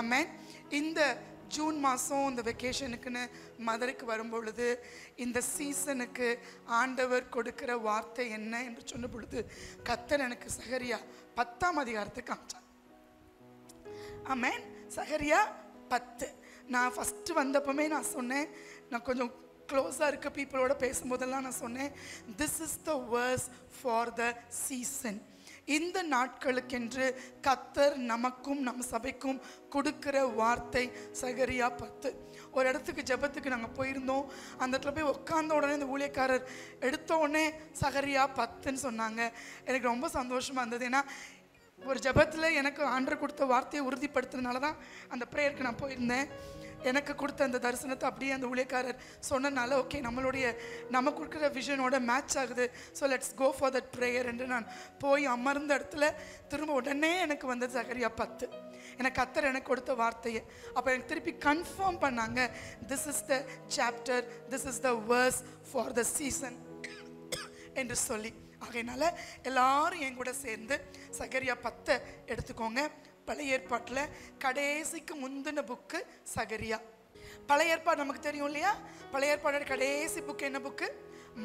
ஆமென். இந்த ஜூன் மாதம் இந்த வெக்கேஷனுக்குன்னு மதுரைக்கு வரும்பொழுது இந்த சீசனுக்கு ஆண்டவர் கொடுக்கிற வார்த்தை என்ன என்று சொன்ன பொழுது கர்த்தர் எனக்கு சகரியா 10ஆம் அதிகாரத்தை காமிச்சார். ஆமென். சகரியா 10. நான் ஃபஸ்ட்டு வந்தப்பமே நான் சொன்னேன், நான் கொஞ்சம் க்ளோஸாக இருக்க பீப்புளோட பேசும்போதெல்லாம் நான் சொன்னேன், this is the verse for the season. இந்த நாட்களுக்கென்று கர்த்தர் நமக்கும் நம் சபைக்கும் கொடுக்கிற வார்த்தை சகரியா 10. ஒரு இடத்துக்கு ஜெபத்துக்கு நாங்கள் போயிருந்தோம். அந்த இடத்துல போய் உட்கார்ந்த உடனே இந்த ஊழியக்காரர் எடுத்த உடனே சகரியா 10ன்னு சொன்னாங்க. எனக்கு ரொம்ப சந்தோஷமாக இருந்தது. ஏன்னா ஒரு ஜெபத்தில் எனக்கு ஆண்டவர் கொடுத்த வார்த்தையை உறுதிப்படுத்துறதுனால தான் அந்த ப்ரேயருக்கு நான் போயிருந்தேன். எனக்கு கொடுத்த அந்த தரிசனத்தை அப்படியே அந்த ஊழியக்காரர் சொன்னனால ஓகே நம்ம கொடுக்குற விஷனோட மேட்ச் ஆகுது, so let's go for that prayer என்று நான் போய் அமர்ந்த இடத்துல திரும்ப உடனே எனக்கு வந்தது சகரியா 10. எனக்கு கர்த்தர் எனக்கு கொடுத்த வார்த்தையை அப்போ எனக்கு திருப்பி கன்ஃபார்ம் பண்ணாங்க, this is the chapter, this is the verse for the season என்று சொல்லி. ஆகையினால எல்லாரும் என் கூட சேர்ந்து சகரியா 10 எடுத்துக்கோங்க. பழைய ஏற்பாட்டில் கடைசிக்கு முந்தின புக்கு சகரியா. பழைய ஏற்பாடு நமக்கு தெரியும் இல்லையா? பழைய ஏற்பாடு கடைசி புக்கு என்ன புக்கு?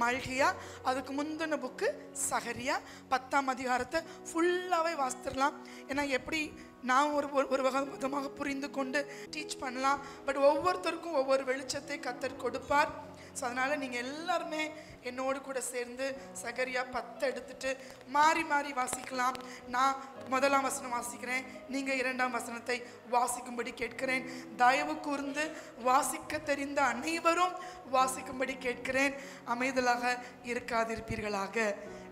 மல்கியா. அதுக்கு முந்தின புக்கு சகரியா. 10ஆம் அதிகாரத்தை ஃபுல்லாகவே வாசித்துடலாம். ஏன்னா எப்படி நான் ஒரு விதமாக புரிந்து கொண்டு டீச் பண்ணலாம், பட் ஒவ்வொருத்தருக்கும் ஒவ்வொரு வெளிச்சத்தை கர்த்தர் கொடுப்பார். ஸோ அதனால் நீங்கள் எல்லாருமே என்னோடு கூட சேர்ந்து சகரியா 10 எடுத்துட்டு மாறி மாறி வாசிக்கலாம். நான் 1ஆம் வசனம் வாசிக்கிறேன், நீங்கள் 2ஆம் வசனத்தை வாசிக்கும்படி கேட்கிறேன். தயவு கூர்ந்து வாசிக்க தெரிந்த அனைவரும் வாசிக்கும்படி கேட்கிறேன். அமைதலாக இருக்காதிருப்பீர்களாக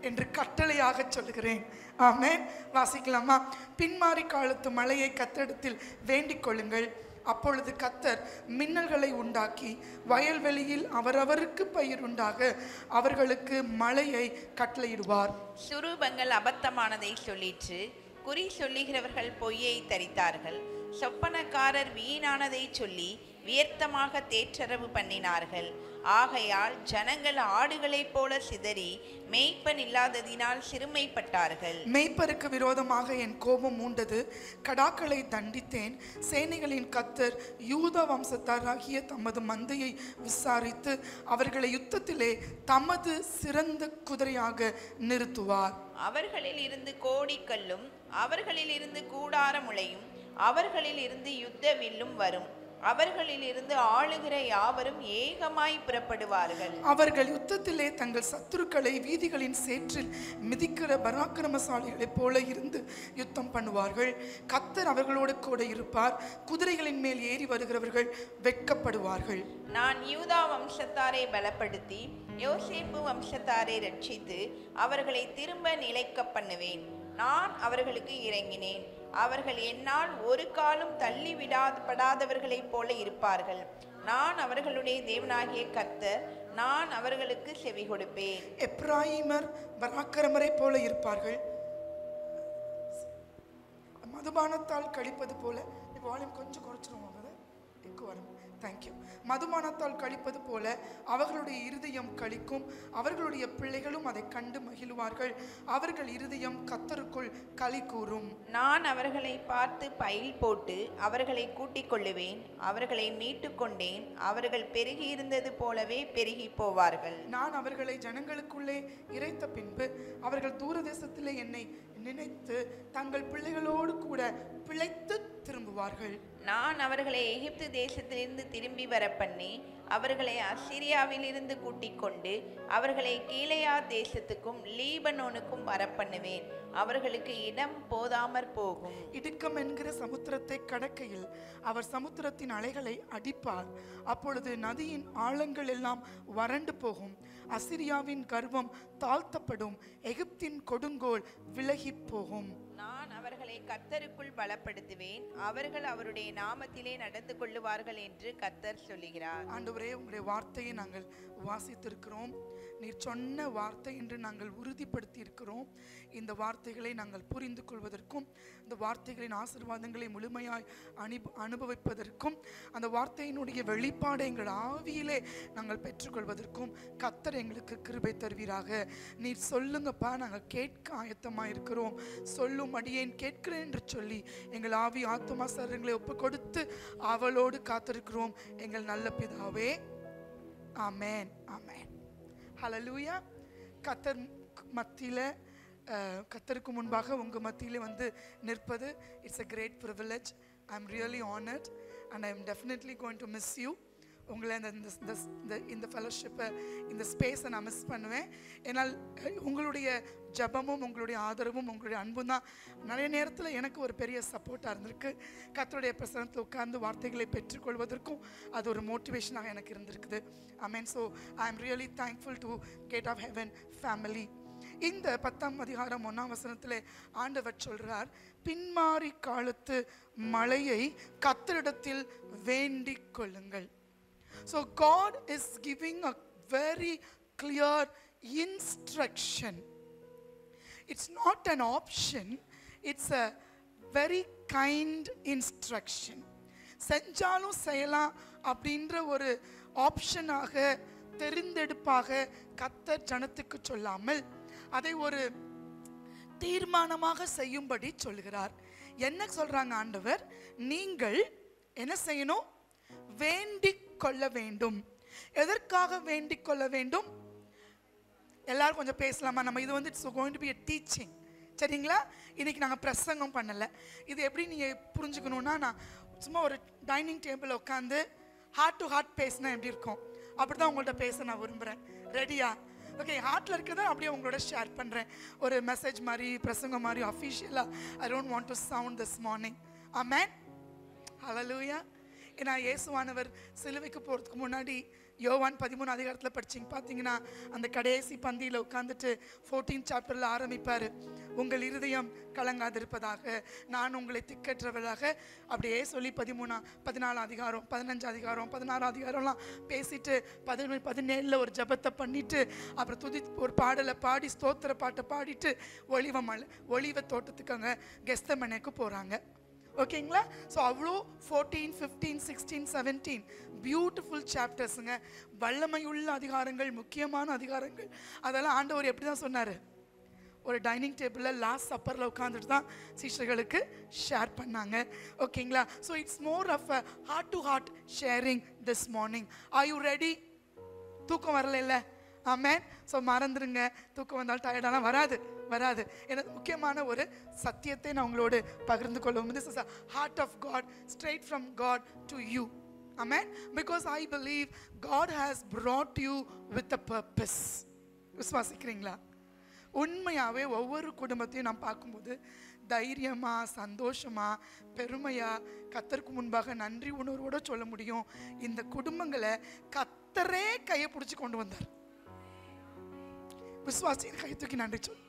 என்று கட்டளையாக சொல்லுகிறேன். ஆமென். வாசிக்கலாமா? பின்மாறி காலத்து மழையை கர்த்தரிடத்தில் வேண்டிக் கொள்ளுங்கள். அப்பொழுது கர்த்தர் மின்னல்களை உண்டாக்கி வயல்வெளியில் அவரவருக்கு பயிர் உண்டாக அவர்களுக்கு மழையை கட்டளையிடுவார். சுரூபங்கள் அபத்தமானதை சொல்லிற்று, குறி சொல்லுகிறவர்கள் பொய்யை தரித்தார்கள். சொப்பனக்காரர் வீணானதை சொல்லி வியர்த்தமாக தேற்றரவு பண்ணினார்கள். ஆகையால் ஜனங்கள் ஆடுகளைப் போல சிதறி மேய்ப்பன் இல்லாததினால் சிறுமைப்பட்டார்கள். மேய்ப்பருக்கு விரோதமாக என் கோபம் மூண்டது, கடாக்களை தண்டித்தேன். சேனைகளின் கர்த்தர் யூதா வம்சத்தாராகிய தமது மந்தையை விசாரித்து அவர்களை யுத்தத்திலே தமது சிறந்த குதிரையாக நிறுத்துவார். அவர்களில் இருந்து கோடிக்கல்லும் அவர்களில் இருந்து கூடார முளையும் அவர்களில் இருந்து யுத்த வில்லும் வரும். அவர்களில் இருந்து ஆளுகிற யாவரும் ஏகமாய் புறப்படுவார்கள். அவர்கள் யுத்தத்திலே தங்கள் சத்துருக்களை வீதிகளின் சேற்றில் மிதிக்கிற பராக்கிரமசாலிகளைப் போல இருந்து யுத்தம் பண்ணுவார்கள். கர்த்தர் அவர்களோடு கூட இருப்பார். குதிரைகளின் மேல் ஏறி வருகிறவர்கள் வெட்கப்படுவார்கள். நான் யூதா வம்சத்தாரை பலப்படுத்தி யோசேப்பு வம்சத்தாரை ரட்சித்து அவர்களை திரும்ப நிலைக்க பண்ணுவேன். நான் அவர்களுக்கு இறங்கினேன். அவர்கள் என்னால் ஒரு காலும் தள்ளி விடாதவர்களைப் போல இருப்பார்கள். நான் அவர்களுடைய தேவனாகிய கர்த்தர், நான் அவர்களுக்கு செவி கொடுப்பேன். எப்ராயிமர் பராக்கிரமரை போல இருப்பார்கள். மதுபானத்தால் கழிப்பது போல, வால்யூம் கொஞ்சம் குறைச்சிருவோம், தேங்க்யூ. மதுபானத்தால் கழிப்பது போல அவர்களுடைய இருதயம் கழிக்கும். அவர்களுடைய பிள்ளைகளும் அதை கண்டு மகிழ்வார்கள். அவர்கள் இருதயம் கர்த்தருக்குள் களி கூறும். நான் அவர்களை பார்த்து பயில் போட்டு அவர்களை கூட்டிக் கொள்ளுவேன். அவர்களை மீட்டு கொண்டேன். அவர்கள் பெருகி இருந்தது போலவே பெருகி போவார்கள். நான் அவர்களை ஜனங்களுக்குள்ளே இறைத்த பின்பு அவர்கள் தூரதேசத்திலே என்னை நினைத்து தங்கள் பிள்ளைகளோடு கூட பிழைத்து திரும்புவார்கள். நான் அவர்களை எகிப்து தேசத்திலிருந்து திரும்பி வர பண்ணி அவர்களை அசிரியாவில் இருந்து கூட்டிக் கொண்டு அவர்களை கீலேயா தேசத்துக்கும் லீபனோனுக்கும் வர பண்ணுவேன். அவர்களுக்கு இடம் போதாமற் போகும். இடுக்கம் என்கிற சமுத்திரத்தை கடக்கையில் அவர் சமுத்திரத்தின் அலைகளை அடிப்பார். அப்பொழுது நதியின் ஆழங்கள் எல்லாம் வறண்டு போகும். அசிரியாவின் கர்வம் தாழ்த்தப்படும். எகிப்தின் கொடுங்கோல் விலகி போகும். நான் அவர்களை கர்த்தருக்குள் பலப்படுத்துவேன். அவர்கள் அவருடைய நாமத்திலே நடந்து கொள்ளுவார்கள் என்று கர்த்தர் சொல்லுகிறார். ஆண்டவரே, உங்களுடைய வார்த்தையை நாங்கள் வாசித்திருக்கிறோம். நீர் சொன்ன வார்த்தை என்று நாங்கள் உறுதிப்படுத்தி இருக்கிறோம். இந்த வார்த்தைகளை நாங்கள் புரிந்து கொள்வதற்கும் இந்த வார்த்தைகளின் ஆசீர்வாதங்களை முழுமையாய் அனுபவிப்பதற்கும் அந்த வார்த்தையினுடைய வெளிப்பாடு எங்கள் ஆவியிலே நாங்கள் பெற்றுக்கொள்வதற்கும் கர்த்தர் எங்களுக்கு கிருபை தருவீராக. நீர் சொல்லுங்கப்பா, நாங்கள் கேட்க ஆயத்தமாக இருக்கிறோம். சொல்லும் அடியேன் கேட்க கொடுக்கிறேன் என்று சொல்லி எங்கள் ஆவி ஆத்துமா சரீரங்களை ஒப்பு கொடுத்து அவளோடு காத்திருக்கிறோம் எங்கள் நல்ல பிதாவே. ஆமென், ஆமென். ஹல்லேலூயா. கர்த்தர் மத்தியில கர்த்தருக்கு முன்பாக உங்க மத்தியில வந்து நிற்பது, it's a great privilege. I am really honored and I am definitely going to miss you. உங்களை இந்த ஃபெலோஷிப்பை, இந்த ஸ்பேஸை நான் மிஸ் பண்ணுவேன். ஏன்னால் உங்களுடைய ஜபமும் உங்களுடைய ஆதரவும் உங்களுடைய அன்பும் தான் நிறைய நேரத்தில் எனக்கு ஒரு பெரிய சப்போர்ட்டாக இருந்திருக்கு. கர்த்தருடைய பிரசன்னத்தில் உட்கார்ந்து வார்த்தைகளை பெற்றுக்கொள்வதற்கும் அது ஒரு மோட்டிவேஷனாக எனக்கு இருந்திருக்குது. Amen. So I am really thankful to gate of heaven family. இந்த 10ஆம் அதிகாரம் 1ஆம் வசனத்திலே ஆண்டவர் சொல்றார், பின்மாறி காலத்து மழையை கர்த்தரிடத்தில் வேண்டிக் கொள்ளுங்கள். So God is giving a very clear instruction. It's not an option, it's a very kind instruction. செஞ்சாலும் செய்யலாம் அப்படின்ற ஒரு ஆப்ஷனாக, தெரிந்தெடுப்பாக கர்த்தர் ஜனத்துக்கு சொல்லாமல் அதை ஒரு தீர்மானமாக செய்யும்படி சொல்கிறார். என்ன சொல்றாங்க ஆண்டவர்? நீங்கள் என்ன செய்யணும்? வேண்டிக் கொள்ள வேண்டும். எதற்காக வேண்டிக் கொள்ள வேண்டும்? எல்லாரும் கொஞ்சம் பேசலாமா? நம்ம இது வந்து it's going to be a teaching. சரிங்களா? இன்னைக்கு நாங்கள் பிரசங்கம் பண்ணலை. இது எப்படி நீங்கள் புரிஞ்சுக்கணும்னா, நான் சும்மா ஒரு டைனிங் டேபிள் உட்காந்து ஹார்ட் டு ஹார்ட் பேசினா எப்படி இருக்கும், அப்படி தான் உங்கள்கிட்ட பேச நான் விரும்புகிறேன். ரெடியா? ஓகே. ஹார்ட்டில் இருக்கிறத அப்படியே உங்களோட ஷேர் பண்ணுறேன். ஒரு மெசேஜ் மாதிரி, பிரசங்கம் மாதிரி, அஃபிஷியலாக. I don't want to sound this morning. Amen. Hallelujah. ஏன்னா இயேசுவானவர் சிலுவைக்கு போகிறதுக்கு முன்னாடி யோவான் 13 அதிகாரத்தில் படிச்சிங்க பார்த்தீங்கன்னா, அந்த கடைசி பந்தியில் உட்காந்துட்டு 14th சாப்டரில் ஆரம்பிப்பார், உங்கள் இருதயம் கலங்காதிருப்பதாக, நான் உங்களை திக்கற்றவளாக, அப்படியே சொல்லி 13, 14 அதிகாரம், 15 அதிகாரம், 16 அதிகாரம்லாம் பேசிட்டு 17 ஒரு ஜபத்தை பண்ணிட்டு அப்புறம் ஒரு பாடலை பாடி, ஸ்தோத்திர பாட்டை பாடிட்டு ஒலிவ தோட்டத்துக்கு அங்கே கெஸ்தமனேக்கு போகிறாங்க. ஓகேங்களா? ஸோ அவ்வளோ 14, 15, 16, 17 பியூட்டிஃபுல் சாப்டர்ஸுங்க. வல்லமையுள்ள அதிகாரங்கள், முக்கியமான அதிகாரங்கள். அதெல்லாம் ஆண்டவர் எப்படி தான் சொன்னார்? ஒரு டைனிங் டேபிளில் லாஸ்ட் சப்பரில் உட்காந்துட்டு தான் சீஷர்களுக்கு ஷேர் பண்ணாங்க. ஓகேங்களா? So it's more of a heart to heart sharing this morning. Are you ready? தூக்கம் வரல இல்லை? ஆமென். ஸோ மறந்துடுங்க, தூக்கம் வந்தாலும் டயர்டாலாம் வராது. எனக்கு முக்கியமான ஒரு சத்தியத்தை நான் உங்களோடு பகிர்ந்து கொள்வோம். This is a heart of God, straight from God to you. Amen. Because I believe God has brought you with a purpose. விசுவாசிக்கிறீங்களா? உண்மையாகவே ஒவ்வொரு குடும்பத்தையும் நான் பார்க்கும்போது தைரியமா, சந்தோஷமா, பெருமையா கர்த்தருக்கு முன்பாக நன்றி உணர்வோட சொல்ல முடியும், இந்த குடும்பங்களை கர்த்தரே கையை பிடிச்சி கொண்டு வந்தார். விசுவாசியின் கை தூக்கி நன்றி சொல்.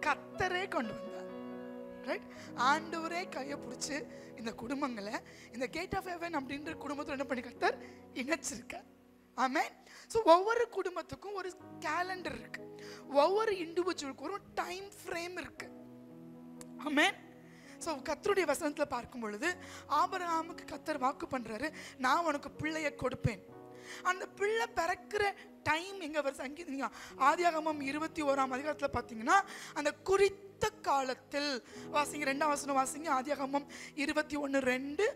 கர்த்தரே கொண்டு வந்தார். ரைட்? ஆண்டவரே கையை பிடிச்சி இந்த குடும்பங்களை, இந்த கேட் ஆஃப் ஹெவன் அப்படின்ற குடும்பத்தில் என்ன பண்ணி கர்த்தர் இணைச்சிருக்கார். ஆமென். ஸோ ஒவ்வொரு குடும்பத்துக்கும் ஒரு கேலண்டர் இருக்கு, ஒவ்வொரு இண்டிவிஜுவலுக்கும் ஒரு டைம் ஃப்ரேம் இருக்கு. ஆமென். ஸோ கர்த்தருடைய வசனத்தில் பார்க்கும் பொழுது ஆபிரகாமுக்கு கர்த்தர் வாக்கு பண்றாரு, நான் உனக்கு பிள்ளையை கொடுப்பேன். அந்த பிள்ளை பிறக்கிற டைம் எங்க வருது? ஆதியாகமம் 21ஆம் அதிகாரத்தில் பார்த்தீங்கன்னா, அந்த குறித்த காலத்தில் வாசிங்க, 2ஆம் வசனம் வாசிங்க. ஆதியாகமம் 21:2.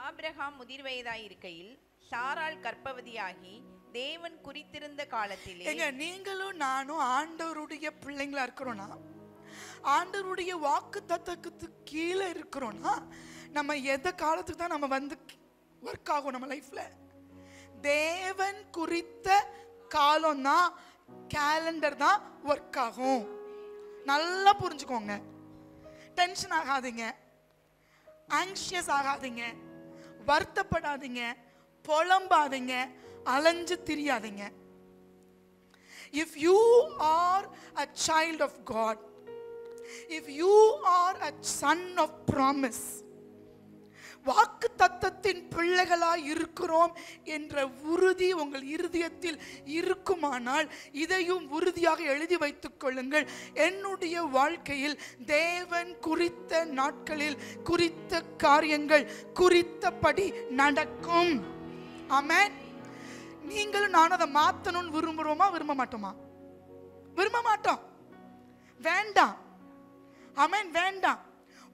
ஆபிரகாம் முதிர்வயதாய் இருக்கையில் சாராள் கர்ப்பவதியாகி தேவன் குறித்திருந்த காலத்திலே. எங்க நீங்களும் நானும் ஆண்டவருடைய பிள்ளைங்களா இருக்கிறோம்னா, ஆண்டவருடைய வாக்கு தத்தத்துக்கு கீழே இருக்கிறோம்னா, நம்ம எந்த காலத்துக்கு தான் நம்ம வந்து ஒர்க் ஆகும் நம்ம லைஃப்ல? தேவன் குறித்த காலம் தான், கேலண்டர் தான் ஒர்க் ஆகும். நல்லா புரிஞ்சுக்கோங்க. டென்ஷன் ஆகாதீங்க, ஆங்ஷியஸ் ஆகாதீங்க, வருத்தப்படாதீங்க, புலம்பாதீங்க, அலைஞ்சு திரியாதீங்க. If you are a child of God, if you are a son of promise, வாக்கு தத்தத்தின் பிள்ளைகளாய் இருக்கிறோம் என்ற உறுதி உங்கள் இருதயத்தில் இருக்குமானால், இதையும் உறுதியாக எழுதி வைத்துக் கொள்ளுங்கள். என்னுடைய வாழ்க்கையில் தேவன் குறித்த நாட்களில் குறித்த காரியங்கள் குறித்தபடி நடக்கும். ஆமென். நீங்களும் நானும் அதை மாற்றணும்னு விரும்புகிறோமா? விரும்ப மாட்டோமா? விரும்ப மாட்டோம். வேண்டாம். ஆமென். வேண்டாம்.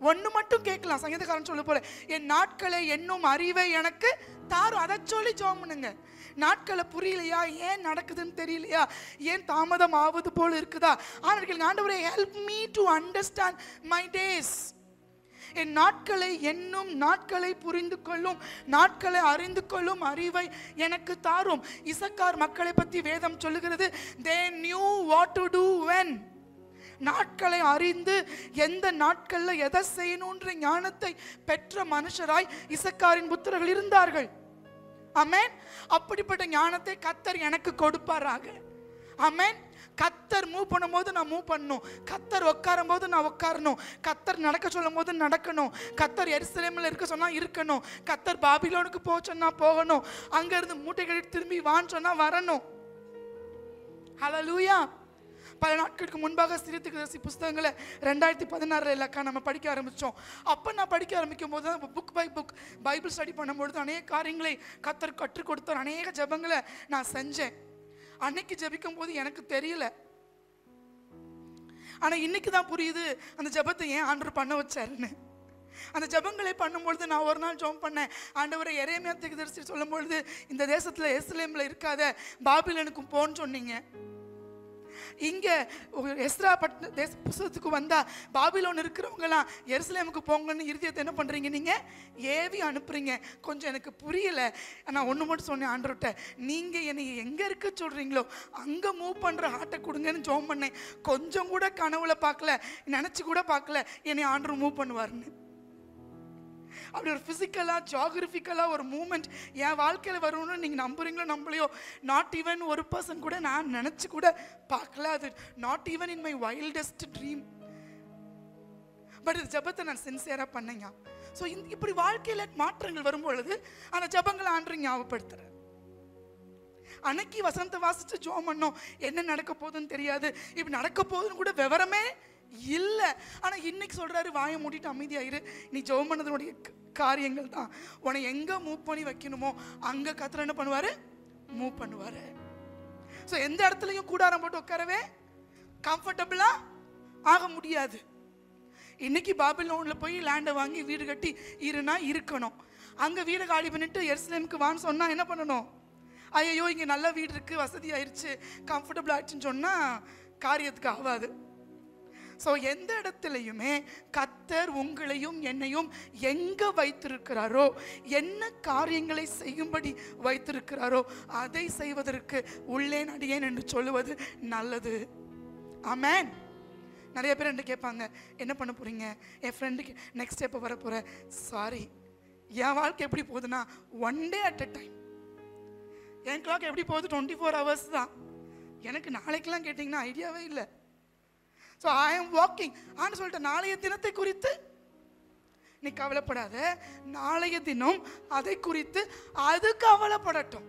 ஒன்று மட்டும் கேட்கலாம். சங்கீதக்காரன் சொல்ல போல, என் நாட்களை என்னும் அறிவை எனக்கு தாரும். அதை சொல்லி ஜெபம் பண்ணுங்க. நாட்களை புரியலையா, ஏன் நடக்குதுன்னு தெரியலையா, ஏன் தாமதம் ஆவது போல இருக்குதா, ஆனால் ஆண்டவரே help me to understand my days. என் நாட்களை என்னும், நாட்களை புரிந்து கொள்ளும், நாட்களை அறிந்து கொள்ளும் அறிவை எனக்கு தாரும். இசக்கார் மக்களை பற்றி வேதம் சொல்லுகிறது, they knew what to do when. நாட்களை அறிந்து எந்த நாட்களில் எதை செய்யணுன்ற ஞானத்தை பெற்ற மனுஷராய் இசக்காரின் புத்திரர்கள் இருந்தார்கள். ஆமென். அப்படிப்பட்ட ஞானத்தை கர்த்தர் எனக்கு கொடுப்பாராக. ஆமென். கர்த்தர் மூவ் பண்ணும்போது நான் மூவ் பண்ணணும். கர்த்தர் உட்காரும் போது நான் உட்காரணும். கர்த்தர் நடக்க சொல்லும் போது நடக்கணும். கர்த்தர் எருசலேமில் இருக்க சொன்னா இருக்கணும். கர்த்தர் பாபிலோனுக்கு போக சொன்னா போகணும். அங்கிருந்து மூட்டை கட்டி திரும்பி வான்னு சொன்னா வரணும். ஹல்லேலூயா. பல நாட்களுக்கு முன்பாக தீர்க்கதரிசி புஸ்தகங்களை 2016 நம்ம படிக்க ஆரம்பித்தோம். அப்போ நான் படிக்க ஆரம்பிக்கும் போது தான் book by book Bible study பண்ணும்பொழுது அநேக காரியங்களை கர்த்தர் கற்றுக் கொடுத்தார். அநேக ஜெபங்களை நான் செஞ்சேன். அன்னைக்கு ஜெபிக்கும் போது எனக்கு தெரியல, ஆனால் இன்னைக்கு தான் புரியுது அந்த ஜெபத்தை ஏன் ஆண்டவர் பண்ண வச்சாருன்னு. அந்த ஜெபங்களை பண்ணும்பொழுது நான் ஒரு நாள் ஜெபம் பண்ணேன், ஆண்டவரை எரேமியா தீர்க்கதரிசி சொல்லும் பொழுது இந்த தேசத்தில் எருசலேமில் இருக்காத பாபிலோனுக்கும் போன்னு சொன்னீங்க. இங்கே எஸ்ரா தேச புஸ்தகத்துக்கு வந்தா பாபிலோன் இருக்கிறவங்களாம் எருசலேமுக்கு போங்கன்னு இருதயத்தை என்ன பண்ணுறீங்க, நீங்கள் ஏவி அனுப்புறீங்க. கொஞ்சம் எனக்கு புரியலை. நான் ஒன்று மட்டும் சொன்னேன் ஆண்டவர்கிட்ட, நீங்கள் என்னை எங்கே இருக்க சொல்கிறீங்களோ அங்கே மூவ் பண்ணுற ஹார்ட்டை கொடுங்கன்னு ஜெபம் பண்ணேன். கொஞ்சம் கூட கனவுல பார்க்கல, நினச்சி கூட பார்க்கல என்னை ஆண்டவர் மூவ் பண்ணுவார்னு. அப்படி ஒரு ஃபிசிக்கலாக ஜியாகிரபிக்கலாக ஒரு மூமெண்ட் என் வாழ்க்கையில் வரும்னு நீங்கள் நம்புறீங்களோ நம்பலையோ, நாட் ஈவன் ஒரு பர்சன் கூட நான் நினச்சி கூட பார்க்கல. அது not even in my wildest dream. But இந்த ஜபத்தை நான் சின்சியராக பண்ணேங்க. ஸோ இப்படி வாழ்க்கையில் மாற்றங்கள் வரும்பொழுது அந்த ஜபங்களை ஆண்டு ஞாபகப்படுத்துகிறேன். அன்னைக்கு வசனத்தை வாசித்து ஜெபம் பண்ணோம், என்ன நடக்க போகுதுன்னு தெரியாது, இப்படி நடக்க போகுதுன்னு கூட விவரமே இல்லை. ஆனால் இன்னைக்கு சொல்கிறாரு, வாயை மூடிட்டு அமைதியாயிரு, நீ ஜெபம் பண்ணதனுடைய காரியங்கள் தான் உன்னை எங்கே மூவ் பண்ணி வைக்கணுமோ அங்கே கர்த்தர் என்ன பண்ணுவார், மூவ் பண்ணுவார். ஸோ எந்த இடத்துலையும் கூடாரம் போட்டு உட்காரவே கம்ஃபர்டபுளாக ஆக முடியாது. இன்னைக்கு பாபிலோனில் போய் லேண்டை வாங்கி வீடு கட்டி இருனா இருக்கணும். அங்கே வீடு காலி பண்ணிட்டு எருசலேமுக்கு வான்னு சொன்னால் என்ன பண்ணணும், ஐயோ இங்கே நல்ல வீடு இருக்குது, வசதி ஆயிடுச்சு, கம்ஃபர்டபுள் ஆயிடுச்சுன்னு சொன்னால் காரியத்துக்கு ஆகாது. ஸோ எந்த இடத்துலையுமே கர்த்தர் உங்களையும் என்னையும் எங்கே வைத்திருக்கிறாரோ, என்ன காரியங்களை செய்யும்படி வைத்திருக்கிறாரோ அதை செய்வதற்கு உள்ளேன் அடியேன் என்று சொல்லுவது நல்லது. ஆமென். நிறைய பேர் என்ன கேட்பாங்க, என்ன பண்ண போகிறீங்க, என் ஃப்ரெண்டுக்கு நெக்ஸ்ட் ஸ்டெப்பை வர போகிறேன். சாரி, என் வாழ்க்கை எப்படி போகுதுன்னா one day at a time. N clock எப்படி போகுது 24 hours தான். எனக்கு நாளைக்கெல்லாம் கேட்டிங்கன்னா ஐடியாவே இல்லை. So I M walking. ஆனால் சொல்லிட்டேன், நாளைய தினத்தை குறித்து நீ கவலைப்படாத, நாளைய தினம் அதை குறித்து அது கவலைப்படட்டும்.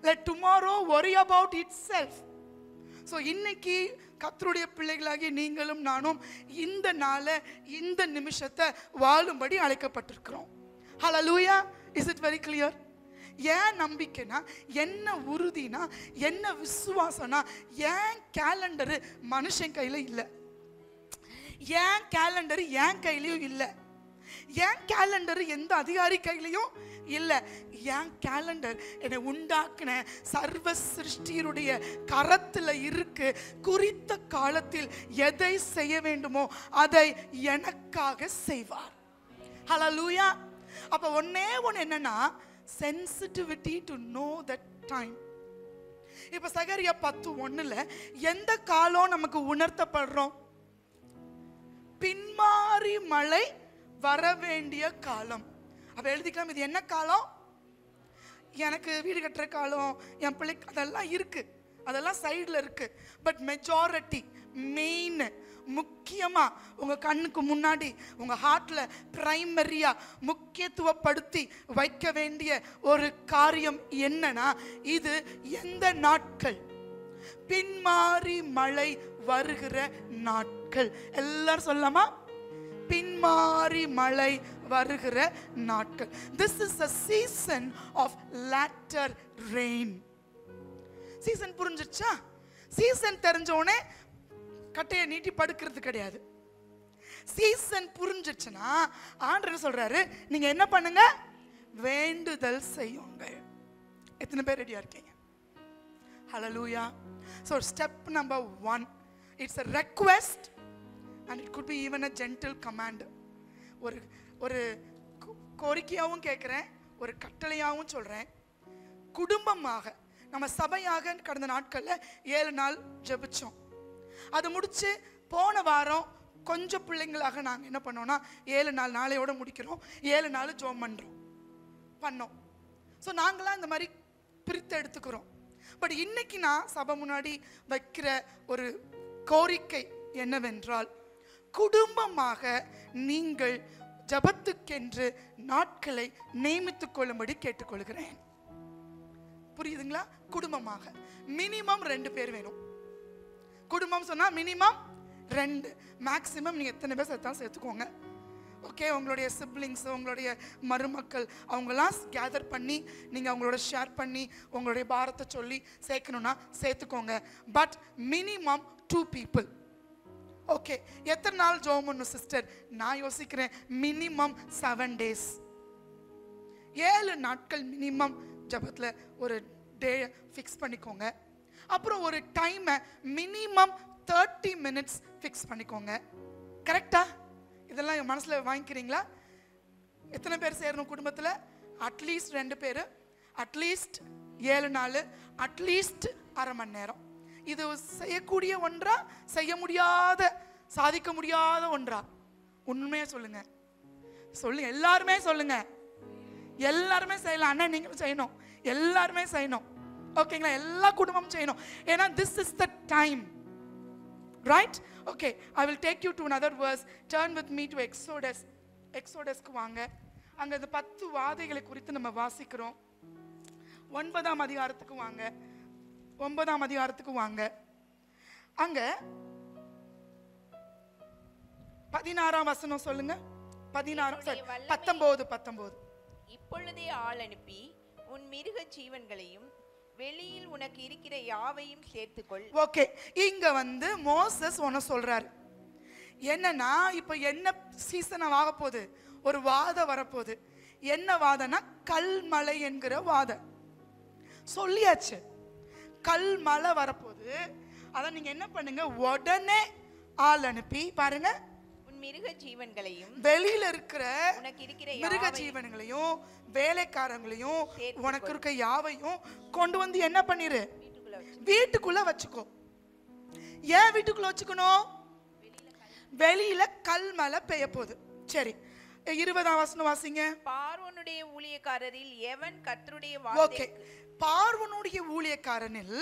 Let tomorrow worry about itself. So இன்னைக்கு கர்த்தருடைய பிள்ளைகளாகி நீங்களும் நானும் இந்த நாளை இந்த நிமிஷத்தை வாழும்படி அழைக்கப்பட்டிருக்கிறோம். Hallelujah. Is it very clear? ஏன் நம்பிக்கைனா, என்ன உறுதினா, என்ன விசுவாசனா, ஏன் கேலண்டரு மனுஷன் கையில் இல்லை, ஏன் கேலண்டரு என் கையிலையும் இல்லை, ஏன் கேலண்டரு எந்த அதிகாரி கையிலையும் இல்லை, ஏன் கேலண்டர் என்னை உண்டாக்குன சர்வ சிருஷ்டியருடைய கரத்தில் இருக்கு. குறித்த காலத்தில் எதை செய்ய வேண்டுமோ அதை எனக்காக செய்வார். ஹல்லேலூயா. அப்போ ஒன்னே ஒன்று என்னன்னா, sensitivity to know that time. இப்ப சகரியா 10:1 எந்த காலம் நமக்கு உணர்த்தப்படுறோம், பின்மாறி மழை வர வேண்டிய காலம். அப்ப எழுதிக்கலாம், இது என்ன காலம், எனக்கு வீடு கட்டுற காலம், என் பிள்ளைக்கு அதெல்லாம் இருக்கு, அதெல்லாம் சைடில் இருக்கு. பட் மெஜாரிட்டி மெயின் முக்கியமா உங்க கண்ணுக்கு முன்னாடி உங்க ஹார்ட்ல பிரைமரியா முக்கியத்துவப்படுத்தி வைக்க வேண்டிய ஒரு காரியம் என்னன்னா, இது எந்த நாட்கள், பின்மாறி மழை வருகிற நாட்கள். எல்லாரும் சொல்லலாமா, பின்மாறி மழை வருகிற நாட்கள். This is a season of latter rain. Season புரிஞ்சிச்சா? சீசன் தெரிஞ்ச உடனே கட்டையை நீட்டி படுக்கிறது கிடையாது. சீசன் புரிஞ்சிருச்சுன்னா ஆண்டவர் என்ன சொல்றாரு, நீங்க என்ன பண்ணுங்க, வேண்டுதல் செய்யுங்க. எத்தனை பேர் ரெடியா இருக்கீங்க? ஹalleluya. So step number 1, it's a request and it could be even a gentle command. ஒரு கோரிக்கையாவும் கேட்கிறேன், ஒரு கட்டளையாவும் சொல்றேன். குடும்பமாக நம்ம சபையாக கடந்த நாட்கள்ல 7 நாள் ஜெபிச்சோம். அது முடிச்சு போன வாரம் கொஞ்சம் பிள்ளைங்களாக நாங்கள் என்ன பண்ணோம்னா 7 நாள், நாளையோட முடிக்கிறோம், 7 நாள் ஜெபம் பண்ணோம். ஸோ நாங்களாம் இந்த மாதிரி பிரித்து எடுத்துக்கிறோம். பட் இன்னைக்கு நான் சபை முன்னாடி வைக்கிற ஒரு கோரிக்கை என்னவென்றால், குடும்பமாக நீங்கள் ஜெபத்துக்கென்று நாட்களை நியமித்துக் கொள்ளும்படி கேட்டுக்கொள்கிறேன். புரியுதுங்களா? குடும்பமாக மினிமம் 2 பேர் வேணும். குடும்பம் சொன்னா மினிமம் 2, மேக்சிமம் நீங்க எத்தனை பேர் சேர்த்தாலும் சேர்த்துக்கோங்க. ஓகே, உங்களுடைய சிப்ளிங்ஸ், உங்களுடைய மருமக்கள் அவங்களாம் கேதர் பண்ணி நீங்க அவங்களோட ஷேர் பண்ணி உங்களுடைய பாரத்தை சொல்லி சேர்க்கணும்னா சேர்த்துக்கோங்க. But minimum 2 people. ஓகே, எத்தனை நாள் ஜெபம் பண்ணணும் சிஸ்டர்? நான் யோசிக்கிறேன் மினிமம் 7 days. 7 நாட்கள் மினிமம் ஜெபத்துல ஒரு டே ஃபிக்ஸ் பண்ணிக்கோங்க. அப்புறம் ஒரு டைமை மினிமம் 30 minutes ஃபிக்ஸ் பண்ணிக்கோங்க. கரெக்டா? இதெல்லாம் என் மனசில் வாங்கிக்கிறீங்களா? எத்தனை பேர் சேரணும் குடும்பத்தில்? அட்லீஸ்ட் 2 பேர், அட்லீஸ்ட் 7 நாள், அட்லீஸ்ட் அரை மணி நேரம். இது செய்யக்கூடிய ஒன்றா, செய்ய முடியாத, சாதிக்க முடியாத ஒன்றா? உண்மையா சொல்லுங்க, சொல்லுங்க, எல்லாருமே சொல்லுங்க. எல்லாருமே செய்யலாம். அண்ணா நீங்களும் செய்யணும், எல்லாருமே செய்யணும். ஓகேங்களா? எல்லா குடும்பமும் செய்யணும். ஏன்னா this is the time, right? Okay, I will take you to another verse. Turn with me to Exodusக்கு வாங்க. அங்க இந்த 10 வாதைகளை குறித்து நம்ம வாசிக்கிறோம். 9ஆம் அதிகாரத்துக்கு வாங்க. 9ஆம் அதிகாரத்துக்கு வாங்க. அங்க 16ஆம் வசனம் சொல்லுங்க. 19. இப்பொழுதே ஆள் அனுப்பி உன் மிருக ஜீவன்களையும் வெளியில் உனக்கு இருக்கிற யாவையும் சேர்த்துக்கொள். ஓகே, இங்க வந்து மோசஸ் ஒன்னு சொல்றாரு. என்னன்னா, இப்ப என்ன சீசன் ஆக போகுது? ஒரு வாதை வரப்போகுது. என்ன வாதனா? கல்மழை என்கிற வாதை சொல்லியாச்சு. கல்மழை வரப்போகுது. அத நீங்க என்ன பண்ணுங்க, உடனே ஆள் அனுப்பி பாருங்க, மிருக ஜீவன்களையும் வெளியில இருக்கிற உனக்கு இருக்கிற மிருக ஜீவன்களையும் வேலைக்காரங்களையும் உனக்கு இருக்க யாவையும் கொண்டு வந்து என்ன பண்ணிரு, வீட்டுக்குள்ள வச்சுக்கோ. ஏன் வீட்டுக்குள்ள வச்சுக்கணும்? வெளியில கல்மழை பெய்ய போகுது. சரி, 20ஆம் வசனம் வாசிங்க. பார்வோனுடைய ஊழியக்காரரில் எவன் கர்த்தருடைய ஓகே, பார்வோனுடைய ஊழியக்காரனில்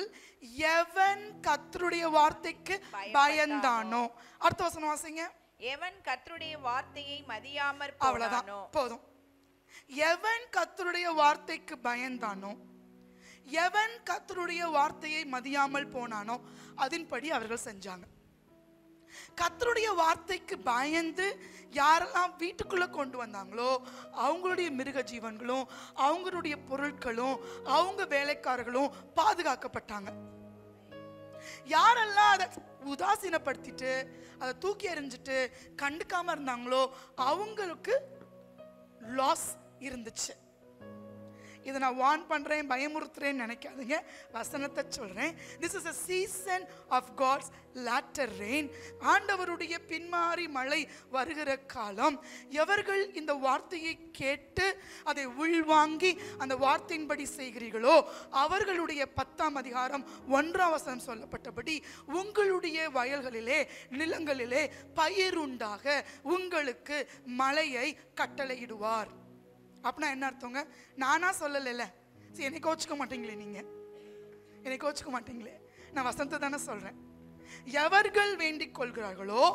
எவன் கர்த்தருடைய வார்த்தைக்கு பயந்தானோ. அடுத்த வசனம் வாசிங்க. எவன் கர்த்தருடைய வார்த்தையை மதியாமற் அவ்வளவுதான், போதும். எவன் கர்த்தருடைய வார்த்தைக்கு பயந்தானோ, எவன் கர்த்தருடைய வார்த்தையை மதியாமல் போனானோ அதன்படி அவர்கள் செஞ்சாங்க. கர்த்தருடைய வார்த்தைக்கு பயந்து யாரெல்லாம் வீட்டுக்குள்ள கொண்டு வந்தாங்களோ அவங்களுடைய மிருக ஜீவன்களும் அவங்களுடைய பொருட்களும் அவங்க வேலைக்காரர்களும் பாதுகாக்கப்பட்டாங்க. யாரெல்லாம் அதை உதாசீனப்படுத்திட்டு அதை தூக்கி எறிஞ்சிட்டு கண்டுக்காம இருந்தாங்களோ அவங்களுக்கு லாஸ் இருந்துச்சு. இதை நான் வார்ன் பண்றேன், பயமுறுத்துறேன்னு நினைக்காதீங்க, வசனத்தை சொல்றேன். This is a season of God's latter rain. ஆண்டவருடைய பின்மாறி மழை வருகிற காலம். எவர்கள் இந்த வார்த்தையை கேட்டு அதை உள்வாங்கி அந்த வார்த்தையின்படி செய்கிறீர்களோ அவர்களுடைய 10ஆம் அதிகாரம் 1ஆம் வசனம் சொல்லப்பட்டபடி உங்களுடைய வயல்களிலே நிலங்களிலே பயிருண்டாக உங்களுக்கு மழையை கட்டளையிடுவார். அப்படின்னா என்ன அர்த்தங்க? நானா சொல்லல, என்னை கோச்சுக்க மாட்டீங்களே, நீங்க என்னை கோச்சுக்க மாட்டீங்களே, நான் வசனத்தை தானே சொல்றேன். எவர்கள் வேண்டிக் கொள்கிறார்களோ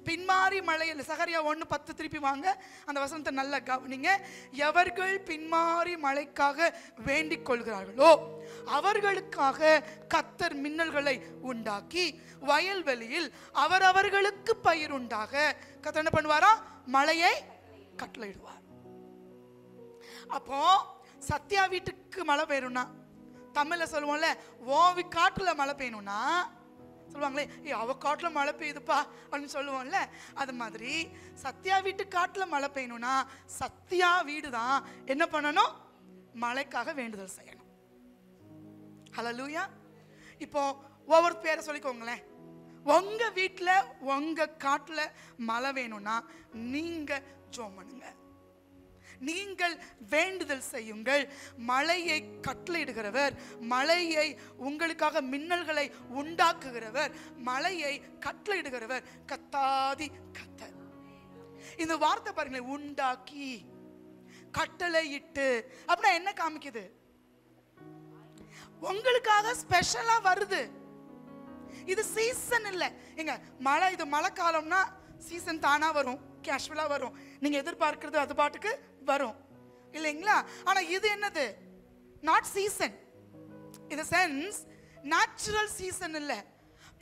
பின்மாறி மழையில், சகரியா 1:10 திருப்பி வாங்க, அந்த வசனத்தை நல்லா கவனிங்க. எவர்கள் பின்மாறி மழைக்காக வேண்டிக் கொள்கிறார்களோ அவர்களுக்காக கர்த்தர் மின்னல்களை உண்டாக்கி வயல்வெளியில் அவரவர்களுக்கு பயிர் உண்டாக கர்த்தர் என்ன பண்ணுவாரா? மழையை கட்டளையிடுவார். அப்போ சத்யா வீட்டுக்கு மழை பெய்யணும்னா, தமிழ்ல சொல்லுவோம்ல, ஓ காட்டுல மழை பெய்யணும்னா சொல்லுவாங்களே, அவ காட்டுல மழை பெய்யுதுப்பா அப்படின்னு சொல்லுவோம்ல. அது மாதிரி சத்யா வீட்டு காட்டுல மழை பெய்யணும்னா சத்யா வீடு தான் என்ன பண்ணணும்? மழைக்காக வேண்டுதல் செய்யணும். ஹல்லேலூயா. இப்போ ஒவ்வொரு பேரை சொல்லிக்கோங்களேன். உங்க வீட்டுல உங்க காட்டுல மழை வேணும்னா நீங்க ஜெபம் பண்ணுங்க, நீங்கள் வேண்டுதல் செய்யுங்கள். மழையை கட்டளையிடுகிறவர், மழையை உங்களுக்காக மின்னல்களை உண்டாக்குகிறவர், மழையை கட்டளையிடுகிறவர் கத்தாதி கத்தர். இந்த வார்த்தை பாருங்களேன், உண்டாக்கி கட்டளையிட்டு அப்படின்னா என்ன காமிக்குது? உங்களுக்காக ஸ்பெஷலா வருது. இது சீசன் இல்ல. எங்க மழை, இது மழை காலம்னா சீசன் தானா வரும், கேஷுவலா வரும். நீங்க எதிர்பார்க்கிறது அது பாட்டுக்கு வரும் இல்லைங்களா? ஆனா இது என்னது? Not season. இது சென்ஸ் நேச்சுரல் சீசன் இல்ல,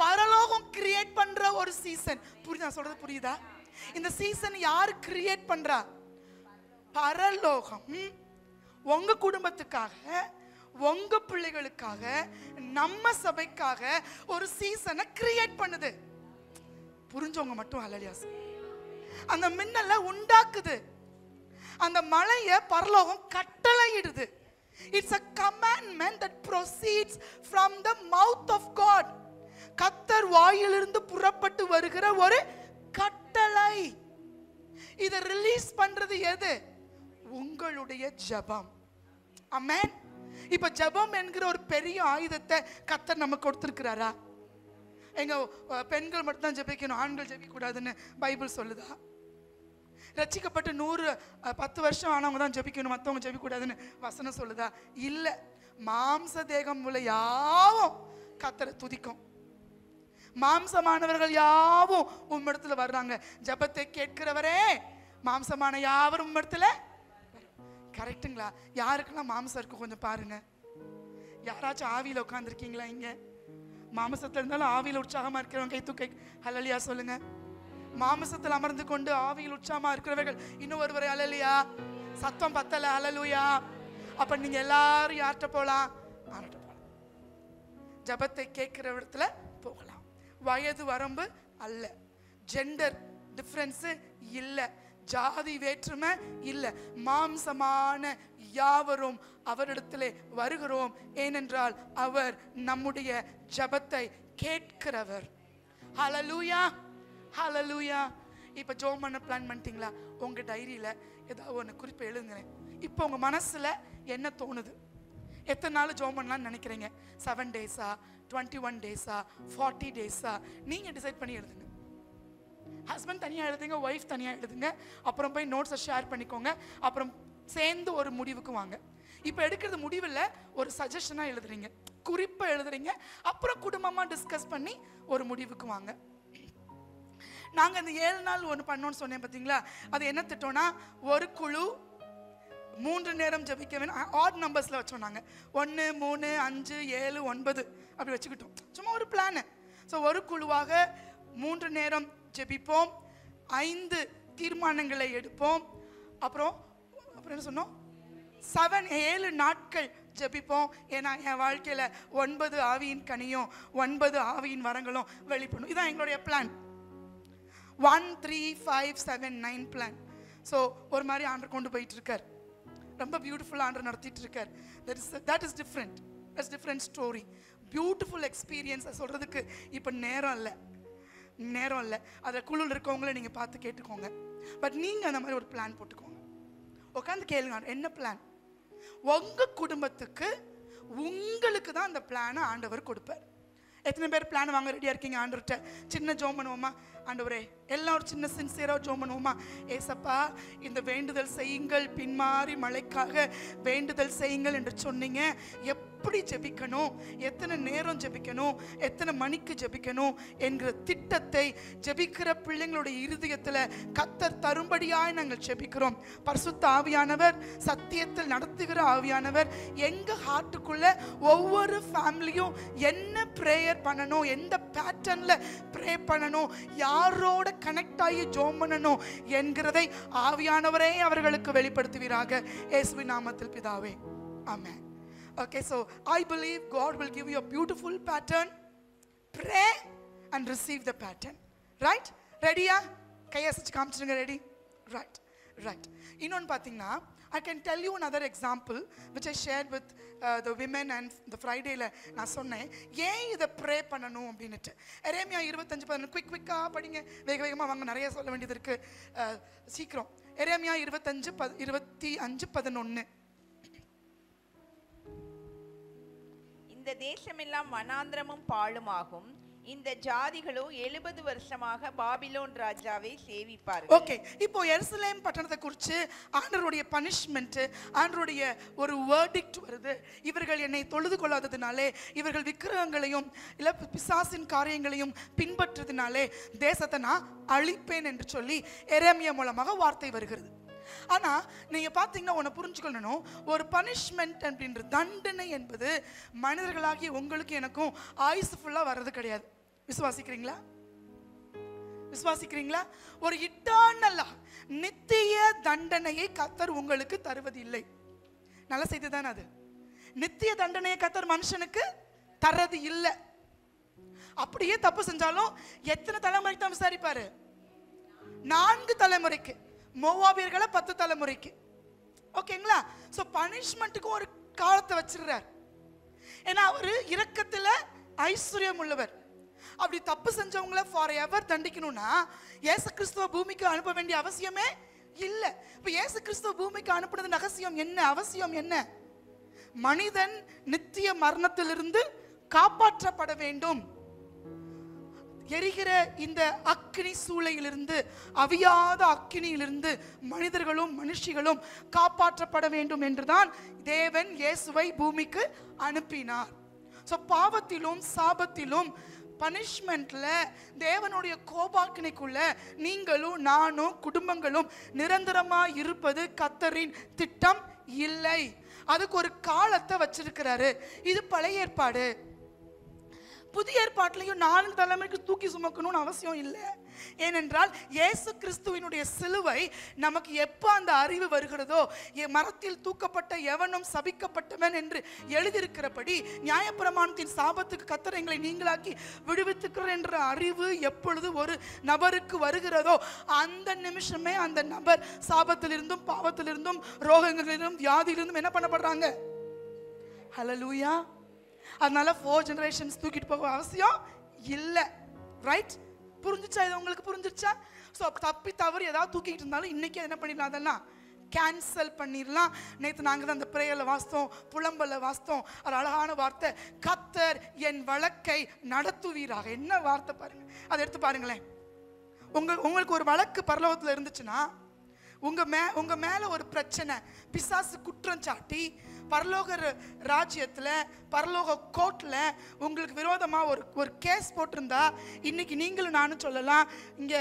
பரலோகம் கிரியேட் பண்ற ஒரு சீசன். புரியுதா சொல்றது? புரியுதா? இந்த சீசன் யாரு கிரியேட் பண்றா? பரலோகம் உங்க குடும்பத்துக்காக, உங்க பிள்ளைகளுக்காக, நம்ம சபைக்காக ஒரு சீசனை கிரியேட் பண்ணுது. புரிஞ்சவங்க மட்டும் ஹல்லேலூயா. அந்த மின்னலை உண்டாக்குது, அந்த மழையை பரலோகம் கட்டளையிடுது. It's a commandment that proceeds from the mouth of God. கர்த்தர் வாயிலிருந்து புறப்பட்டு வருகிற ஒரு கட்டளை. இதை ரிலீஸ் பண்றது எது? உங்களுடைய ஜெபம். ஆமென். இப்ப ஜெபம் என்கிற ஒரு பெரிய ஆயுதத்தை கர்த்தர் நமக்கு கொடுத்திருக்கிறாரா? எங்க பெண்கள் மட்டும் தான் ஜெபிக்கணும், ஆண்கள் ஜெபிக்க கூடாதுன்னு பைபிள் சொல்லுதா? ரட்சிக்கப்பட்டு 10 வருஷம் ஆனவங்க தான் ஜெபிக்கணும், மற்றவங்க ஜெபிக்க கூடாதுன்னு வசனம் சொல்லுதா? இல்ல. மாம்ச தேகம் உள்ள யாவும் கர்த்தரை துதிக்கும். மாம்சமானவர்கள் யாவும் உம்மிடத்துல வர்றாங்க. ஜெபத்தை கேட்கிறவரே, மாம்சமான யாவரும் உம்மிடத்துல. கரெக்டுங்களா? யாருக்கெல்லாம் மாம்சம் இருக்கு கொஞ்சம் பாருங்க. யாராச்சும் ஆவியில உட்கார்ந்துருக்கீங்களா? இங்க மாம்சத்துல இருந்தாலும் ஆவியில உற்சாகமா இருக்கிறவங்க கை தூக்கி ஹல்லேலூயா சொல்லுங்க. மாம்சத்தில் அமர்ந்து கொண்டு ஆவியில் உற்சாகமா இருக்கிறவர்கள் இன்னும் ஒருவரை ஹல்லேலூயா. சத்தம் பத்தல, ஹல்லேலூயா. அப்ப நீங்க எல்லாரும் யார்கிட்ட போலாம்? ஆண்கிட்ட போலாம். ஜெபத்தை கேட்கிற இடத்துல போகலாம். வயது வரம்பு அல்ல, ஜெண்டர் டிஃபரன்ஸ் இல்ல, ஜாதி வேற்றுமை இல்ல. மாம்சமான யாவரும் அவரிடத்திலே வருகிறோம், ஏனென்றால் அவர் நம்முடைய ஜெபத்தை கேட்கிறவர். ஹல்லேலூயா, ஹல்லேலூயா. இப்போ ஜெபம் பண்ண பிளான் பண்ணிட்டீங்களா? உங்க டைரியில ஏதாவது ஒன்று குறிப்பு எழுதுங்களேன். இப்போ உங்க மனசுல என்ன தோணுது? எத்தனை நாள் ஜெபம் பண்ணலாம்னு நினைக்கிறீங்க? 7 டேஸா, 21 டேஸா, 40 டேஸா? நீங்க டிசைட் பண்ணி எழுதுங்க. ஹஸ்பண்ட் தனியாக எழுதுங்க, ஒய்ஃப் தனியாக எழுதுங்க. அப்புறம் போய் நோட்ஸை ஷேர் பண்ணிக்கோங்க. அப்புறம் சேர்ந்து ஒரு முடிவுக்கு வாங்க. இப்போ எடுக்கிறது முடிவில் ஒரு சஜஷனாக எழுதுறீங்க, குறிப்பை எழுதுறீங்க. அப்புறம் குடும்பமாக டிஸ்கஸ் பண்ணி ஒரு முடிவுக்கு வாங்க. நாங்கள் அந்த 7 நாள் ஒன்று பண்ணோன்னு சொன்னேன் பார்த்தீங்களா? அது என்ன திட்டம்னா, ஒரு குழு 3 நேரம் ஜெபிக்க வேணும். ஆட் நம்பர்ஸில் வச்சோம் நாங்கள். 1, 3, 5, 7, 9 அப்படி வச்சுக்கிட்டோம். சும்மா ஒரு பிளானு. ஸோ ஒரு குழுவாக 3 நேரம் ஜெபிப்போம், 5 தீர்மானங்களை எடுப்போம். அப்புறம் என்ன சொன்னோம்? 7 நாட்கள் ஜெபிப்போம். ஏன்னா என் வாழ்க்கையில் 9 ஆவியின் கனியும் 9 ஆவியின் வரங்களும் வெளிப்படும். இதுதான் எங்களுடைய பிளான். 1, 3, 5, 7, 9 பிளான். ஸோ ஒரு மாதிரி ஆண்டர் கொண்டு போயிட்டு இருக்கார். ரொம்ப பியூட்டிஃபுல் ஆண்டர் நடத்திட்டு இருக்கார். That is different. That's different story. Beautiful experience சொல்றதுக்கு இப்போ நேரம் இல்லை. அதில் குழுவில் இருக்கவங்கள நீங்கள் பார்த்து கேட்டுக்கோங்க. பட் நீங்கள் அந்த மாதிரி ஒரு பிளான் போட்டுக்கோங்க. உட்காந்து கேளுங்க, என்ன பிளான்? உங்கள் குடும்பத்துக்கு உங்களுக்கு தான் அந்த பிளானை ஆண்டவர் கொடுப்பார். எத்தனை பேர் பிளான் வாங்க ரெடியாக இருக்கீங்க? ஆண்டவர்கிட்ட சின்ன ஜெபம் பண்ணுவோமா? ஆண்டவரே, எல்லாரும் சின்ன சின்சியராக ஜெபம் பண்ணுவோமா? ஏசப்பா, இந்த வேண்டுதல் செய்யுங்கள், பின்மாறி மழைக்காக வேண்டுதல் செய்யுங்கள் என்று சொன்னீங்க. எப்படி ஜெபிக்கணும், எத்தனை நேரம் ஜெபிக்கணும், எத்தனை மணிக்கு ஜெபிக்கணும் என்கிற திட்டத்தை ஜெபிக்கிற பிள்ளைங்களுடைய இருதயத்தில் கர்த்தர் தரும்படியாய் நாங்கள் ஜெபிக்கிறோம். பரிசுத்த ஆவியானவர், சத்தியத்தில் நடத்துகிற ஆவியானவர் எங்க ஹார்ட்டுக்குள்ள ஒவ்வொரு ஃபேமிலியும் என்ன பிரேயர் பண்ணணும், எந்த பேட்டர்ன்ல ப்ரே பண்ணணும், யாரோட கனெக்ட் ஆகி ஜெபம் பண்ணணும் என்கிறதை ஆவியானவரே அவர்களுக்கு வெளிப்படுத்துவீராக. இயேசுவின் நாமத்தில் பிதாவே, ஆமென். Okay, so I believe God will give you a beautiful pattern. Pray and receive the pattern. Right? ரெடியா? கையசைச்சு காமிச்சிருங்க. ரெடி? Right right. இன்னொன்று பார்த்தீங்கன்னா, I can tell you another example which I shared with the women and the Fridayல நான் சொன்னேன் ஏன் இதை pray பண்ணணும் அப்படின்னுட்டு. எரேமியா 25:11 குவிக்காக படிங்க, வேக வேகமாக வாங்க, நிறைய சொல்ல வேண்டியது இருக்கு, சீக்கிரம். எரேமியா 25:11. இந்த தேசமெல்லாம் வனாந்திரமும் பாழுமாகும், இந்த ஜாதிகளோ 70 வருஷமாக பாபிலோன் ராஜாவை சேவிப்பார்கள். ஓகே, இப்போ எருசலேம் பட்டணத்தை குறித்து ஆண்டவருடைய பனிஷ்மெண்ட், ஆண்டவருடைய ஒரு வேர்டிக்ட் வருது. இவர்கள் என்னை தொழுது கொள்ளாததினாலே, இவர்கள் விக்கிரகங்களையும் இல்ல பிசாசின் காரியங்களையும் பின்பற்றதினாலே தேசத்தை நான் அழிப்பேன் என்று சொல்லி எரேமியா மூலமாக வார்த்தை வருகிறது. ஆனா நீங்க பாத்தீங்கன்னா ஒன்னு புரிஞ்சுக்கணும், ஒரு பனிஷ்மெண்ட் அப்படின்ற தண்டனை என்பது மனிதர்களாகிய உங்களுக்கு எனக்கும் ஆயுசு ஃபுல்லா வர்றது கிடையாது. விசுவாசிக்கிறீங்களா? விசுவாசிக்கிறீங்களா? ஒரு இட்டர்னலா நித்திய தண்டனையை கர்த்தர் உங்களுக்கு தருவதில்லை. நல்ல செய்தி தானே அது? நித்திய தண்டனையை கர்த்தர் மனுஷனுக்கு தரது இல்லை. அப்படியே தப்பு செஞ்சாலும் எத்தனை தலைமுறைக்கு தான் விசாரிப்பாரு? 4 தலைமுறைக்கு. மோவாபியர்களை 10 தலைமுறைக்கு. ஓகேங்களா? ஸோ பனிஷ்மெண்ட்டுக்கு ஒரு காலத்தை வச்சிருக்கிறார். ஏன்னா அவரு இரக்கத்துல ஐஸ்வர்யம் உள்ளவர். அப்படி தப்பு செஞ்சவங்களை ஃபார் எவர் தண்டிக்கணும்னா இயேசு கிறிஸ்துவ பூமிக்கு அனுப்ப வேண்டிய அவசியமே இல்லை. இப்போ இயேசு கிறிஸ்துவ பூமிக்கு அனுப்புனது அவசியம் என்ன? அவசியம் என்ன? மனிதன் நித்திய மரணத்திலிருந்து காப்பாற்றப்பட வேண்டும். எரிகிற இந்த அக்கினி சூளையிலிருந்து, அவியாத அக்கினியிலிருந்து மனிதர்களும் மனுஷிகளும் காப்பாற்றப்பட வேண்டும் என்றுதான் தேவன் இயேசுவை பூமிக்கு அனுப்பினார். ஸோ பாவத்திலும் சாபத்திலும் பனிஷ்மெண்ட்ல தேவனுடைய கோபாக்கினைக்குள்ள நீங்களும் நானும் குடும்பங்களும் நிரந்தரமா இருப்பது கர்த்தரின் திட்டம் இல்லை. அதுக்கு ஒரு காலத்தை வச்சிருக்கிறாரு. இது பழைய ஏற்பாடு. புதிய ஏற்பாட்டிலையும் 4 தலைமுறைக்கு தூக்கி சுமக்கணும்னு அவசியம் இல்லை. ஏனென்றால் இயேசு கிறிஸ்துவினுடைய சிலுவை நமக்கு எப்போ அந்த அறிவு வருகிறதோ, மரத்தில் தூக்கப்பட்ட எவனும் சபிக்கப்பட்டவன் என்று எழுதியிருக்கிறபடி நியாயப்பிரமாணத்தின் சாபத்துக்கு கர்த்தர் எங்களை நீங்களாக்கி விடுவித்துக்கிறார் என்ற அறிவு எப்பொழுது ஒரு நபருக்கு வருகிறதோ அந்த நிமிஷமே அந்த நபர் சாபத்திலிருந்தும் பாவத்திலிருந்தும் ரோகங்களிலிருந்தும் வியாதியிலிருந்தும் என்ன பண்ணப்படுறாங்க? ஹல்லேலூயா. அதனால 4 ஜெனரேஷன்ஸ் தூக்கிட்டு போக அவசியம் இல்லை. ரைட்? புரிஞ்சிச்சா? இது உங்களுக்கு புரிஞ்சிச்சா? ஸோ தப்பி தவறு ஏதாவது தூக்கிட்டு இருந்தாலும் இன்னைக்கு என்ன பண்ணிடலாம்? அதெல்லாம் கேன்சல் பண்ணிடலாம். நேற்று நாங்கள் தான் அந்த பிரேயரில் வாசித்தோம், புலம்பல்ல வாசித்தோம், ஒரு அழகான வார்த்தை, கர்த்தர் என் வழக்கை நடத்துவீராக. என்ன வார்த்தை பாருங்க, அதை எடுத்து பாருங்களேன். உங்களுக்கு ஒரு வழக்கு பரலோகத்தில் இருந்துச்சுன்னா, உங்க மேல ஒரு பிரச்சனை, பிசாசு குற்றம் சாட்டி பரலோக ராஜ்யத்துல பரலோக கோர்ட்ல உங்களுக்கு விரோதமா ஒரு கேஸ் போட்டிருந்தா, இன்னைக்கு நீங்களும் நானும் சொல்லலாம். இங்க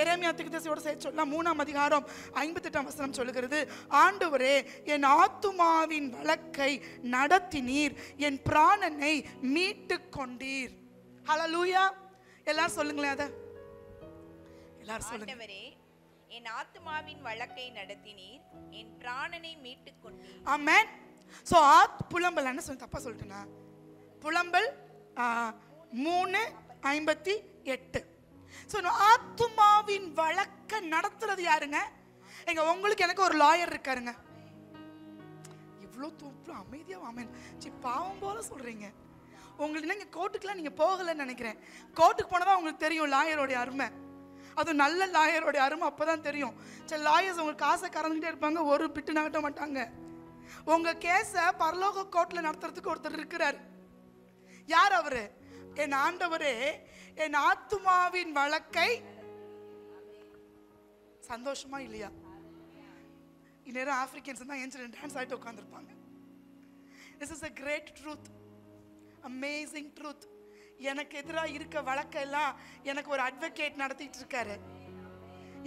எரேமியா தீர்க்கதரிசியோட சேர்த்து சொல்லலாம். 3ஆம் அதிகாரம் 58ஆம் வசனம் சொல்லுகிறது, ஆண்டவரே என் ஆத்துமாவின் வழக்கை நடத்தினீர், என் பிராணனை மீட்டு கொண்டீர். ஹல்லேலூயா. எல்லாரும் சொல்லுங்களேன். அத எல்லாரும் சொல்லுங்க. ஆண்டவரே என் ஆத்துமாவின் வழக்கை நடத்தினீர், என் பிராணனை மீட்டு கொண்டீர். ஆமென். ஸோ புலம்பல் என்ன சொல்லி தப்பா சொல்லிட்டேனா? புலம்பல் 3:58. ஸோ ஆத்துமாவின் வழக்க நடத்துறது யாருங்க? எங்க உங்களுக்கு எனக்கு ஒரு லாயர் இருக்காருங்க. இவ்வளோ அமைதியா ஆமென். பாவம் போல சொல்றீங்க. உங்களுக்கு நீங்க கோர்ட்டுக்குலாம் நீங்க போகலன்னு நினைக்கிறேன். கோர்ட்டுக்கு போனதான் உங்களுக்கு தெரியும் லாயரோடைய அருமை. அது நல்ல லாயரோடைய அருமை அப்பதான் தெரியும். சரி, லாயர்ஸ் உங்களுக்கு காசை கறந்துகிட்டே இருப்பாங்க, ஒரு பிட்டு நகட்ட மாட்டாங்க. உங்க கேஸ பரலோக கோர்ட்ல நடத்துறதுக்கு ஒருத்தர் இருக்கிறார். யார் அவரு? என் ஆண்டவரே என் ஆத்துமாவின் வழக்கை. சந்தோஷமா இல்லையா? இந்நேரம் ஆப்பிரிக்கன்ஸ் தான் ஏஞ்சல் டான்ஸ் ஆகிட்டு உட்காந்துருப்பாங்க. This is a great truth, amazing truth. எனக்கு எதிராக இருக்க வழக்கெல்லாம் எனக்கு ஒரு அட்வொகேட் நடத்திட்டு இருக்காரு.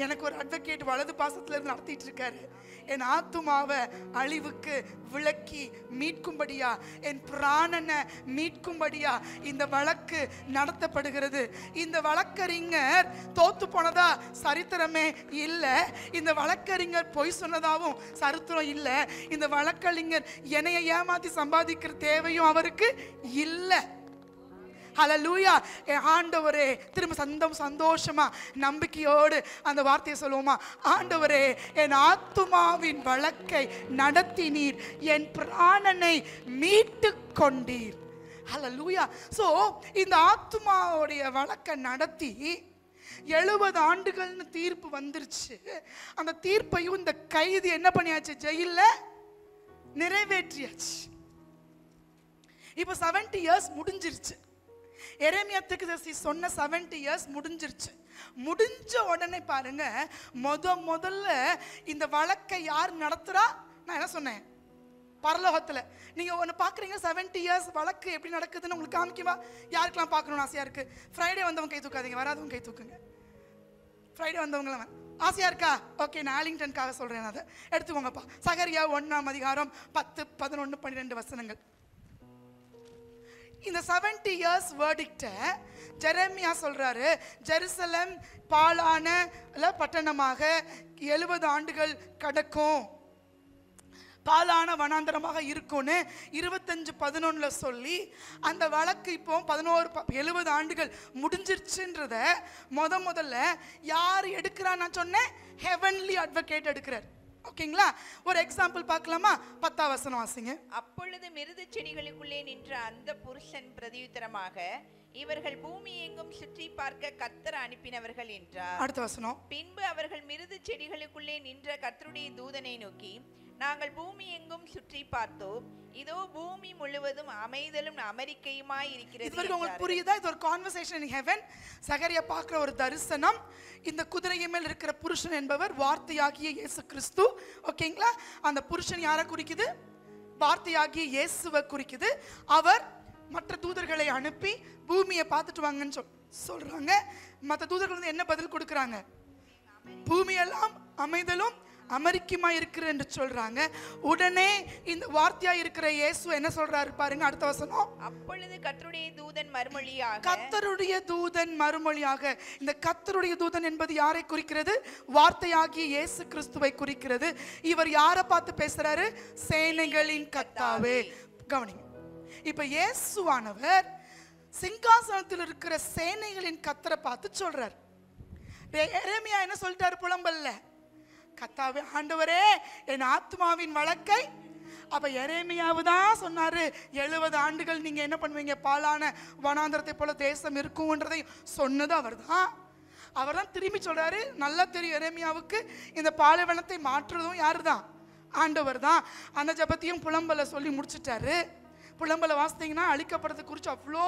எனக்கு ஒரு அட்வொகேட் வலது பாசத்துல இருந்து நடத்திட்டு இருக்காரு. என் ஆத்துமாவை அழிவுக்கு விலக்கி மீட்கும்படியா, என் பிராணனை மீட்கும்படியா இந்த வழக்கு நடத்தப்படுகிறது. இந்த வழக்கறிஞர் தோத்து போனதா சரித்திரமே இல்லை. இந்த வழக்கறிஞர் பொய் சொன்னதாவும் சரித்திரம் இல்லை. இந்த வழக்கறிஞர் என்னைய ஏமாத்தி சம்பாதிக்கிற தேவையும் அவருக்கு இல்லை. ஹல்லேலூயா. ஆண்டவரே, திரும்ப சந்தோஷமா நம்பிக்கையோடு அந்த வார்த்தையை சொல்லுவோமா? ஆண்டவரே, என் ஆத்துமாவின் வழக்கை நடத்தினீர், என் பிராணனை மீட்டு கொண்டீர். ஹல்லேலூயா. சோ இந்த ஆத்துமாவுடைய வழக்கை நடத்தி 70 ஆண்டுகள்னு தீர்ப்பு வந்துருச்சு. அந்த தீர்ப்பையும் இந்த கைதி என்ன பண்ணியாச்சு? ஜெயில்ல நிறைவேற்றியாச்சு. இப்போ 70 இயர்ஸ் முடிஞ்சிருச்சு. எரேமியா தீர்க்கதரிசி சொன்ன 70 இயர்ஸ் முடிஞ்சிருச்சு. முடிஞ்ச உடனே பாருங்க, முதல்ல இந்த வழக்கை யார் நடத்துறா? நான் என்ன சொன்னேன்? பரலோகத்துல. நீங்க ஒன்று பார்க்குறீங்க, 70 இயர்ஸ் வழக்கு எப்படி நடக்குதுன்னு உங்களுக்கு காமிக்கவா? யாருக்கெல்லாம் பார்க்கணும்னு ஆசையா இருக்கு? ஃப்ரைடே வந்தவங்க கை தூக்காதீங்க, வராதவங்க கை தூக்குங்க. ஃப்ரைடே வந்தவங்களாம் ஆசையா இருக்கா? ஓகே, நான் ஆலிங்டனுக்காக சொல்றேன், அதை எடுத்துக்கோங்கப்பா. சகரியா 1ஆம் அதிகாரம் 10, 11, 12 வசனங்கள். இந்த 70 இயர்ஸ் வேர்டிக்ட ஜெரேமியா சொல்றாரு, ஜெருசலேம் பாழான பட்டணமாக 70 ஆண்டுகள் கடக்கும், பாலான வனாந்தரமாக இருக்கும்னு 25:11 சொல்லி அந்த வழக்கு இப்போ 70 ஆண்டுகள் முடிஞ்சிருச்சுன்றத முதல்ல யார் எடுக்கிறா? நான் சொன்னேன், ஹெவன்லி அட்வொகேட் எடுக்கிறார். ஓகேங்களா? ஒரு எக்ஸாம்பிள் பார்க்கலாமா? 10ஆம் வசனம் வாசிங்க. அப்பொழுது மிருது செடிகளுக்குள்ளே நின்ற அந்த புருஷன் பிரதியுத்தரமாக, இவர்கள் பூமி எங்கும் சுற்றி பார்க்க கர்த்தர் அனுப்பினவர்கள் என்றார். அடுத்த வசனம். பின்பு அவர்கள் மிருது செடிகளுக்குள்ளே நின்ற கர்த்தருடைய தூதனை நோக்கி, நாங்கள் பூமி எங்கும் சுற்றி பார்த்தோம், இதோ பூமி முழுவதும் அமைதலும் அமெரிக்கையுமாய் இருக்கிறது. இது உங்களுக்கு புரியுதா? இது ஒரு கான்வர்சேஷன் இன் ஹெவன். சகரியா பார்க்குற ஒரு தரிசனம். இந்த குதிரை மேல் இருக்கிற புருஷன் என்பவர் வார்த்தையாகிய இயேசு கிறிஸ்து. ஓகேங்களா? அந்த புருஷன் யாரை குறிக்குது? வார்த்தையாகிய இயேசுவை குறிக்குது. அவர் மற்ற தூதர்களை அனுப்பி பூமியை பார்த்துட்டு வாங்கன்னு சொல்றாங்க. மற்ற தூதர்கள் வந்து என்ன பதில் கொடுக்குறாங்க? பூமியெல்லாம் அமைதலும் அமெரிக்கமா இருக்கிற என்று சொல்றாங்க. உடனே இந்த வார்த்தையா இருக்கிற இயேசு என்ன சொல்றாரு பாருங்க, அடுத்த வசனம். அப்பொழுது கர்த்தருடைய தூதன் மறுமொழியாக, கர்த்தருடைய தூதன் மறுமொழியாக. இந்த கர்த்தருடைய தூதன் என்பது யாரை குறிக்கிறது? வார்த்தையாகிய இயேசு கிறிஸ்துவை குறிக்கிறது. இவர் யாரை பார்த்து பேசுறாரு? சேனைகளின் கர்த்தாவே. கவனிங்க, இப்ப இயேசுவானவர் சிங்காசனத்தில் இருக்கிற சேனைகளின் கர்த்தரை பார்த்து சொல்றார். எரேமியா என்ன சொல்லிட்டாரு புலம்பல்ல? கர்த்தாவே, ஆண்டவரே, என் ஆத்மாவின் வழக்கை. அப்ப எரேமியாவு தான் சொன்னாரு, 70 ஆண்டுகள் நீங்க என்ன பண்ணுவீங்க? பாலான வனாந்தரத்தை போல தேசம் இருக்கும்ன்றதை சொன்னது அவர்தான். அவர்தான் திரும்பி சொல்றாரு. நல்லா தெரியும் எரேமியாவுக்கு, இந்த பாலைவனத்தை மாற்றுறதும் யாரு தான்? ஆண்டவர் தான். அந்த ஜபத்தையும் புலம்பல சொல்லி முடிச்சிட்டாரு. புலம்பலை வாசித்தீங்கன்னா அழிக்கப்படுறது குறித்து அவ்வளோ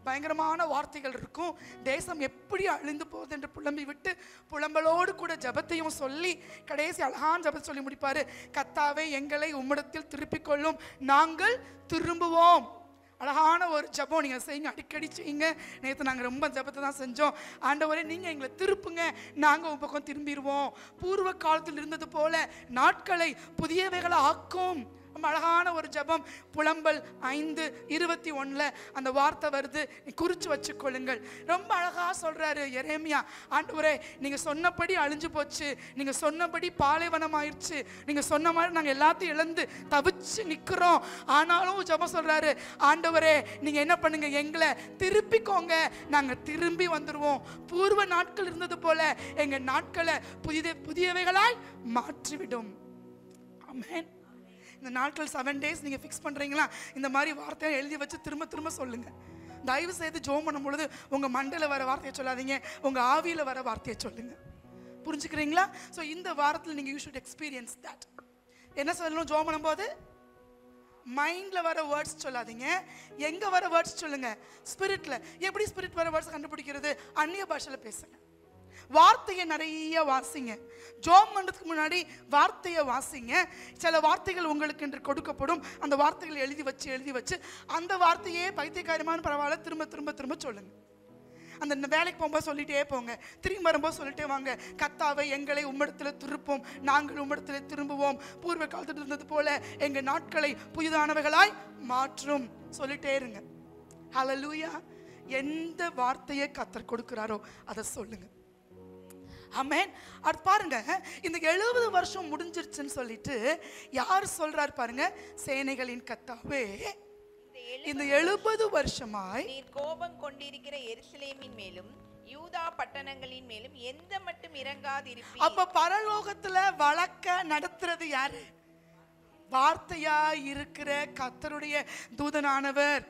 பயங்கரமான வார்த்தைகள் இருக்கும். தேசம் எப்படி அழிந்து போகுது என்று புலம்பி விட்டு புலம்பலோடு கூட ஜபத்தையும் சொல்லி கடைசி அழகான ஜபத்தை சொல்லி முடிப்பாரு. கர்த்தாவே, எங்களை உம்மிடத்தில் திருப்பிக் கொள்ளும், நாங்கள் திரும்புவோம். அழகான ஒரு ஜபம். நீங்கள் செய்யுங்க, அடிக்கடி செய்யுங்க. நேற்று நாங்கள் ரொம்ப ஜபத்தை தான் செஞ்சோம். ஆண்டவரே, நீங்கள் எங்களை திருப்புங்க, நாங்கள் உன் பக்கம் திரும்பிடுவோம். பூர்வ காலத்தில் இருந்தது போல நாட்களை புதியவைகளை ஆக்கும். அழகான ஒரு ஜபம். புலம்பல் 5:21 அந்த வார்த்தை வருது, குறிச்சு வச்சுக்கொள்ளுங்கள். ரொம்ப அழகா சொல்றாரு எரேமியா, ஆண்டவரே, நீங்க சொன்னபடி அழிஞ்சு போச்சு, நீங்க சொன்னபடி பாலைவனம் ஆயிடுச்சு, நீங்க சொன்ன மாதிரி நாங்க எல்லாத்தையும் இழந்து தவிச்சு நிக்கிறோம். ஆனாலும் ஜபம் சொல்றாரு, ஆண்டவரே, நீங்க என்ன பண்ணுங்க, எங்களை திருப்பிக்கோங்க, நாங்க திரும்பி வந்துருவோம். பூர்வ நாட்கள் இருந்தது போல எங்க நாட்களை புதியவைகளாய் மாற்றிவிடும். ஆமென். இந்த நாட்கள் 7 days நீங்கள் ஃபிக்ஸ் பண்ணுறீங்களா? இந்த மாதிரி வார்த்தையை எழுதி வச்சு திரும்ப திரும்ப சொல்லுங்கள். தயவு செய்து ஜோம் பண்ணும் பொழுது உங்கள் மண்டையில் வர வார்த்தையை சொல்லாதீங்க, உங்கள் ஆவியில் வர வார்த்தையை சொல்லுங்கள். புரிஞ்சுக்கிறீங்களா? ஸோ இந்த வாரத்தில் நீங்கள் யூ ஷுட் எக்ஸ்பீரியன்ஸ் தட். என்ன சொல்லணும் ஜோம் பண்ணும்போது? மைண்டில் வர வேர்ட்ஸ் சொல்லாதீங்க, எங்கே வர வேர்ட்ஸ் சொல்லுங்கள். ஸ்பிரிட்டில். எப்படி ஸ்பிரிட் வர வேர்ட்ஸ் கண்டுபிடிக்கிறது? அந்நிய பாஷையில் பேசுங்க. வார்த்தையை நிறைய வாசிங்க. ஜோம் பண்ணுறதுக்கு முன்னாடி வார்த்தையை வாசிங்க. சில வார்த்தைகள் உங்களுக்கு என்று கொடுக்கப்படும். அந்த வார்த்தைகளை எழுதி வச்சு அந்த வார்த்தையே பைத்தியக்காரமான பரவாயில்ல திரும்ப திரும்ப திரும்ப சொல்லுங்க. அந்த வேலைக்கு போகும்போது சொல்லிட்டே போங்க, திரும்பி வரும்போது சொல்லிட்டே வாங்க. கர்த்தாவே, எங்களை உம்மிடத்தில் திருப்போம், நாங்கள் உம்மிடத்தில் திரும்புவோம், பூர்வ காலத்தில் இருந்தது போல எங்கள் நாட்களை புதிதானவைகளாய் மாற்றும் சொல்லிட்டே இருங்க. ஹல்லேலூயா. எந்த வார்த்தையை கர்த்தர் கொடுக்கிறாரோ அதை சொல்லுங்க. ஆமென். அடுத்து பாருங்க, இந்த 70 வருஷம் முடிஞ்சிருச்சுன்னு சொல்லிட்டு யார் சொல்றாரு பாருங்க? சேனைகளின் கர்த்தாவே, இந்த இந்த 70 வருஷமாய் நீர் கோபம் கொண்டிருக்கிற எருசலேமின் மேலும் யூதா பட்டணங்களின் மேலும் எந்த மட்டும் இறங்காதிருப்பீர். அப்ப பரலோகத்துல வழக்க நடத்துறது யாரு? வார்த்தையா இருக்கிற கர்த்தருடைய தூதனானவர்,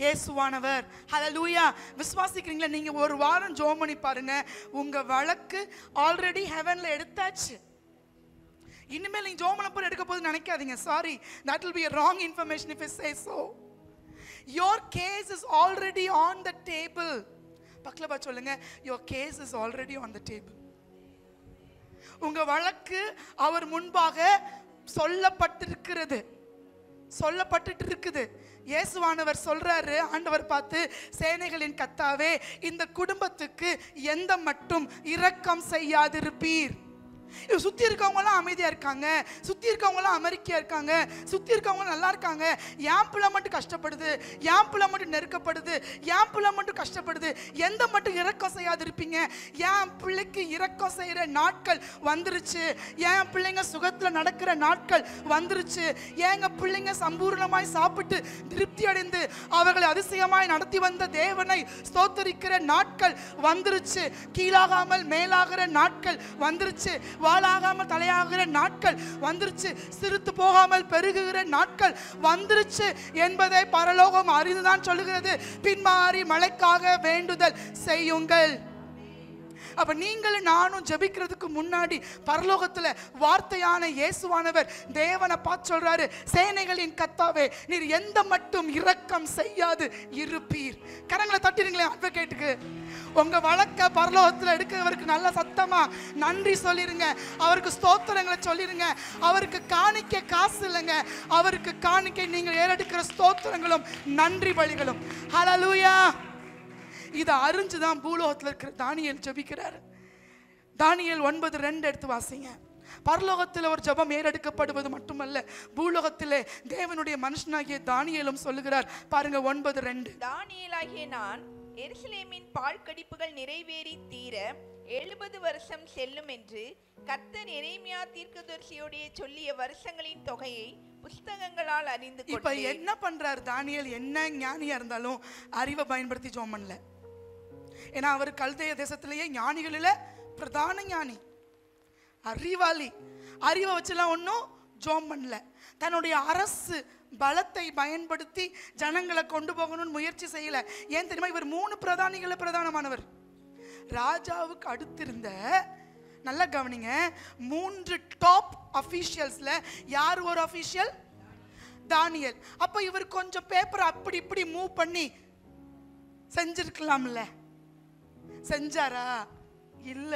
இயேசுவானவர். ஹல்லேலூயா. விசுவாசிக்கிறீங்களா? நீங்க ஒரு வாரம் ஜெபம் பண்ணி பாருங்க, உங்க வழக்கு ஆல்ரெடி ஹெவன்ல எடுத்தாச்சு. இனிமேல் நீங்க ஜெபம் பண்ண எடுக்க போது நினைக்காதீங்க. Sorry, that will be a wrong information if I say so. Your case is already on the table. பக்கலபா சொல்லுங்க, your case is already on the table. உங்க வழக்கு அவர் முன்பாக சொல்லப்பட்டிருக்கிறது, சொல்லப்பட்டு இருக்குது. இயேசுவானவர் சொல்றாரு, ஆண்டவர் பார்த்து, சேனைகளின் கர்த்தாவே, இந்த குடும்பத்துக்கு எந்த மட்டும் இரக்கம் செய்யாதிருப்பீர். சுத்தி இருக்கவங்க எல்லாம் அமைதியா இருக்காங்க, சுத்தி இருக்கவங்க எல்லாம் அமெரிக்கா இருக்காங்க, சுத்தி இருக்கவங்க நல்லா இருக்காங்க, என் பிள்ளை மட்டும் கஷ்டப்படுது, என் பிள்ளை மட்டும் நெருக்கப்படுது, என் பிள்ளை மட்டும் கஷ்டப்படுது, எந்த மட்டும் இரக்கம் செய்யாது இருப்பீங்க? என் பிள்ளைக்கு இரக்கம் செய்யற நாட்கள் வந்துருச்சு, என் பிள்ளைங்க சுகத்துல நடக்கிற நாட்கள் வந்துருச்சு, எங்க பிள்ளைங்க சம்பூர்ணமாய் சாப்பிட்டு திருப்தி அடைந்து அவர்களை அதிசயமாய் நடத்தி வந்த தேவனை ஸ்தோத்தரிக்கிற நாட்கள் வந்துருச்சு, கீழாகாமல் மேலாகிற நாட்கள் வந்துருச்சு, வாளாகாமல் தலையாகிற நாட்கள் வந்துருச்சு, சிறுத்து போகாமல் பெருகுகிற நாட்கள் வந்துருச்சு என்பதை பரலோகம் அறிந்துதான் சொல்லுகிறது. பின்மாறி மழைக்காக வேண்டுதல் செய்யுங்கள். அப்ப நீங்களும் நானும் ஜெபிக்கிறதுக்கு முன்னாடி பரலோகத்துல வார்த்தையான இயேசுவானவர் தேவனை பார்த்து சொல்றாரு, சேனைகளின் கர்த்தாவே, நீர் எந்த மட்டும் இரக்கம் செய்யாது இருப்பீர். கரங்களை தட்டிருங்களே அட்வொகேட்டுக்கு. உங்க வழக்க பரலோகத்துல எடுக்கிறவருக்கு நல்ல சத்தமா நன்றி சொல்லிருங்க, அவருக்கு ஸ்தோத்திரங்களை சொல்லிருங்க. அவருக்கு காணிக்க காசு இல்லைங்க, அவருக்கு காணிக்க நீங்கள் ஏறெடுக்கிற ஸ்தோத்திரங்களும் நன்றி பலிகளும். ஹல்லேலூயா. இதை அறிஞ்சுதான் பூலோகத்தில் இருக்கிற தானியேல் ஜெபிக்கிறார். தானியேல் 9:2 எடுத்து வாசிங்க. பரலோகத்தில் ஒரு ஜெபம் ஏறெடுக்கப்படுவது மட்டுமல்ல, பூலோகத்திலே தேவனுடைய மனுஷனாகிய தானியேலும் சொல்லுகிறார். பாருங்க 9:2. தானியேலாகிய நான் எருசலேமின் பாழ்கடிப்புகள் நிறைவேறி தீர 70 வருஷம் செல்லும் என்று கர்த்தர் எரேமியா தீர்க்கதரிசியோடே சொல்லிய வருஷங்களின் தொகையை புஸ்தகங்களால் அறிந்து கொண்டேன். இப்ப என்ன பண்றார் தானியேல்? என்ன ஞானியா இருந்தாலும் அறிவை பயன்படுத்தி ஜெபம் பண்ணல. ஏன்னா அவர் கல்தேய தேசத்திலேயே ஞானிகளில பிரதான ஞானி, அறிவாளி. அறிவை வச்சுலாம் ஒன்றும் ஜெபம் பண்ணல. தன்னுடைய அரசு பலத்தை பயன்படுத்தி ஜனங்களை கொண்டு போகணும்னு முயற்சி செய்யல. ஏன் தெரியுமா? இவர் 3 பிரதானிகளை பிரதானமானவர். ராஜாவுக்கு அடுத்திருந்த, நல்ல கவனிங்க, 3 டாப் அபிஷியல்ஸ்ல யார் ஒரு அபிஷியல்? தானியேல். அப்ப இவர் கொஞ்சம் பேப்பர் அப்படி இப்படி மூவ் பண்ணி செஞ்சிருக்கலாம்ல. செஞ்சாரா? இல்ல.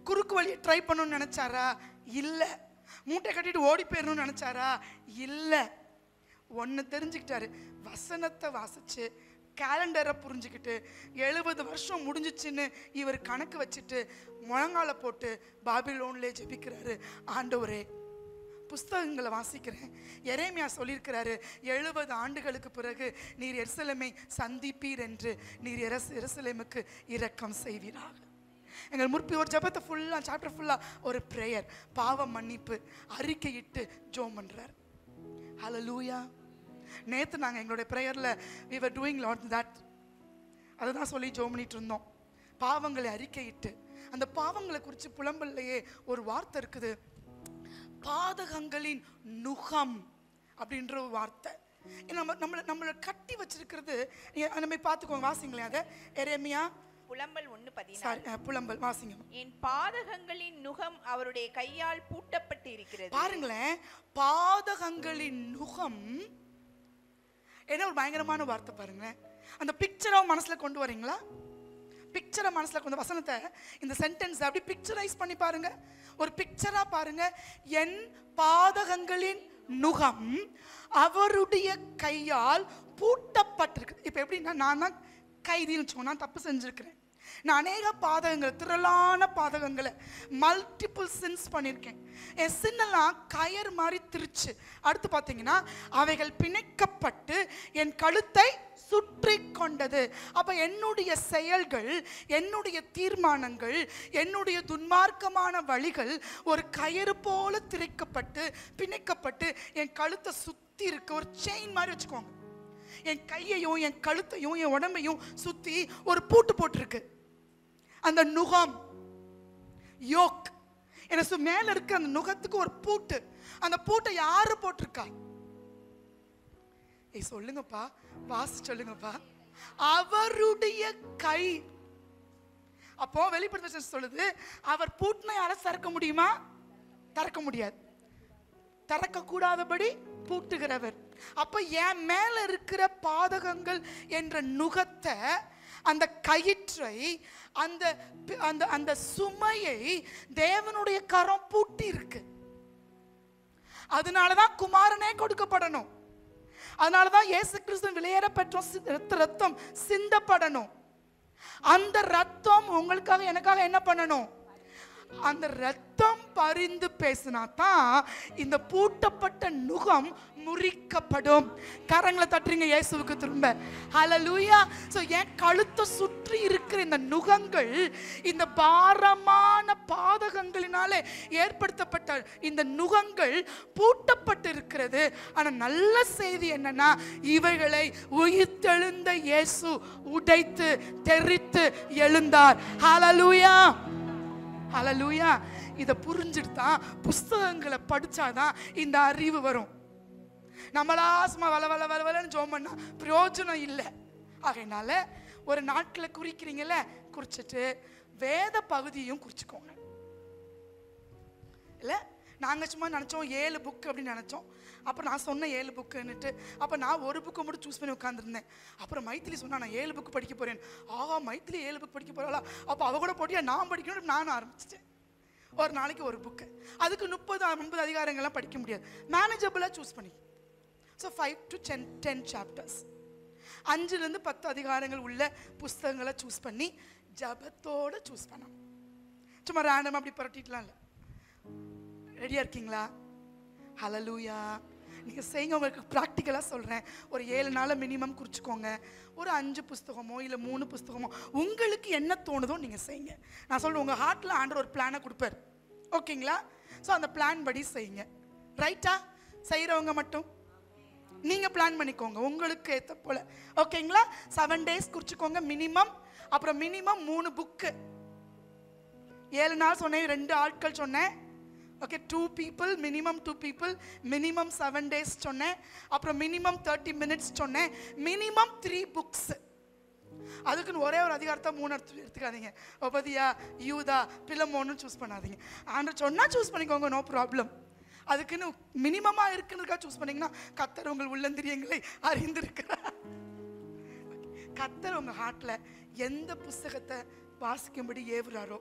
குறுக்கு வழியை ட்ரை பண்ணணும்னு நினைச்சாரா? இல்ல. மூட்டை கட்டிட்டு ஓடி போயிடணும்னு நினைச்சாரா? இல்ல. ஒன்னு தெரிஞ்சுக்கிட்டாரு, வசனத்தை வாசிச்சு கேலண்டரை புரிஞ்சுக்கிட்டு 70 வருஷம் முடிஞ்சிச்சுன்னு இவர் கணக்கு வச்சுட்டு முழங்கால போட்டு பாபிலோன்லே ஜெபிக்கிறாரு. ஆண்டவரே, புஸ்தகங்களை வாசிக்கிறேன், எரேமியா சொல்லியிருக்கிறாரு, 70 ஆண்டுகளுக்கு பிறகு நீர் எருசலேமை சந்திப்பீர் என்று, நீர் எருசலேமுக்கு இரக்கம் செய்வீராக. எங்கள் முற்பி ஒரு ஜெபத்தை ஃபுல்லாக, சாப்டர் ஃபுல்லாக ஒரு ப்ரேயர், பாவ மன்னிப்பு அறிக்கையிட்டு ஜெபம் பண்றார். ஹல்லேலூயா. நேற்று நாங்கள் எங்களுடைய ப்ரேயரில் we were doing Lord that, அதுதான் சொல்லி ஜெபம் பண்ணிட்டு இருந்தோம். பாவங்களை அறிக்கையிட்டு, அந்த பாவங்களை குறித்து புலம்பல்லையே ஒரு வார்த்தை இருக்குது, பாதகங்களின் நுகம் அப்படின்ற ஒரு வார்த்தை. நம்மளை கட்டி வச்சிருக்கிறது. நம்ம பார்த்துக்கோங்க, வாசிங்களேன் அதை. எரேமியா புலம்பல் 1:14. புலம்பல் வாசிங்க. என் பாதகங்களின் நுகம் அவருடைய கையால் பூட்டப்பட்டு இருக்கிறது. பாருங்களேன், பாதகங்களின் நுகம் என்ன ஒரு பயங்கரமான வார்த்தை பாருங்களேன். அந்த பிக்சரை மனசுல கொண்டு வரீங்களா? பிக்சரை மனசுல கொண்டு, வசனத்தை, இந்த சென்டென்ஸ் அப்படி பிக்சரைஸ் பண்ணி பாருங்க, ஒரு பிக்சரா பாருங்க. என் பாதகங்களின் நுகம் அவருடைய கையால் பூட்டப்பட்டிருக்கு. இப்ப எப்படின்னா, நான் தான் கைதின்னு சொன்னா, நான் தப்பு செஞ்சிருக்கிறேன், நான் அநேக பாதகங்கள், திரளான பாதகங்களை, மல்டிபிள் சின்ஸ் பண்ணியிருக்கேன். என் சின்னெல்லாம் கயர் மாதிரி திருச்சு. அடுத்து பார்த்தீங்கன்னா அவைகள் பிணைக்கப்பட்டு என் கழுத்தை சுற்றி கொண்டது. அப்ப என்னுடைய செயல்கள், என்னுடைய தீர்மானங்கள், என்னுடைய துன்மார்க்கமான வழிகள் ஒரு கயிறு போல திரைக்கப்பட்டு பிணைக்கப்பட்டு என் கழுத்தை சுத்தி இருக்கு. ஒரு செயின் மாதிரி வச்சுக்கோங்க. என் கையையும் என் கழுத்தையும் என் உடம்பையும் சுத்தி ஒரு பூட்டு போட்டிருக்கு. அந்த நுகம், யோக், எனக்கு மேல இருக்க அந்த நுகத்துக்கு ஒரு பூட்டு. அந்த பூட்டை யாரு போட்டிருக்கா? சொல்லுங்கப்பா, வாசி சொல்லுங்கப்பா. அவருடைய கை. அப்போ வெளிப்படுத்த சொல்லுது, அவர் பூட்டினை யார திறக்க முடியுமா? திறக்க முடியாது. திறக்க கூடாதபடி பூட்டுகிறவர். அப்ப என் மேல இருக்கிற பாதகங்கள் என்ற நுகத்தை, அந்த கயிற்றை, அந்த அந்த அந்த சுமையை தேவனுடைய கரம் பூட்டி இருக்கு. அதனாலதான் குமாரனே கொடுக்கப்படணும். அதனாலதான் இயேசு கிறிஸ்து விலையேற பெற்ற ரத்தம் சிந்தப்படணும். அந்த ரத்தம் உங்களுக்காக எனக்காக என்ன பண்ணணும்? அந்த ரத்தம் பரிந்து பேசினா தான் இந்த பூட்டப்பட்ட நுகம் முறிக்கப்படும். கரங்களை தட்டுறீங்க இயேசுவுக்கு திரும்ப. ஹல்லேலூயா. சோ என் கழுத்தை சுற்றி இருக்கிற இந்த நுகங்கள், இந்த பாரமான பாதகங்களினாலே ஏற்படுத்தப்பட்ட இந்த நுகங்கள் பூட்டப்பட்டு இருக்கிறது. ஆனா நல்ல செய்தி என்னன்னா, இவைகளை உயிர்த்தெழுந்த இயேசு உடைத்து தெரித்து எழுந்தார். ஹல்லேலூயா, ஹல்லேலூயா. இதை புரிஞ்சுட்டுதான் புஸ்தகங்களை படிச்சாதான் இந்த அறிவு வரும். நம்மளா சும்மா வள வள வள வளன்னு ஜோம் பண்ணா பிரயோஜனம் இல்லை. ஆகையினால ஒரு நாட்களை குறிக்கிறீங்கல்ல, குறிச்சிட்டு வேத பகுதியையும் குறிச்சுக்கோங்க. இல்லை, நாங்கள் சும்மா நினச்சோம் 7 புக்கு அப்படின்னு நினச்சோம். அப்புறம் நான் சொன்னேன் 7 புக்குன்னுட்டு. அப்போ நான் ஒரு புக்கை மட்டும் சூஸ் பண்ணி உட்காந்துருந்தேன். அப்புறம் மைத்திலி சொன்னா நான் 7 புக்கு படிக்க போறேன். மைத்திலி 7 புக் படிக்க போறாளா? அப்போ அவ கூட போட்டியா நான் படிக்கணும். நானும் ஆரம்பிச்சிட்டேன். ஒரு நாளைக்கு ஒரு புக்கு. அதுக்கு 30-50 அதிகாரங்கள்லாம் படிக்க முடியாது. மேனேஜபிளாக சூஸ் பண்ணி. ஸோ 5 to 10 சாப்டர்ஸ், 5லேருந்து 10 அதிகாரங்கள் உள்ள புஸ்தகங்களை சூஸ் பண்ணி ஜபத்தோடு சூஸ் பண்ணணும். சும்மா ரேண்டம் அப்படி புரட்டிட்டுலாம் இல்லை. ரெடியாக இருக்கீங்களா? ஹல்லேலூயா. நீங்கள் செய்யுங்க. உங்களுக்கு ப்ராக்டிக்கலாக சொல்கிறேன். ஒரு 7 நாளை மினிமம் குறிச்சிக்கோங்க. ஒரு 5 புஸ்தகமோ இல்லை 3 புஸ்தகமோ உங்களுக்கு என்ன தோணுதோ நீங்கள் செய்யுங்க. நான் சொல்கிறேன், உங்கள் ஹார்ட்டில் ஆண்டவர் ஒரு பிளானை கொடுப்பார். ஓகேங்களா? ஸோ அந்த பிளான் படி செய்யுங்க. ரைட்டா? செய்கிறவங்க மட்டும் நீங்கள் பிளான் பண்ணிக்கோங்க உங்களுக்கு ஏற்ற போல். ஓகேங்களா? 7 days குறிச்சிக்கோங்க மினிமம். அப்புறம் மினிமம் 3 புக்கு. 7 நாள் சொன்னேன், 2 ஆட்கள் சொன்னேன். Okay, 2 people, minimum 2 people, minimum 7 days சொன்னேன். அப்புறம் மினிமம் 30 minutes சொன்னேன். Minimum 3 books. அதுக்குன்னு ஒரே ஒரு அதிகாரத்தை 3 எடுத்துக்காதீங்க. ஒபதியா, யூதா, பிலமோன்னு சூஸ் பண்ணாதீங்க. ஆண்டவர் சொன்னா சூஸ் பண்ணிக்கோங்க, நோ ப்ராப்ளம். அதுக்குன்னு மினிமமா இருக்குன்றதுக்காக சூஸ் பண்ணீங்கன்னா கர்த்தர் உங்கள் உள்ளந்திரியங்களை அறிந்திருக்கிறார். கர்த்தர் உங்க ஹார்ட்ல எந்த புஸ்தகத்தை வாசிக்கும்படி ஏவுறாரோ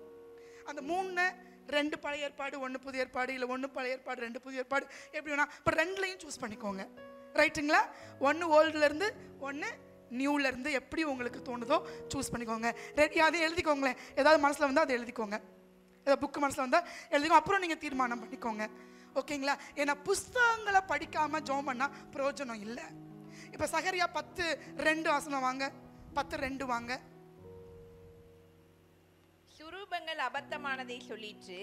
அந்த 3, 2 பழைய ஏற்பாடு, 1 புதிய ஏற்பாடு, இல்லை 1 பழைய ஏற்பாடு, 2 புதிய ஏற்பாடு, எப்படி வேணா இப்போ 2லையும் சூஸ் பண்ணிக்கோங்க. ரைட்டுங்களா? 1 ஓல்டுலேருந்து 1 நியூலேருந்து எப்படி உங்களுக்கு தோணுதோ சூஸ் பண்ணிக்கோங்க. ரெடி? அதை எழுதிக்கோங்களேன். ஏதாவது மனசில் வந்தால் அதை எழுதிக்கோங்க. ஏதாவது புக்கு மனசில் வந்தால் எழுதிக்கோங்க. அப்புறம் நீங்கள் தீர்மானம் பண்ணிக்கோங்க. ஓகேங்களா? ஏன்னா புஸ்தகங்களை படிக்காமல் ஜோம் பண்ணால் பிரயோஜனம் இல்லை. இப்போ சகரியா 10:2 வாசனம் வாங்க. 10:2 வாங்க. சுரூபங்கள் அபத்தமானதை சொல்லிற்று,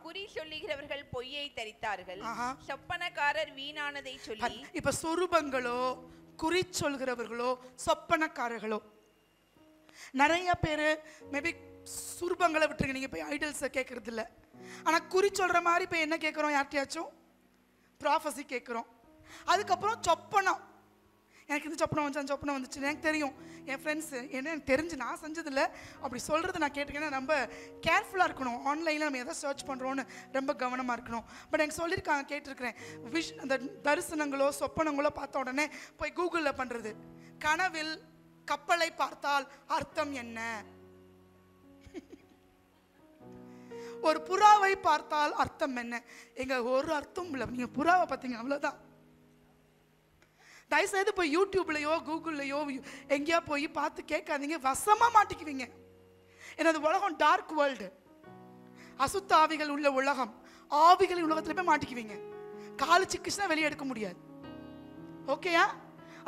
குறி சொல்லுகிறவர்கள் பொய்யை தரித்தார்கள், சொப்பனக்காரர் வீணானதை சொல்லி. இப்ப சுரூபங்களோ குறி சொல்கிறவர்களோ சொப்பனக்காரர்களோ, நிறைய பேர் மேபி சுரூபங்களை விட்டுருங்க, நீங்க போய் ஐடல்ஸை கேட்கறது இல்லை. ஆனா குறி சொல்ற மாதிரி போய் என்ன கேட்குறோம்? யார்ட்டையாச்சும் ப்ராஃபஸி கேட்குறோம். அதுக்கப்புறம் சொப்பனம். எனக்கு இந்த சொப்பனம் வந்துச்சு, அந்த சொப்பனம் வந்துச்சு. எனக்கு தெரியும், என் ஃப்ரெண்ட்ஸு என்ன எனக்கு தெரிஞ்சு நான் செஞ்சதில்லை, அப்படி சொல்கிறது நான் கேட்டிருக்கேன்னா ரொம்ப கேர்ஃபுல்லாக இருக்கணும். ஆன்லைனில் நம்ம எதை சர்ச் பண்ணுறோன்னு ரொம்ப கவனமாக இருக்கணும். பட் எனக்கு சொல்லியிருக்காங்க, கேட்டிருக்கிறேன். அந்த தரிசனங்களோ சொப்பனங்களோ பார்த்த உடனே போய் கூகுளில் பண்ணுறது. கனவில் கப்பலை பார்த்தால் அர்த்தம் என்ன? ஒரு புறாவை பார்த்தால் அர்த்தம் என்ன? எங்க ஒரு அர்த்தம் இல்லை. நீங்கள் புறாவை பார்த்தீங்க அவ்வளோதான். தயவுசெய்து போய் யூடியூப்லையோ கூகுள்லையோ எங்கேயா போய் பார்த்து கேட்காதீங்க, வசமாக மாட்டிக்குவீங்க. எனது உலகம் டார்க் வேர்ல்டு, அசுத்த ஆவிகள் உள்ள உலகம். ஆவிகளின் உலகத்துல போய் மாட்டிக்குவீங்க. காலு சிக்கிச்சுன்னா வெளியே எடுக்க முடியாது. ஓகேயா?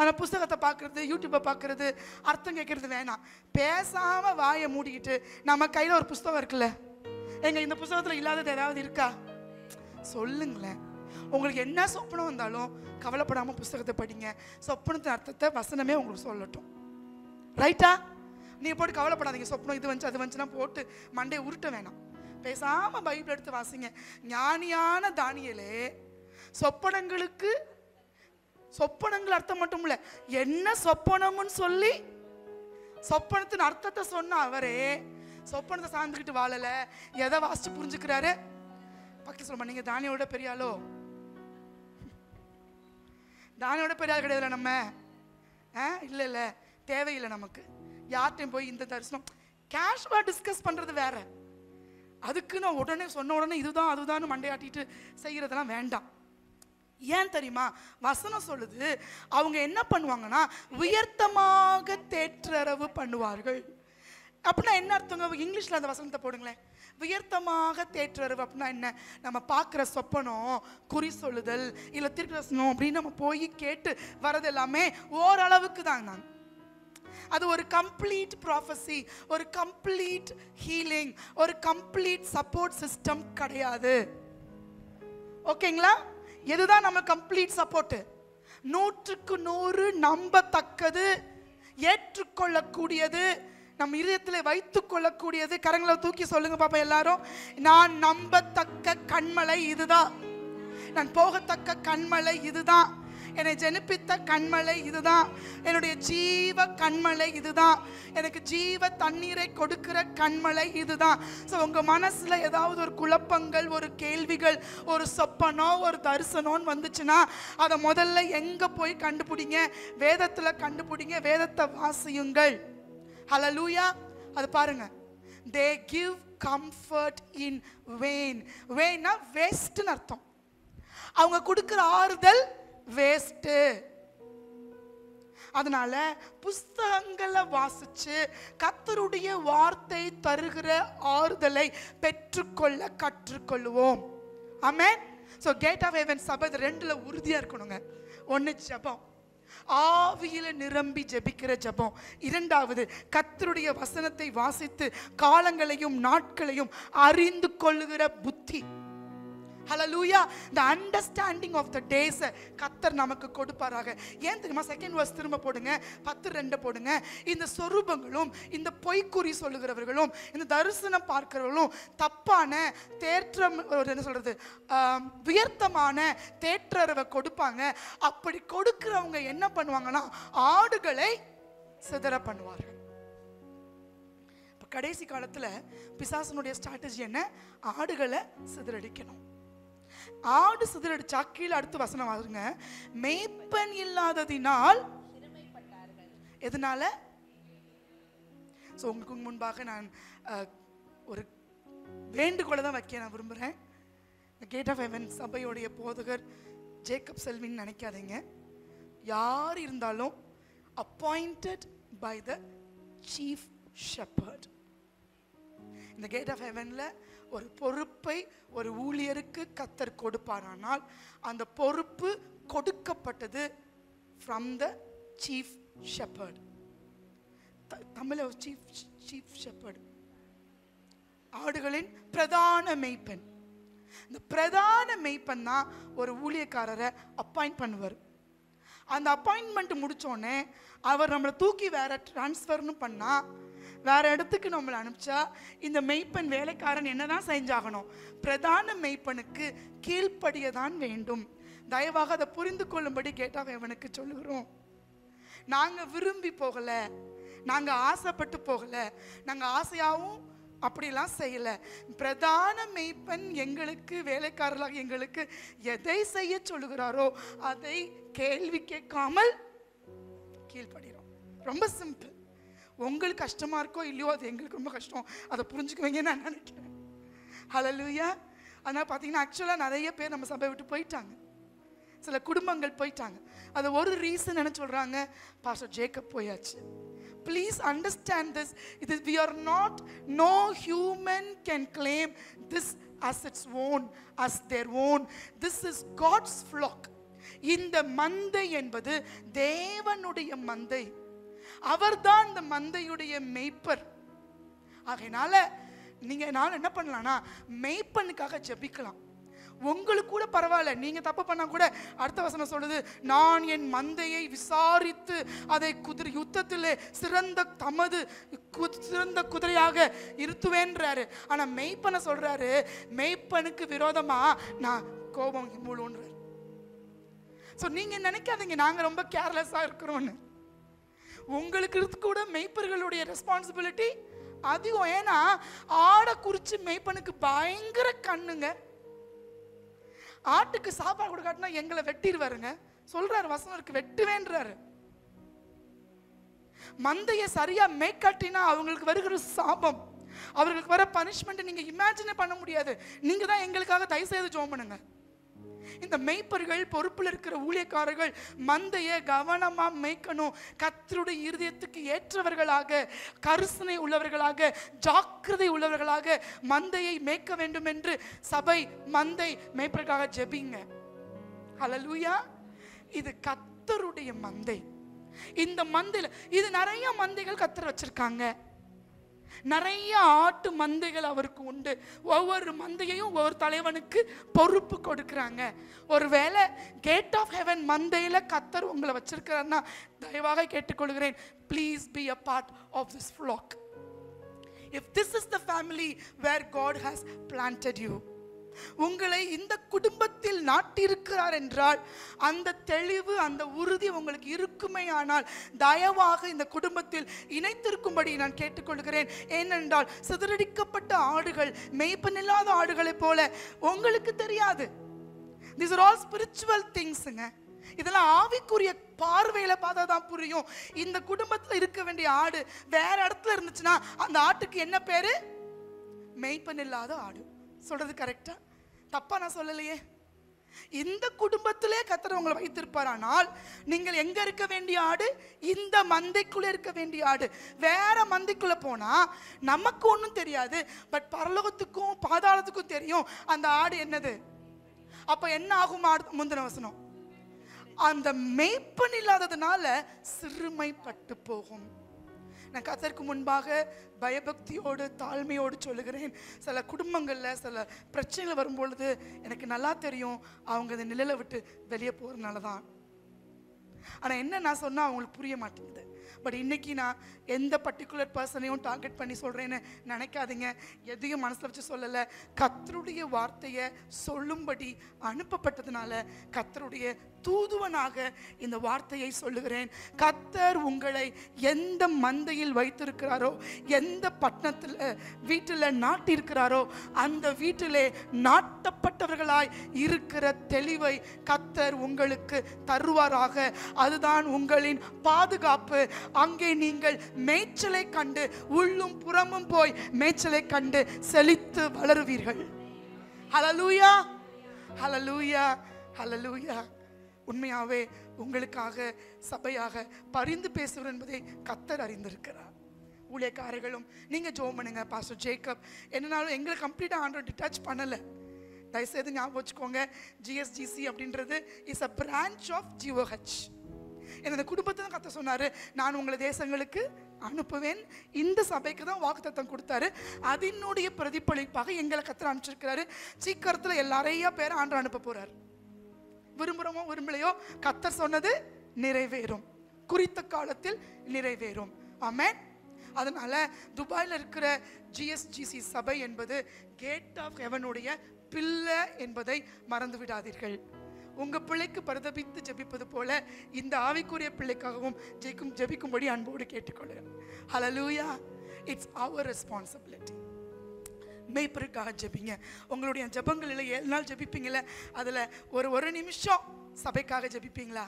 அந்த புஸ்தகத்தை பார்க்கறது, யூடியூப்பை பார்க்கறது, அர்த்தம் கேட்கறது வேணாம். பேசாம வாயை மூடிக்கிட்டு நம்ம கையில் ஒரு புஸ்தகம் இருக்குல்ல, எங்க இந்த புஸ்தகத்தில் இல்லாதது ஏதாவது இருக்கா சொல்லுங்களேன். உங்களுக்கு என்ன சொப்பனம் வந்தாலும் கவலைப்படாமல் புஸ்தகத்தை படிங்க. சொப்பனத்தின் அர்த்தத்தை வசனமே உங்களுக்கு சொல்லட்டும். ரைட்டா? நீங்கள் போட்டு கவலைப்படாதீங்க. சொப்பனம் இது வந்துச்சு அது வந்துச்சுன்னா போட்டு மண்டையை உருட்ட வேணாம். பேசாமல் பைபிள் எடுத்து வாசிங்க. ஞானியான தானியேலே சொப்பனங்களுக்கு சொப்பனங்கள் அர்த்தம் மட்டும் இல்லை, என்ன சொப்பனம்னு சொல்லி சொப்பனத்தின் அர்த்தத்தை சொன்ன அவரே சொப்பனத்தை சார்ந்துக்கிட்டு வாழல, எதை வாசிச்சு புரிஞ்சுக்கிறாரு? பக்கத்து சொல்லுமா, நீங்க தானியோட பெரியாளோ? தானியோட பெரியாள் கிடையாது நம்ம. இல்லை இல்லை, தேவையில்லை நமக்கு. யார்ட்டையும் போய் இந்த தரிசனம் கேஷுவலா டிஸ்கஸ் பண்றது வேற. அதுக்கு நான் உடனே சொன்ன உடனே இதுதான் அதுதான் மண்டையாட்டிட்டு செய்யறதெல்லாம் வேண்டாம். ஏன் தெரியுமா? வசனம் சொல்லுது, அவங்க என்ன பண்ணுவாங்கன்னா உயர்த்தமாக தேற்றரவு பண்ணுவார்கள். அப்படின்னா என்ன அர்த்தங்க? இங்கிலீஷ்ல அந்த வசனத்தை போடுங்களேன். உயர்த்தமாக தேற்றரவு அப்படின்னா என்ன? நம்ம பார்க்குற சொப்பனம், குறி சொல்லுதல், இல்லை தீர்க்கதரிசனம் அப்படின்னு நம்ம போய் கேட்டு வரது எல்லாமே ஓரளவுக்கு தான். நான் அது ஒரு கம்ப்ளீட் ப்ராஃபஸி, ஒரு கம்ப்ளீட் ஹீலிங், ஒரு கம்ப்ளீட் சப்போர்ட் சிஸ்டம் கிடையாது. ஓகேங்களா? எதுதான் நம்ம கம்ப்ளீட் சப்போர்ட்? 100க்கு 100 நம்பத்தக்கது, ஏற்றுக்கொள்ளக்கூடியது, நம் இதயத்தில் வைத்துக் கொள்ளக்கூடியது. கரங்களை தூக்கி சொல்லுங்க பாப்பா எல்லாரும். நான் நம்பத்தக்க கண்மலை இதுதான், நான் போகத்தக்க கண்மலை இதுதான், என்னை ஜெனிப்பித்த கண்மலை இதுதான், என்னுடைய ஜீவ கண்மலை இதுதான், எனக்கு ஜீவ தண்ணீரை கொடுக்கிற கண்மலை இதுதான். ஸோ உங்கள் மனசில் ஏதாவது ஒரு குழப்பங்கள், ஒரு கேள்விகள், ஒரு சொப்பனம், ஒரு தரிசனம் வந்துச்சுன்னா அதை முதல்ல எங்கே போய் கண்டுபிடிங்க? வேதத்தில் கண்டுபிடிங்க. வேதத்தை வாசியுங்கள். ஹல்லேலூயா. அது பாருங்க, they give comfort in vain. vainனா வேஸ்ட்னு அர்த்தம். அவங்க கொடுக்கிற ஆறுதல் வேஸ்ட். அதனால புஸ்தகங்களை வாசிச்சு கர்த்தருடைய வார்த்தை தருகிற ஆறுதலை பெற்றுக்கொள்ள கற்றுக்கொள்வோம். ஆமென். ஸோ கேட் ஆஃப் ஹெவன் சபை 2ல உறுதியா இருக்கணுங்க. 1 ஜெபம், ஆவியில நிரம்பி ஜெபிக்கிற ஜெபம். 2வது கர்த்தருடைய வசனத்தை வாசித்து காலங்களையும் நாட்களையும் அறிந்து கொள்ளுகிற புத்தி. ஹல்லேலூயா. the understanding of the days கர்த்தர் நமக்கு கொடுப்பாராக. ஏன் தெரியுமா? 2nd verse திரும்ப போடுங்க, 10:2 போடுங்க. இந்த சொரூபங்களும் இந்த பொய்க்குறி சொல்லுகிறவர்களும் இந்த தரிசனம் பார்க்கிறவர்களும் தப்பான தேற்றம், என்ன சொல்றது, வியர்த்தமான தேற்றரவை கொடுப்பாங்க. அப்படி கொடுக்கிறவங்க என்ன பண்ணுவாங்கன்னா ஆடுகளை சிதற பண்ணுவார்கள். இப்போ கடைசி காலத்தில் பிசாசனுடைய ஸ்ட்ராட்டஜி என்ன? ஆடுகளை சிதறடிக்கணும். ஆடு சிதறடிச்சா கீழே அடுத்து வசனம் வாருங்க, மேய்ப்பன் இல்லாததினால் எதனால? ஸோ உங்களுக்கு முன்பாக நான் ஒரு வேண்டுகோளை தான் வைக்க நான் விரும்புகிறேன். கேட் ஆஃப் ஹெவன் சபையோடைய போதகர் ஜேக்கப் செல்வின்னு நினைக்காதீங்க. யார் இருந்தாலும் appointed by the chief shepherd. இந்த கேட் ஆஃப் ஹெவனில் ஒரு பொறுப்பை ஒரு ஊழியருக்கு கர்த்தர் கொடுப்பாரானால் அந்த பொறுப்பு கொடுக்கப்பட்டது from the chief shepherd. Tamil chief shepherd, ஆடுகளின் பிரதான மேய்ப்பன். இந்த பிரதான மேய்ப்பன் தான் ஒரு ஊழியக்காரரை அப்பாயிண்ட் பண்ணுவார். அந்த அப்பாயின்மெண்ட் முடிச்சோடனே அவர் நம்மளை தூக்கி வேற டிரான்ஸ்ஃபர்னு பண்ணா, வேற இடத்துக்கு நம்மளை அனுப்பிச்சா, இந்த மெய்ப்பன் வேலைக்காரன் என்னதான் செஞ்சாகணும்? பிரதான மெய்ப்பனுக்கு கீழ்ப்படியதான் வேண்டும். தயவாக அதை புரிந்து கொள்ளும்படி கேட் ஆஃப் ஹெவனுக்கு சொல்லுகிறோம். நாங்க விரும்பி போகல, நாங்க ஆசைப்பட்டு போகல, நாங்க ஆசையாவும் அப்படிலாம் செய்யல. பிரதான மெய்ப்பன் எங்களுக்கு வேலைக்காரர்களாக எங்களுக்கு எதை செய்ய சொல்லுகிறாரோ அதை கேள்வி கேட்காமல் கீழ்ப்படுகிறோம். ரொம்ப சிம்பிள். உங்களுக்கு கஷ்டமா இருக்கோ இல்லையோ, அது எங்களுக்கு ரொம்ப கஷ்டம், அதை புரிஞ்சுக்குவீங்கன்னு நான் நினைக்கிறேன். ஹல்லேலூயா. அதனால் பார்த்தீங்கன்னா ஆக்சுவலாக நிறைய பேர் நம்ம சபை விட்டு போயிட்டாங்க, சில குடும்பங்கள் போயிட்டாங்க. அது ஒரு ரீசன் என்ன சொல்கிறாங்க? பாஸ்டர் ஜேக்கப் போயாச்சு, please understand this. We are not, no human can claim this as its own, as their own. This is God's flock. இந்த மந்தை என்பது தேவனுடைய மந்தை. அவர்தான் இந்த மந்தையுடைய மேய்ப்பர். ஆகையினால நீங்க நான் என்ன பண்ணலாம்னா மேய்ப்பனுக்காக ஜெபிக்கலாம். உங்களுக்கு கூட பரவாயில்ல, நீங்க தப்பு பண்ணா கூட அடுத்த வசனம் சொல்லுது, நான் என் மந்தையை விசாரித்து அதை யுத்தத்திலே சிறந்த குதிரையாக இருத்துவேன்றாரு. ஆனா மெய்ப்பனை சொல்றாரு, மெய்ப்பனுக்கு விரோதமா நான் கோபம் மூழுன்றாரு. ஸோ நீங்க நினைக்காதீங்க நாங்க ரொம்ப கேர்லெஸ்ஸா இருக்கிறோம்னு. உங்களுக்கு கூட மெய்ப்பர்களுடைய ரெஸ்பான்சிபிலிட்டி அதிகம். ஏன்னா ஆடை குறிச்சு மெய்ப்பனுக்கு பயங்கர கண்ணுங்க. ஆட்டுக்கு சாப்பாடு கொடுக்காட்டினா எங்களை வெட்டிடுவாருங்க சொல்றாரு. வசனம் இருக்கு, வெட்டுவேன்றாரு. மந்தையை சரியா மேய்காட்டினா அவங்களுக்கு வருகிற சாபம், அவர்களுக்கு வர பனிஷ்மெண்ட் நீங்க இமேஜினே பண்ண முடியாது. நீங்க தான் எங்களுக்காக தயவு செய்து ஜெபம் பண்ணுங்க. இந்த மேய்ப்பர்கள், பொறுப்பில் இருக்கிற ஊழியக்காரர்கள் மந்தையை கவனமா மேய்க்கணும். கர்த்தருடைய இருதயத்துக்கு ஏற்றவர்களாக, கரிசனை உள்ளவர்களாக, ஜாக்கிரதை உள்ளவர்களாக மந்தையை மேய்க்க வேண்டும் என்று சபை மந்தை மேய்ப்பதற்காக ஜெபிங்க. ஹல்லேலூயா. இது கர்த்தருடைய மந்தை. இந்த மந்தையில இது நிறைய மந்தைகள் கர்த்தர் வச்சிருக்காங்க. நிறைய ஆட்டு மந்தைகள் அவருக்கு உண்டு. ஒவ்வொரு மந்தையையும் ஒவ்வொரு தலைவனுக்கு பொறுப்பு கொடுக்கிறாங்க. ஒருவேளை கேட் ஆஃப் ஹெவன் மந்தையில கர்த்தர் உங்களை வச்சிருக்கிறார்னா தயவாக கேட்டுக்கொள்கிறேன், please be a part of this flock. If this is the family where God has planted you, உங்களை இந்த குடும்பத்தில் நாட்டியிருக்கிறார் என்றால் அந்த தெளிவு, அந்த உறுதி உங்களுக்கு இருக்குமே. ஆனால் தயவாக இந்த குடும்பத்தில் இணைத்திருக்கும்படி நான் கேட்டுக்கொள்கிறேன். ஏனென்றால் சிதறடிக்கப்பட்ட ஆடுகள், மேய்ப்பனில்லாத ஆடுகளைப் போல உங்களுக்கு தெரியாது. These are all spiritual thingsங்க. இதெல்லாம் ஆவிக்குரிய பார்வையில பார்த்தா தான் புரியும். இந்த குடும்பத்தில் இருக்க வேண்டிய ஆடு வேற இடத்துல இருந்துச்சுன்னா அந்த ஆட்டுக்கு என்ன பேரு? மேய்ப்பனில்லாத ஆடு. சொல்றது கரெக்டா? தப்பா நான் சொல்லலையே. இந்த குடும்பத்திலே கர்த்தர் உங்களை வைத்திருப்பாரானால் நீங்கள் எங்க இருக்க வேண்டிய ஆடு? இந்த மந்தைக்குள்ள இருக்க வேண்டிய ஆடு. வேற மந்தைக்குள்ள போனா நமக்கு ஒன்றும் தெரியாது, பட் பரலோகத்துக்கும் பாதாளத்துக்கும் தெரியும் அந்த ஆடு என்னது. அப்ப என்ன ஆகும்? முந்தின வசனம், அந்த மேய்ப்பன் இல்லாததுனால சிறுமைப்பட்டு போகும். நான் கர்த்தருக்கு முன்பாக பயபக்தியோடு தாழ்மையோடு சொல்லுகிறேன், சில குடும்பங்களில் சில பிரச்சனைகள் வரும்பொழுது எனக்கு நல்லா தெரியும் அவங்க அந்த நிலையில விட்டு வெளியே போகிறதுனால தான். ஆனால் என்ன நான் சொன்னால் அவங்களுக்கு புரிய மாட்டேங்குது. பட் இன்னைக்கு நான் எந்த பர்டிகுலர் பர்சனையும் டார்கெட் பண்ணி சொல்கிறேன்னு நினைக்காதீங்க. எதையும் மனசில் வச்சு சொல்லலை. கர்த்தருடைய வார்த்தையை சொல்லும்படி அனுப்பப்பட்டதுனால கர்த்தருடைய தூதுவனாக இந்த வார்த்தையை சொல்லுகிறேன். கர்த்தர் உங்களை எந்த மந்தையில் வைத்திருக்கிறாரோ, எந்த பட்டணத்தில் வீட்டில் நாட்டிருக்கிறாரோ அந்த வீட்டிலே நாட்டப்பட்டவர்களாய் இருக்கிற தெளிவை கர்த்தர் உங்களுக்கு தருவாராக. அதுதான் உங்களின் பாதுகாப்பு. அங்கே நீங்கள் மேய்ச்சலை கண்டு, உள்ளும் புறமும் போய் மேய்ச்சலை கண்டு செழித்து வளருவீர்கள். ஹல்லேலூயா, ஹல்லேலூயா, ஹல்லேலூயா. உண்மையாவே உங்களுக்காக சபையாக பரிந்து பேசுகிறோம் என்பதை கர்த்தர் அறிந்திருக்கிறார். ஊழியக்காரர்களும் நீங்க ஜெபம் பண்ணுங்க. பாஸ்டர் ஜேக்கப் என்னன்னாலும் எங்களை கம்ப்ளீட்டா ஆண்டவர் டிட்டாச் பண்ணல. தயவுசெய்து ஞாபகம் வச்சுக்கோங்க, GSGC அப்படின்றது is a branch of GOH. இந்த குடும்பத்தை தான் கர்த்தர் சொன்னாரு, நான் உங்களை தேசங்களுக்கு அனுப்புவேன். இந்த சபைக்கு தான் வாக்குத்தத்தம் கொடுத்தாரு. அதனுடைய பிரதிபலிப்பாக எங்களை கர்த்தர் அனுப்பிச்சிருக்கிறாரு. சீக்கிரத்தில் எல்லாரையும் பேரை ஆண்டவர் அனுப்ப போறாரு. விரும்புகிறோமோ விரும்பலையோ கர்த்தர் சொன்னது நிறைவேறும், குறித்த காலத்தில் நிறைவேறும். ஆமென். அதனால துபாயில் இருக்கிற GSGC சபை என்பது கேட் ஆஃப் ஹெவனுடைய பிள்ளை என்பதை மறந்து விடாதீர்கள். உங்க பிள்ளைக்கு பரிதபித்து ஜெபிப்பது போல இந்த ஆவிக்குரிய பிள்ளைக்காகவும் ஜெபிக்கும்படி அன்போடு கேட்டுக்கொள்கிறேன். ஹல்லேலூயா. It's our responsibility. மேய்ப்பருக்காக ஜெபிங்க. உங்களுடைய ஜெபங்களில் 7 நாள் ஜெபிப்பீங்களே, அதில் ஒரு நிமிஷம் சபைக்காக ஜெபிப்பீங்களா?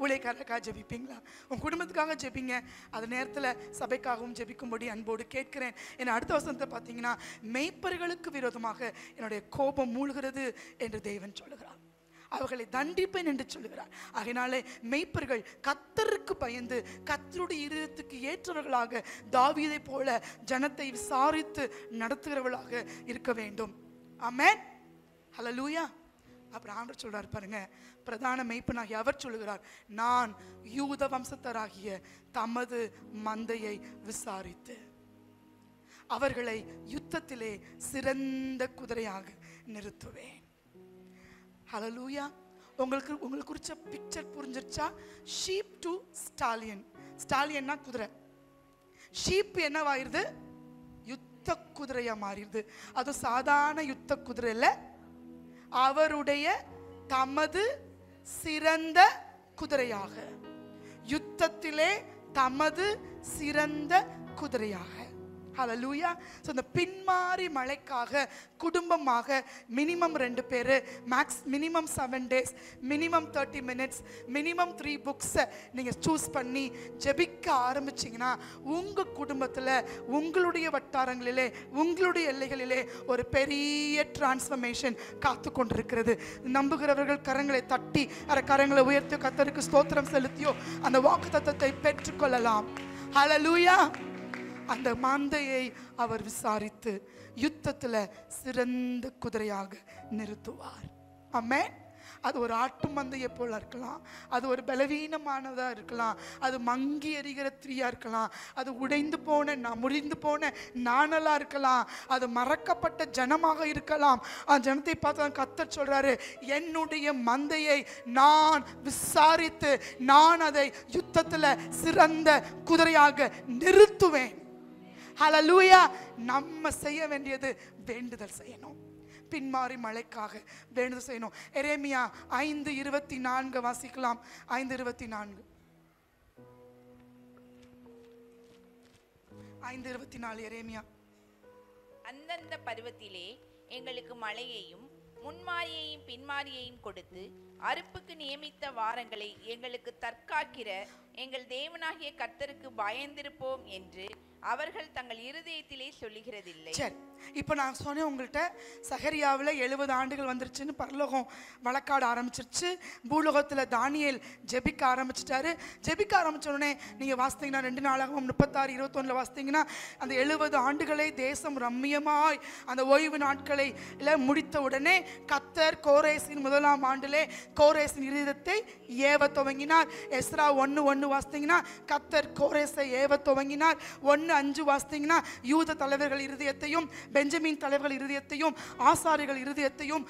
ஊழியக்காரருக்காக ஜெபிப்பீங்களா? உங்கள் குடும்பத்துக்காக ஜெபிங்க. அது நேரத்தில் சபைக்காகவும் ஜெபிக்கும்படி அன்போடு கேட்கிறேன். ஏன்னா அடுத்த வசனத்தை பார்த்தீங்கன்னா, மேய்ப்பர்களுக்கு விரோதமாக என்னுடைய கோபம் மூழ்கிறது என்று தேவன் சொல்லுகிறார். அவர்களை தண்டிப்பேன் என்று சொல்லுகிறார். ஆகையினாலே மெய்ப்பர்கள் கர்த்தருக்கு பயந்து கர்த்தருடைய இருதயத்துக்கு ஏற்றவர்களாக தாவீதை போல ஜனத்தை விசாரித்து நடத்துகிறவர்களாக இருக்க வேண்டும். ஆமென், ஹல்லேலூயா. அப்புறம் ஆண்டவர் சொல்றார் பாருங்க, பிரதான மெய்ப்பனாகிய அவர் சொல்லுகிறார், நான் யூத வம்சத்தராகிய தமது மந்தையை விசாரித்து அவர்களை யுத்தத்திலே சிறந்த குதிரையாக நிறுத்துவேன். ஹல்லேலூயா. உங்களுக்கு குறிச்ச பிக்சர் புரிஞ்சிருச்சா? Sheep to stallion. ஸ்டாலியன்னா குதிரை, ஷீப் என்னவாயிருது? யுத்த குதிரையா மாறிடுது. அது சாதாரண யுத்த குதிரை இல்ல, அவருடைய தமது சிறந்த குதிரையாக, யுத்தத்திலே தமது சிறந்த குதிரையாக. ஹல்லேலூயா. ஸோ இந்த பின்மாறி மழைக்காக குடும்பமாக மினிமம் 2 பேர், minimum 7 days, minimum 30 minutes, minimum 3 books நீங்கள் சூஸ் பண்ணி ஜெபிக்க ஆரம்பிச்சிங்கன்னா உங்கள் குடும்பத்தில், உங்களுடைய வட்டாரங்களிலே, உங்களுடைய எல்லைகளிலே ஒரு பெரிய டிரான்ஸ்ஃபர்மேஷன் காத்து கொண்டிருக்கிறது. நம்புகிறவர்கள் கரங்களை தட்டி கரங்களை உயர்த்தி கர்த்தருக்கு ஸ்தோத்திரம் செலுத்தியோ அந்த வாக்குத்தத்தத்தை பெற்றுக்கொள்ளலாம். ஹல்லேலூயா. அந்த மந்தையை அவர் விசாரித்து யுத்தத்தில் சிறந்த குதிரையாக நிறுத்துவார். ஆமென். அது ஒரு ஆட்டு மந்தையை போல இருக்கலாம், அது ஒரு பலவீனமானதாக இருக்கலாம், அது மங்கி எறிகிற தீயா இருக்கலாம், அது உடைந்து போன முறிந்து போன நாணலாக இருக்கலாம், அது மறக்கப்பட்ட ஜனமாக இருக்கலாம். அந்த ஜனத்தை பார்த்து கர்த்தர் சொல்றாரு, என்னுடைய மந்தையை நான் விசாரித்து நான் அதை யுத்தத்தில் சிறந்த குதிரையாக நிறுத்துவேன். ஹல்லேலூயா. நம்ம செய்ய வேண்டியது வேண்டுதல் செய்யணும். பின்மாறி மழைக்காக வேண்டுதல் செய்யணும். எரேமியா 5:24 வாசிக்கலாம். 5:24 5:24 எரேமியா. அந்தந்த பருவத்திலே எங்களுக்கு மழையையும் முன்மாரியையும் பின்மாரியையும் கொடுத்து அறுப்புக்கு நியமித்த வாரங்களை எங்களுக்கு தற்காக்கிற எங்கள் தேவனாகிய கர்த்தருக்கு பயந்திருப்போம் என்று அவர்கள் தங்கள் இருதயத்திலே சொல்லுகிறதில்லை. சரி, இப்போ நான் சொன்னேன் உங்கள்கிட்ட, சகரியாவில் 70 ஆண்டுகள் வந்துருச்சுன்னு பரலோகம் வழக்காட ஆரம்பிச்சிருச்சு. பூலோகத்தில் தானியேல் ஜெபிக்க ஆரம்பிச்சிட்டாரு. ஜெபிக்க ஆரம்பிச்ச உடனே நீங்கள் வாசித்தீங்கன்னா 2 நாளாகவும் 36:21 வாசித்தீங்கன்னா அந்த 70 ஆண்டுகளை தேசம் ரம்மியமாய் அந்த ஓய்வு நாட்களை முடித்த உடனே கர்த்தர் கோரேசின் 1ஆம் ஆண்டிலே கோரேசின் இருதயத்தை ஏவ துவங்கினார். எஸ்ரா 1:1 வாசித்தீங்கன்னா கர்த்தர் கோரேசை ஏவ துவங்கினார். 1:5 வாசித்தீங்கன்னா யூத தலைவர்கள் இருதயத்தையும் பெஞ்சமின் தலைவர்கள் இருதயத்தையும் ஆசாரிகள் இருதயத்தையும்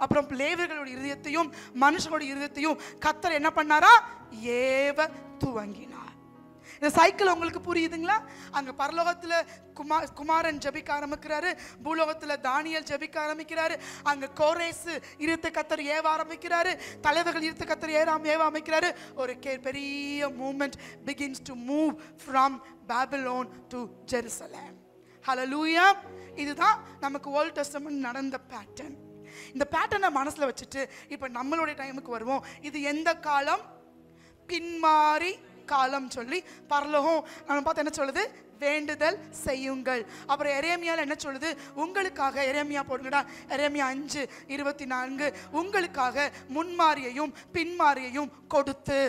அப்புறம் லேவியர்களுடைய இருதயத்தையும் மனுஷனுடைய இருதயத்தையும் கர்த்தர் என்ன பண்ணாரா? ஏவ துவங்கினார். இந்த சைக்கிள் உங்களுக்கு புரியுதுங்களா? அங்க பரலோகத்துல குமாரன் ஜெபிக்க ஆரம்பிக்கிறாரு, பூலோகத்துல தானியேல் ஜெபிக்க ஆரம்பிக்கிறாரு, அங்க கோரேஸ் இருத்த கர்த்தர் ஏவ ஆரம்பிக்கிறாரு, தலைவர்கள் இருத்த கர்த்தர் ஏவ ஆரம்பிக்கிறாரு. ஒரு பெரிய movement begins to move from Babylon to Jerusalem. ஹல்லேலூயா. இதுதான் நமக்கு ஓல்ட் டெஸ்டமென்ட் நடந்த பேட்டர்ன். இந்த பேட்டர்னை மனசுல வச்சுட்டு இப்ப நம்மளுடைய டைமுக்கு வருவோம். இது எந்த காலம்? பின்மாறி காலம் சொல்லி பரலோகம் நம்ம பார்த்து என்ன சொல்லுது? வேண்டுதல் செய்யுங்கள். அப்புறம் எரேமியால என்ன சொல்லுது? உங்களுக்காக, எரேமியா போடுங்கடா, எரேமியா 5:24, உங்களுக்காக முன்மாரியையும் பின்மாரியையும் கொடுத்து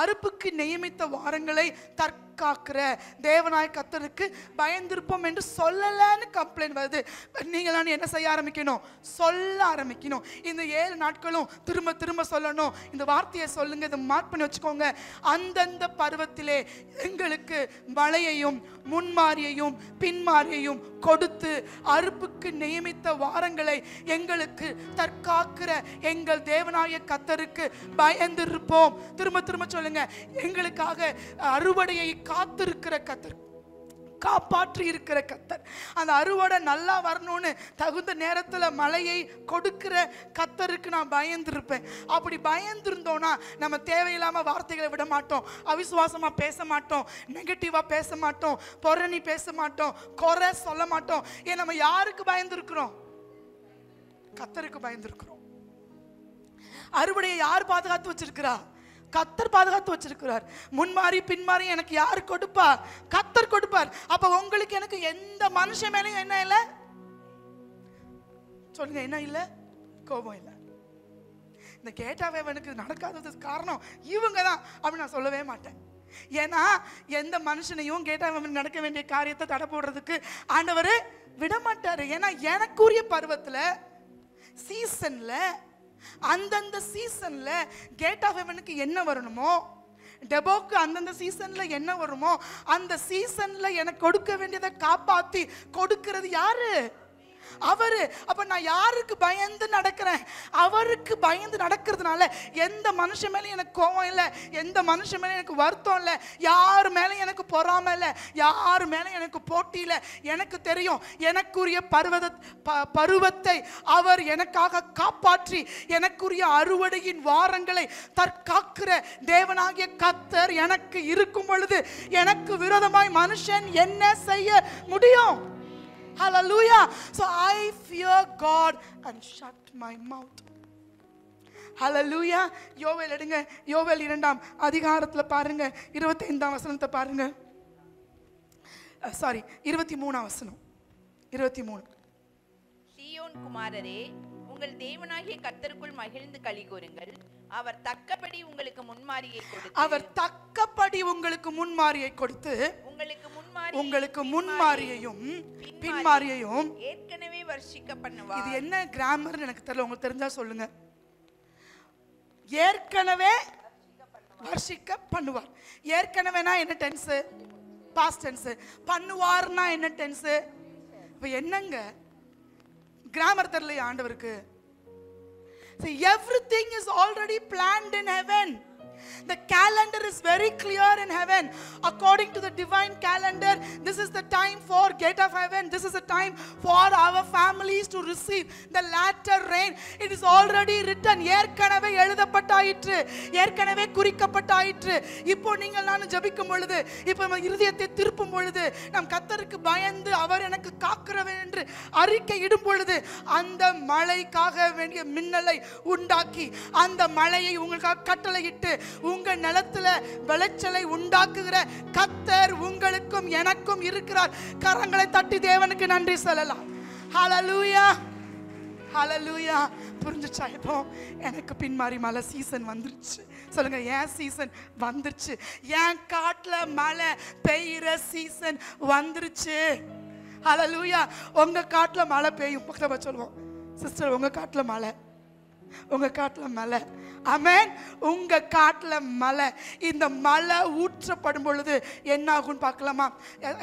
அறுப்புக்கு நியமித்த வாரங்களை தற்காக்கிற தேவனாய கர்த்தருக்கு பயந்திருப்போம் என்று சொல்லலன்னு கம்ப்ளைண்ட் வருது. நீங்க தான் என்ன செய்ய ஆரம்பிக்கணும்? சொல்ல ஆரம்பிக்கணும். இந்த 7 நாட்களும் திரும்ப திரும்ப சொல்லணும். இந்த வார்த்தையை சொல்லுங்க, இதை மார்க் பண்ணி வச்சுக்கோங்க. அந்தந்த பருவத்திலே எங்களுக்கு மழையையும் முன்மாரியையும் பின்மாரியையும் கொடுத்து அறுப்புக்கு நியமித்த வாரங்களை எங்களுக்கு தற்காக்கிற எங்கள் தேவனாய கர்த்தருக்கு பயந்திருப்போம். திரும்ப திரும்ப சொல்லுங்க. எங்களுக்காக அறுவடையை காத்திருக்கிற கர்த்தர், காப்பாற்றி இருக்கிற கர்த்தர், அந்த அறுவடை நல்லா வரணும்னு தகுந்த நேரத்தில் மழையை கொடுக்கிற கர்த்தருக்கு நான் பயந்திருப்பேன். அப்படி பயந்திருந்தோம்னா நம்ம தேவையில்லாம வார்த்தைகளை விட மாட்டோம், அவிசுவாசமா பேச மாட்டோம், நெகட்டிவா பேச மாட்டோம், பொறணி பேச மாட்டோம், குறை சொல்ல மாட்டோம். ஏன் நம்ம யாருக்கு பயந்திருக்கிறோம்? கர்த்தருக்கு பயந்திருக்கிறோம். அறுவடையை யார் பாதுகாத்து வச்சிருக்கிறா? கர்த்தர் பாதுகாத்து வச்சிருக்கிறார். முன்மாறி பின்மாறி எனக்கு யாரு கொடுப்பார்? கர்த்தர் கொடுப்பார். அப்ப உங்களுக்கு எனக்கு எந்த மனுஷன் மேலேயும் என்ன இல்லை? சொல்லுங்க, என்ன இல்லை? கோபம் இல்லை. இந்த கேட் ஆஃப் ஹெவனுக்கு நடக்காததுக்கு காரணம் இவங்க தான் அப்படின்னு நான் சொல்லவே மாட்டேன். ஏன்னா எந்த மனுஷனையும் கேட் ஆஃப் ஹெவன் நடக்க வேண்டிய காரியத்தை தடை போடுறதுக்கு ஆண்டவர் விட மாட்டாரு. ஏன்னா எனக்குரிய பருவத்தில் சீசன்ல அந்தந்த சீசன்ல கேட் ஆஃப் ஹெவனுக்கு என்ன வரணுமோ, டெபோக்கு அந்தந்த சீசன்ல என்ன வருமோ அந்த சீசன்ல எனக்கு கொடுக்க வேண்டியதை காப்பாத்தி கொடுக்கிறது யாரு? அவரு. அப்ப நான் யாருக்கு பயந்து நடக்கிறேன்? அவருக்கு பயந்து நடக்கிறதுனால எந்த மனுஷன் மேலே எனக்கு கோபம் இல்லை, எந்த மனுஷன் மேலே எனக்கு வருத்தம் இல்லை, யார் மேலே எனக்கு பொறாமை இல்லை, யார் மேலே எனக்கு போட்டி இல்லை. எனக்கு தெரியும் எனக்குரிய பருவத்தை அவர் எனக்காக காப்பாற்றி எனக்குரிய அறுவடையின் வாரங்களை தற்காக்கிற தேவனாகிய கர்த்தர் எனக்கு இருக்கும் பொழுது எனக்கு விரோதமாய் மனுஷன் என்ன செய்ய முடியும்? Hallelujah. So I fear God and shut my mouth. Hallelujah. யோவேல் எடுங்க. யோவேல் 2ஆம் அதிகாரத்துல பாருங்க 25ஆம் வசனத்தை பாருங்க. சாரி 23ஆம் வசனம். 23. சீயோன் குமாரரே, உங்கள் தேவனாகிய கர்த்தருக்குள் மகிழ்ந்து களிகூருங்கள். அவர் தக்கபடி உங்களுக்கு முன்மாரியை கொடுத்து உங்களுக்கு முன்மாரியையும் பின்மாரியையும் ஏற்கனவே வர்ஷிக்க பண்ணுவார். இது என்ன கிராமர் எனக்கு தெரியல, உங்களுக்கு தெரிஞ்சா சொல்லுங்க. ஏற்கனவே வர்ஷிக்க பண்ணுவார். ஏற்கனவேனா என்ன டென்ஸ்? Past tense. பண்ணுவார்னா என்ன டென்ஸ்? இப்ப என்னங்க கிராமர் தெரியல ஆண்டவருக்கு. See, everything is already planned in heaven. The calendar is very clear in heaven. According to the divine calendar, this is the time for gate of heaven. This is the time for our families to receive the latter rain. It is already written. ஏற்கனவே எழுதப்பட்டாயிற்று, ஏற்கனவே குறிக்கப்பட்டாயிற்று. இப்போ நீங்கள் நான் ஜெபிக்கும் பொழுது, இப்போ நம்ம இருதயத்தை திருப்பும் பொழுது, நம் கர்த்தருக்கு பயந்து அவர் எனக்கு காக்கிறவர் என்று அறிக்கை இடும் பொழுது அந்த மழைக்காக வேண்டிய மின்னலை உண்டாக்கி அந்த மழையை உங்களுக்காக கட்டளையிட்டு உங்க நிலத்துல விளைச்சலை உண்டாக்குகிற கர்த்தர் உங்களுக்கும் எனக்கும் இருக்கிறார். கரங்களை தட்டி தேவனுக்கு நன்றி சொல்லலாம். ஹalleluya, ஹalleluya. புரிஞ்சுச்சா? இப்போ எனக்கு பின்மாரி மழை சீசன் வந்துருச்சு. சொல்லுங்க, ஏன் சீசன் வந்துருச்சு. என் காட்டுல மழை பெய்யுற சீசன் வந்துருச்சு. ஹalleluya. உங்க காட்டுல மழை பெய்யும். பக்கத்துல சொல்லுவோம், சிஸ்டர் உங்க காட்டுல மழை, உங்க காட்டுல மழை. ஆமென். உங்க காட்டுல மழை. இந்த மழை ஊற்றப்படும் பொழுது என்ன ஆகும் பார்க்கலாமா?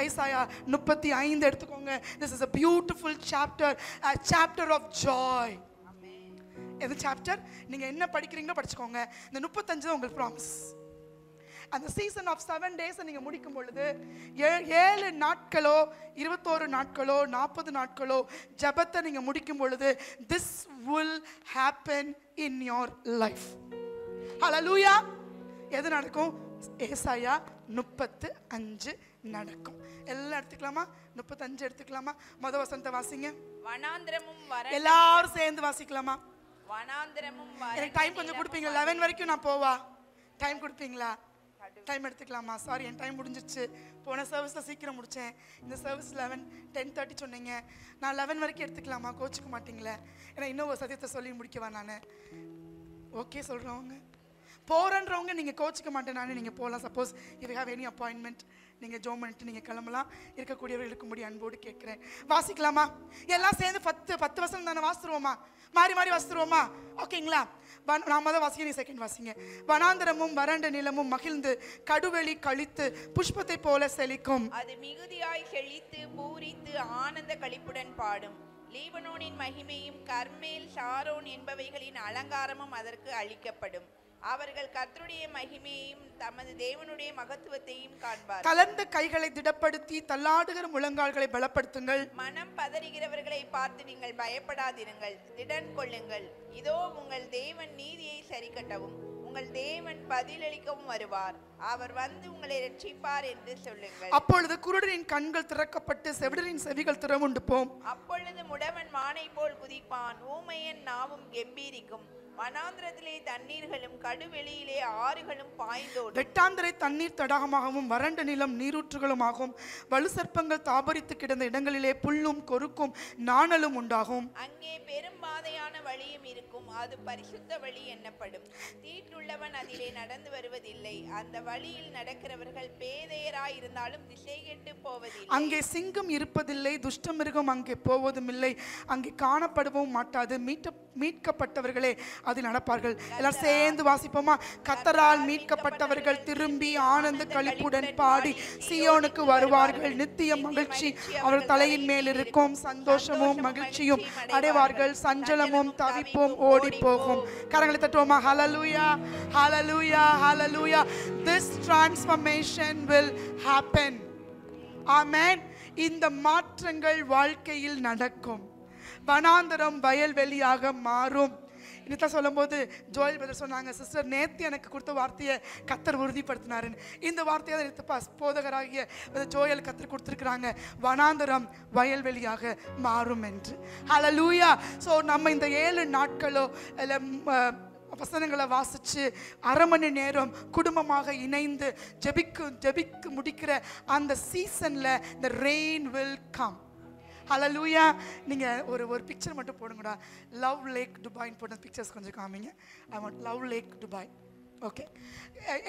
ஐசாயா 35 எடுத்துக்கோங்க. This is a beautiful chapter, a chapter of joy. எது சாப்டர்? நீங்க என்ன படிக்கிறீங்களோ படிச்சுக்கோங்க. இந்த 35 தான் உங்களுக்கு ப்ராமிஸ். அந்த சீசன் ஆஃப் 7 days நீங்க முடிக்கும் பொழுது 7 நாட்களோ 21 நாட்களோ 40 நாட்களோ ஜெபத்தை நீங்க முடிக்கும் பொழுது this will happen in your life. ஹalleluya. எது நடக்கும்? ஏசாயா 35 நடக்கும். எல்லாம் எடுத்துக்கலாமா? 35 எடுத்துக்கலாமா? முதல் வசனத்தை வாசிங்க. வனாந்திரமும் எல்லாரும் சேர்ந்து வாசிக்கலாமா? வனாந்திரமும் எனக்கு டைம் கொஞ்சம் கொடுப்பீங்களா? 11 வரைக்கும் நான் போவா? டைம் கொடுப்பீங்களா? டைம் எடுத்துக்கலாமா? சாரி, என் டைம் முடிஞ்சிச்சு. போன சர்வீஸில் சீக்கிரம் முடித்தேன். இந்த சர்வீஸ் 10:30 சொன்னீங்க. நான் 11 வரைக்கும் எடுத்துக்கலாமா? கோச்சிக்க மாட்டீங்களே? ஏன்னா இன்னும் ஒரு சத்தியத்தை சொல்லி முடிக்கவா நான்? ஓகே சொல்கிறவங்க, போகிறன்றவங்க நீங்கள் கோச்சிக்க மாட்டேனானு நீங்கள் போகலாம். Suppose if you have any appointment நீங்கள் ஜோம் பண்ணிட்டு நீங்கள் கிளம்பலாம். இருக்கக்கூடியவர்கள் இருக்கும்படி அன்போடு கேட்குறேன். வாசிக்கலாமா? எல்லாம் சேர்ந்து 10 வசனம் தானே வாசிடுவோமா? மாறி மாறி வாசிடுவோமா? ஓகேங்களா? நான் முதல் வாசிக்க, நீ செகண்ட் வாசிங்க. வனாந்தரமும் வறண்ட நிலமும் மகிழ்ந்து கடுவெளி கழித்து புஷ்பத்தை போல செழிக்கும். அது மிகுதியாய் செழித்து பூரித்து ஆனந்த களிப்புடன் பாடும். லீபனோனின் மகிமையும் கர்மேல் ஷாரோன் என்பவைகளின் அலங்காரமும் அதற்கு அளிக்கப்படும். அவர்கள் கர்த்தருடைய மகிமையையும் தமது தேவனுடைய மகத்துவத்தையும் காண்பார். கலந்த கைகளை திடப்படுத்தி தள்ளாடுகிற முழங்கால்களை பலப்படுத்துங்கள். மனம் பதறுகிறவர்களை பார்த்து நீங்கள் பயப்படாதிருங்கள், திடன் கொள்ளுங்கள். இதோ உங்கள் தேவன் நீதியை சரிக்கட்டவும் உங்கள் தேவன் பதிலளிக்கவும் வருவார். அவர் வந்து உங்களை ரட்சிப்பார் என்று சொல்லுங்கள். அப்பொழுது குருடரின் கண்கள் திறக்கப்பட்டு செவிடரின் செவிகள் திறவுண்டு போம். அப்பொழுது முடவன் மானை போல் குதிப்பான், ஊமையன் நாவும் கெம்பீரிக்கும். வனாந்திரத்திலே தண்ணீர்களும் கடுவெளியிலே ஆறுகளும் பாய்ந்தோடும். வெட்டாந்தரை தண்ணீர் தடாகமாகவும் வறண்ட நிலம் நீரூற்றுகளுமாகும். வலு சர்ப்பங்கள் தாபரித்து கிடந்த இடங்களிலே புல்லும் கொருக்கும் நாணலும் உண்டாகும். அங்கே பெரும்பாதையான வழியும் இருக்கும், அது பரிசுத்த வழி என்னப்படும். தீட்டுள்ளவன் அதிலே நடந்து வருவதில்லை, அந்த வழியில் நடக்கிறவர்கள் பேதையராய் இருந்தாலும் திசை கெட்டு போவதில்லை. அங்கே சிங்கம் இருப்பதில்லை, துஷ்ட மிருகம் அங்கே போவதும் இல்லை, அங்கே காணப்படவும் மாட்டாது, மீட்கப்பட்டவர்களே அதில் நடப்பார்கள். எல்லாரும் சேர்ந்து வாசிப்போமா? கர்த்தரால் மீட்கப்பட்டவர்கள் திரும்பி ஆனந்த களிப்புடன் பாடி சீயோனுக்கு வருவார்கள். நித்திய மகிழ்ச்சி அவர்கள் தலையின் மேல் இருக்கும், சந்தோஷமும் மகிழ்ச்சியும் அடைவார்கள், சஞ்சலமும் தவிப்பும் ஓடி போகும். கரங்களை தட்டுவோமா? ஹல்லேலூயா, ஹல்லேலூயா, ஹல்லேலூயா. This transformation will happen. ஆமென். இந்த மாற்றங்கள் வாழ்க்கையில் நடக்கும். வனாந்தரம் வயல்வெளியாக மாறும். இன்னைக்கு சொல்லும் போது ஜோயல் பிரதர் சொன்னாங்க, சிஸ்டர் நேத்து எனக்கு கொடுத்த வார்த்தையை கத்தர் உறுதிப்படுத்தினாருன்னு. இந்த வார்த்தையை நேற்று போதகராகிய ஜோயல் கத்தர் கொடுத்துருக்குறாங்க, வனாந்தரம் வயல்வெளியாக மாறும் என்று. ஹல்லேலூயா. ஸோ நம்ம இந்த 7 நாட்களோ இல்லை வசனங்களை வாசித்து அரை மணி நேரம் குடும்பமாக இணைந்து ஜெபிக்கு முடிக்கிற அந்த சீசனில் the rain will come. ஹல்லேலூயா. நீங்கள் ஒரு பிக்சர் மட்டும் போடுங்கடா. லவ் லேக் துபாய்ன்னு போட்ட பிக்சர்ஸ் கொஞ்சம் காமிங்க. I want love lake Dubai. Okay.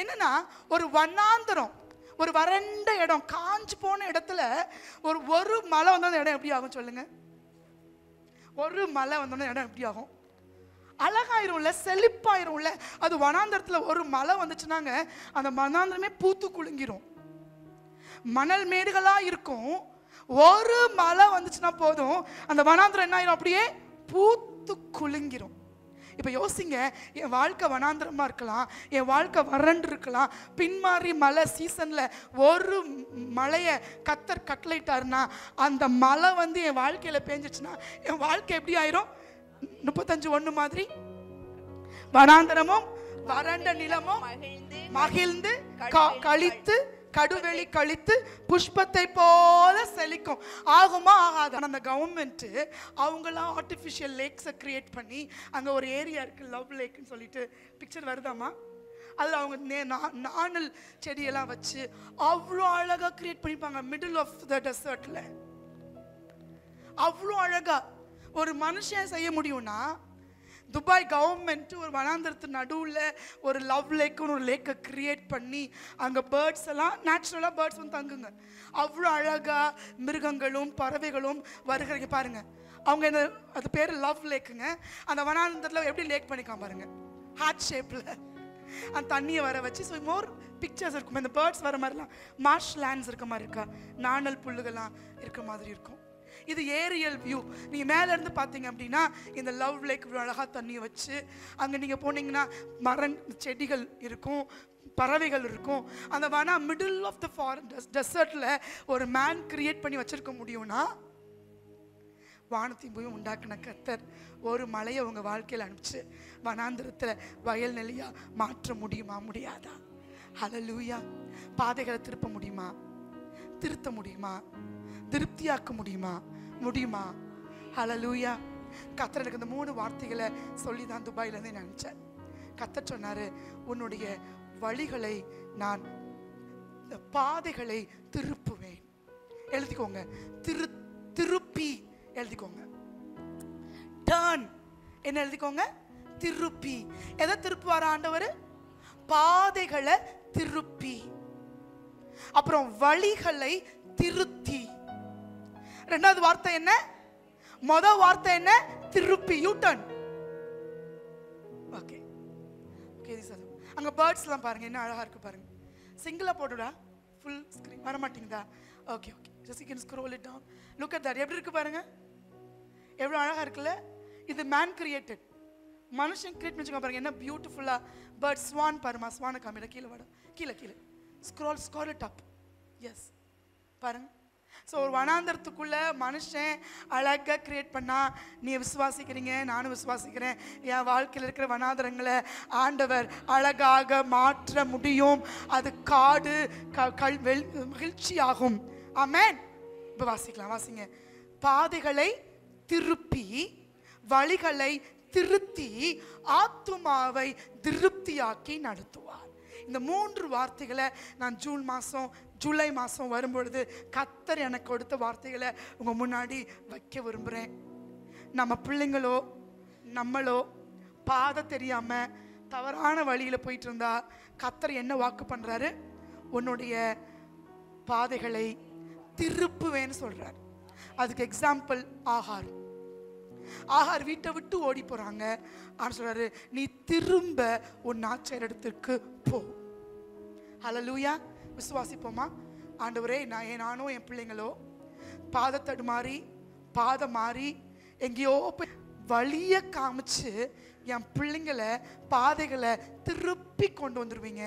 என்னன்னா ஒரு வனாந்தரம், ஒரு வறண்ட இடம், காஞ்சு போன இடத்துல ஒரு மழை வந்தால் அந்த இடம் எப்படி ஆகும் சொல்லுங்க? ஒரு மழை வந்தோன்னா இடம் எப்படி ஆகும்? அழகாயிரும்ல, செழிப்பாயிரும்ல. அது வனாந்தரத்தில் ஒரு மழை வந்துச்சுன்னாங்க அந்த வனாந்தரமே பூத்து குலுங்கிரும், மணல் மேடுகளாக இருக்கும். ஒரு மழை வந்துச்சுன்னா போதும் அந்த வனாந்தரம் என்ன ஆயிரும்? அப்படியே பூத்து குலுங்கிரும். இப்போ யோசிங்க, என் வாழ்க்கை வனாந்தரமாக இருக்கலாம், என் வாழ்க்கை வறண்டு இருக்கலாம். பின்மாறி மழை சீசனில் ஒரு மழையை கத்தர் கட்டளையிட்டாருன்னா அந்த மழை வந்து என் வாழ்க்கையில் பேஞ்சிச்சுன்னா என் வாழ்க்கை எப்படி ஆயிரும்? 35:1 மாதிரி வனாந்தரமும் வறண்ட நிலமும் மகிழ்ந்து கழித்து கடுவெளி கழித்து புஷ்பத்தை போல செழிக்கும். ஆகுமா ஆகாது? அந்த கவர்மெண்ட் அவங்களாம் ஆர்டிஃபிஷியல் லேக்ஸை கிரியேட் பண்ணி அங்கே ஒரு ஏரியா இருக்குது, லவ் லேக்னு சொல்லிட்டு. பிக்சர் வருதாமா? அதில் அவங்க நாணல் செடியெல்லாம் வச்சு அவ்வளோ அழகாக கிரியேட் பண்ணிப்பாங்க மிடில் ஆஃப் த டெசர்ட்டில். அவ்வளோ அழகாக ஒரு மனுஷன் செய்ய முடியும்னா துபாய் கவர்மெண்ட் ஒரு வனாந்தரத்து நடுவில் ஒரு லவ் லேக்குன்னு ஒரு லேக்கை கிரியேட் பண்ணி அங்கே பேர்ட்ஸ் எல்லாம் நேச்சுரலாக பேர்ட்ஸ் வந்து தங்குங்க. அவ்வளோ அழகாக மிருகங்களும் பறவைகளும் வருகிறீங்க பாருங்க. அவங்க என்ன, அது பேர் லவ் லேக்குங்க. அந்த வனாந்தரத்தில் எப்படி லேக் பண்ணிக்காம பாருங்க, ஹார்ட் ஷேப்பில் அந்த தண்ணியை வர வச்சு. ஸோ மோர் பிக்சர்ஸ் இருக்கும். இந்த பேர்ட்ஸ் வர மாதிரிலாம் மார்ஷ் லேண்ட்ஸ் இருக்க மாதிரி இருக்கா, நாணல் புல்லுகள்லாம் இருக்க மாதிரி இருக்கும். இது ஏரியல் வியூ. நீங்கள் மேலேருந்து பார்த்தீங்க அப்படின்னா இந்த லவ் லேக் இவ்வளோ அழகாக தண்ணியை வச்சு அங்கே நீங்கள் போனீங்கன்னா செடிகள் இருக்கும், பறவைகள் இருக்கும். அந்த மிடில் ஆஃப் த ஃபாரஸ்ட் டெசர்ட்டில் ஒரு மேன் கிரியேட் பண்ணி வச்சுருக்க முடியும்னா வானத்தையும் போய் உண்டாக்குன கர்த்தர் ஒரு மலையை உங்கள் வாழ்க்கையில் அனுப்பிச்சு வனாந்திரத்தில் வயல் நிலையாக மாற்ற முடியுமா? முடியாதா? ஹல்லேலூயா. பாதைகளை திருப்ப முடியுமா? திருத்த முடியுமா? திருப்தியாக்க முடியுமா? முடியுமா? ஹல்லேலூயா. கர்த்தர் எனக்கு இந்த 3 வார்த்தைகளை சொல்லி தான் துபாயிலேருந்து நினச்சேன். கர்த்தர் சொன்னார், உன்னுடைய வழிகளை நான் பாதைகளை திருப்புவேன். எழுதிக்கோங்க, திருப்பி எழுதிக்கோங்க. டர்ன் என்ன எழுதிக்கோங்க? திருப்பி. எதை திருப்புவார் ஆண்டவர்? பாதைகளை திருப்பி. அப்புறம் வழிகளை திருத்தி. ரெண்டாவது வார்த்தை என்ன? முதல் வார்த்தை என்ன? திருப்பி, யூ டர்ன். Okay okay. அங்க பேர்ட்ஸ் எல்லாம் பாருங்க, என்ன அழகா இருக்கு பாருங்க. சிங்கிளா போடுடா, ஃபுல் ஸ்கிரீன் வர மாட்டேங்குதா? Okay okay, just you can scroll it down. Look at that. எப்படி இருக்கு பாருங்க, எவ்வளவு அழகா இருக்குல்ல? இது மேன் கிரியேட்டட், மனுஷன் கிரியேட் பண்ணிச்சுக்கோ பாருங்க. என்ன பியூட்டிஃபுல்லா பேர்ட். ஸ்வான் பாருமா, ஸ்வானை காமிட. கீழே வாடா, கீழே கீழே ஸ்க்ரோல் இட் அப். எஸ் பாருங்க. ஸோ ஒரு வனாந்தரத்துக்குள்ள மனுஷன் அழகாக கிரியேட் பண்ணா, நீ விசுவாசிக்கிறீங்க, நானும் விசுவாசிக்கிறேன், என் வாழ்க்கையில் இருக்கிற வனாந்தரங்களை ஆண்டவர் அழகாக மாற்ற முடியும். அது காடு மகிழ்ச்சி ஆகும். ஆமென். இப்போ வாசிக்கலாம், வாசிங்க. பாதைகளை திருப்பி, வழிகளை திருத்தி, ஆத்துமாவை திருப்தியாக்கி நடத்துவார். இந்த 3 வார்த்தைகளை நான் ஜூலை மாதம் வரும்பொழுது கர்த்தர் எனக்கு கொடுத்த வார்த்தைகளை உங்கள் முன்னாடி வைக்க விரும்புகிறேன். நம்ம பிள்ளைங்களோ நம்மளோ பாதை தெரியாம தவறான வழியில போயிட்டு இருந்தா கர்த்தர் என்ன வாக்கு பண்றாரு? உன்னுடைய பாதைகளை திருப்புவேன்னு சொல்றாரு. அதுக்கு எக்ஸாம்பிள் ஆகார் வீட்டை விட்டு ஓடி போறாங்க. ஆனா சொல்றாரு, நீ திரும்ப உன் நாச்சர் இடத்துக்கு போ. ஹல்லேலூயா. விசுவாசிப்போமா? ஆண்டவரே, நானும் என் பிள்ளைங்களோ பாதை தடுமாறி பாதை மாறி எங்கேயோ வழிய காமிச்சு என் பிள்ளைங்களை பாதைகளை திருப்பி கொண்டு வந்துருவீங்க.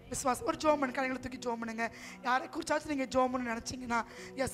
விசுவாசம். ஒரு ஜோமன் கலைகளை தூக்கி ஜோமனுங்க. யாரை குறிச்சாச்சும் நீங்கள் ஜோமன்னு நினச்சிங்கன்னா,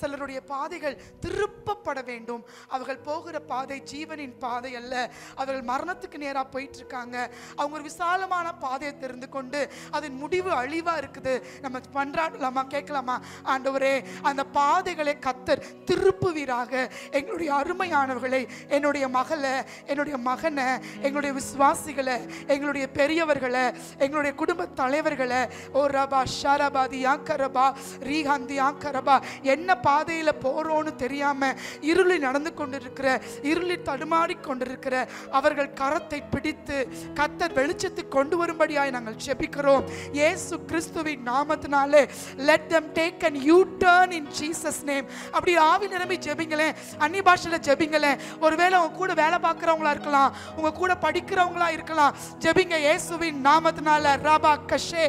சிலருடைய பாதைகள் திருப்பப்பட வேண்டும். அவர்கள் போகிற பாதை ஜீவனின் பாதை அல்ல, அவர்கள் மரணத்துக்கு நேராக போயிட்டு இருக்காங்க. அவங்க ஒரு விசாலமான பாதையை தெரிந்து கொண்டு அதன் முடிவு அழிவாக இருக்குது. நம்ம பண்றாடலாமா? கேட்கலாமா? ஆண்டவரே, அந்த பாதைகளை கர்த்தர் திருப்புவீராக. எங்களுடைய அருமையானவர்களை, என்னுடைய மகளை, என்னுடைய மகனை, எங்களுடைய விசுவாசிகளை, எங்களுடைய பெரியவர்களை, எங்களுடைய குடும்ப தலைவர்களை, ஓ ரபா ஷரபாதி யாக்கரபா ரீஹந்தி யாக்கரபா, என்ன பாதையில் போறோன்னு தெரியாம இருளில் நடந்து கொண்டிருக்கிற, இருளில் தடுமாறி கொண்டிருக்கிற அவர்கள் கரத்தை பிடித்து கர்த்தர் வெளிச்சத்துக்கு கொண்டு வரும்படியாய் நாங்கள் ஜெபிக்கிறோம். இயேசு கிறிஸ்துவின் நாமத்தினாலே let them take an U-turn in Jesus name. அப்படி ஆவி நிரம்பி ஜெபிங்களேன், அந்நிய பாஷையில ஜெபிங்களேன். ஒருவேளை உங்க கூட வேலை பார்க்கிறவங்களா இருக்கலாம், உங்க கூட படிக்கிறவங்களா இருக்கலாம். ஜெபிங்க இயேசுவின் நாமத்தினால. ரபா கஷே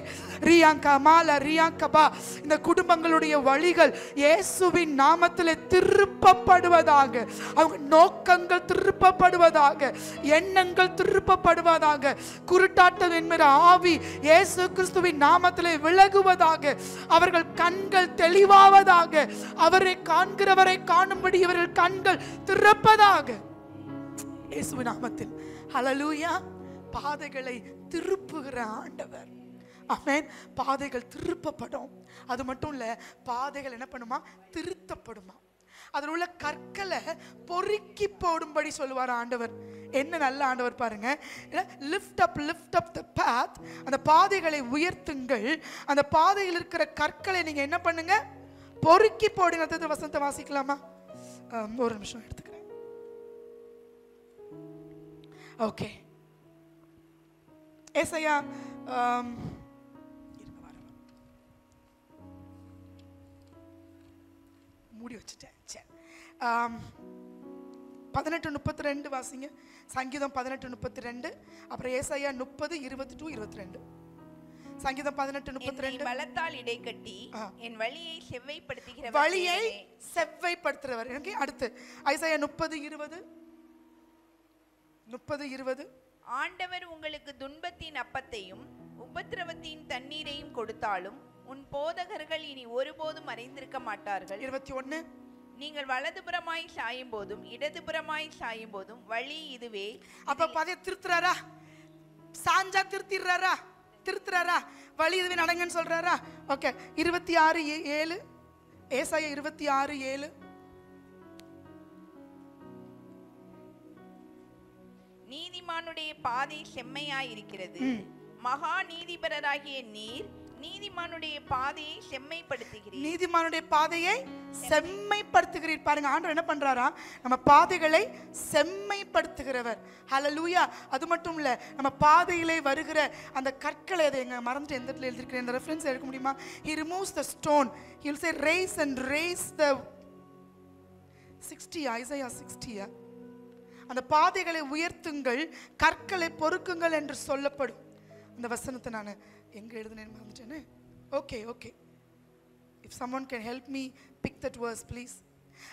ரியாங்கா மாலா ரியாங்கபா, இந்த குடும்பங்களுடைய வழிகள் இயேசுவின் நாமத்திலே திருப்பப்படுவதாக. அவங்க நோக்கங்கள் திருப்பப்படுவதாக, எண்ணங்கள் திருப்பப்படுவதாக. குருட்டாட்டம் என்கிற ஆவி இயேசு கிறிஸ்துவின் நாமத்திலே விலகுவதாக. அவர்கள் கண்கள் தெளிவாவதாக. அவரை காண்கிறவரை காணும்படி இவர்கள் கண்கள் திறப்பதாக இயேசுவின் நாமத்தில். ஹல்லேலூயா. பாதைகளை திருப்புகிற ஆண்டவர். ஆமென். பாதைகள் திருப்பப்படும். அது மட்டும் இல்ல, பாதைகள் என்ன பண்ணுமா? திருத்தப்படுமா. அதில் உள்ள கற்களை பொறுக்கி போடும்படி சொல்லுவார் ஆண்டவர். என்ன நல்ல ஆண்டவர் பாருங்க. லிஃப்ட் அப் த பாத், அந்த பாதைகளை உயர்த்துங்கள். அந்த பாதையில் இருக்கிற கற்களை நீங்க என்ன பண்ணுங்க? பொறுக்கி போடுங்க. அடுத்த வசனத்தை வாசிக்கலாமா? ஒரு நிமிஷம் எடுத்துக்கிறேன். ஓகே. ஏசாயா மூடி வச்சுட்டேன். 18:32 வாசிங்க. சங்கீதம் 18:32, அப்புறம் ஏசாயா 30:22. சங்கீதம் 18:32. பலத்தால் இடைக்கட்டி என் வழியை செவ்வைப்படுத்துகிறவர், வழியை செவ்வைப்படுத்துறவர். ஓகே. அடுத்து ஏசாயா 30:20. ஆண்டவர் உங்களுக்கு துன்பத்தின் அப்பத்தையும் உபத்திரவத்தின் தண்ணீரையும் கொடுத்தாலும் உன் போதகர்கள் இனி ஒருபோதும் அறிந்திருக்க மாட்டார்கள். 21. நீங்கள் வலதுபுறமாய் சாயும் போதும் இடதுபுறமாய் சாயும் போதும் வழி இதுவே. அப்ப பாதையை திருத்துறாரா? சாஞ்சா திருத்துறாரா? வழி இதுவே, நடங்கன்னு சொல்றாரா? ஓகே. 26:7. ஏசாயா 26:7. நீதிமானுடைய பாதை செம்மையாயிருக்கிறது, மகா நீதிபரராகிய நீர் நீதிமானுடைய பாதையை செம்மைப்படுத்துகிறீர். நீதிமானுடைய பாதையை செம்மைப்படுத்துகிறீர். பாருங்க, ஆண்டவர் என்ன பண்றாரா? நம்ம பாதைகளை செம்மைப்படுத்துகிறவர். ஹல்லேலூயா. அது மட்டும் இல்ல, நம்ம பாதையிலே வருகிற அந்த கற்களை, அதை எங்க மறந்துட்டு எந்த இடத்துல எழுதிருக்கிறேன், இந்த ரெஃபரன்ஸ் எடுக்க முடியுமா? He removes the stone. He will say raise the 60, Isaiah 60. அந்த பாதைகளை உயர்த்துங்கள், கற்களை பொறுக்குங்கள் என்று சொல்லப்படும். அந்த வசனத்தை நான் எங்க எழுதுனேன்னு மறந்துட்டேனே. Okay. If someone can help me pick that verse please.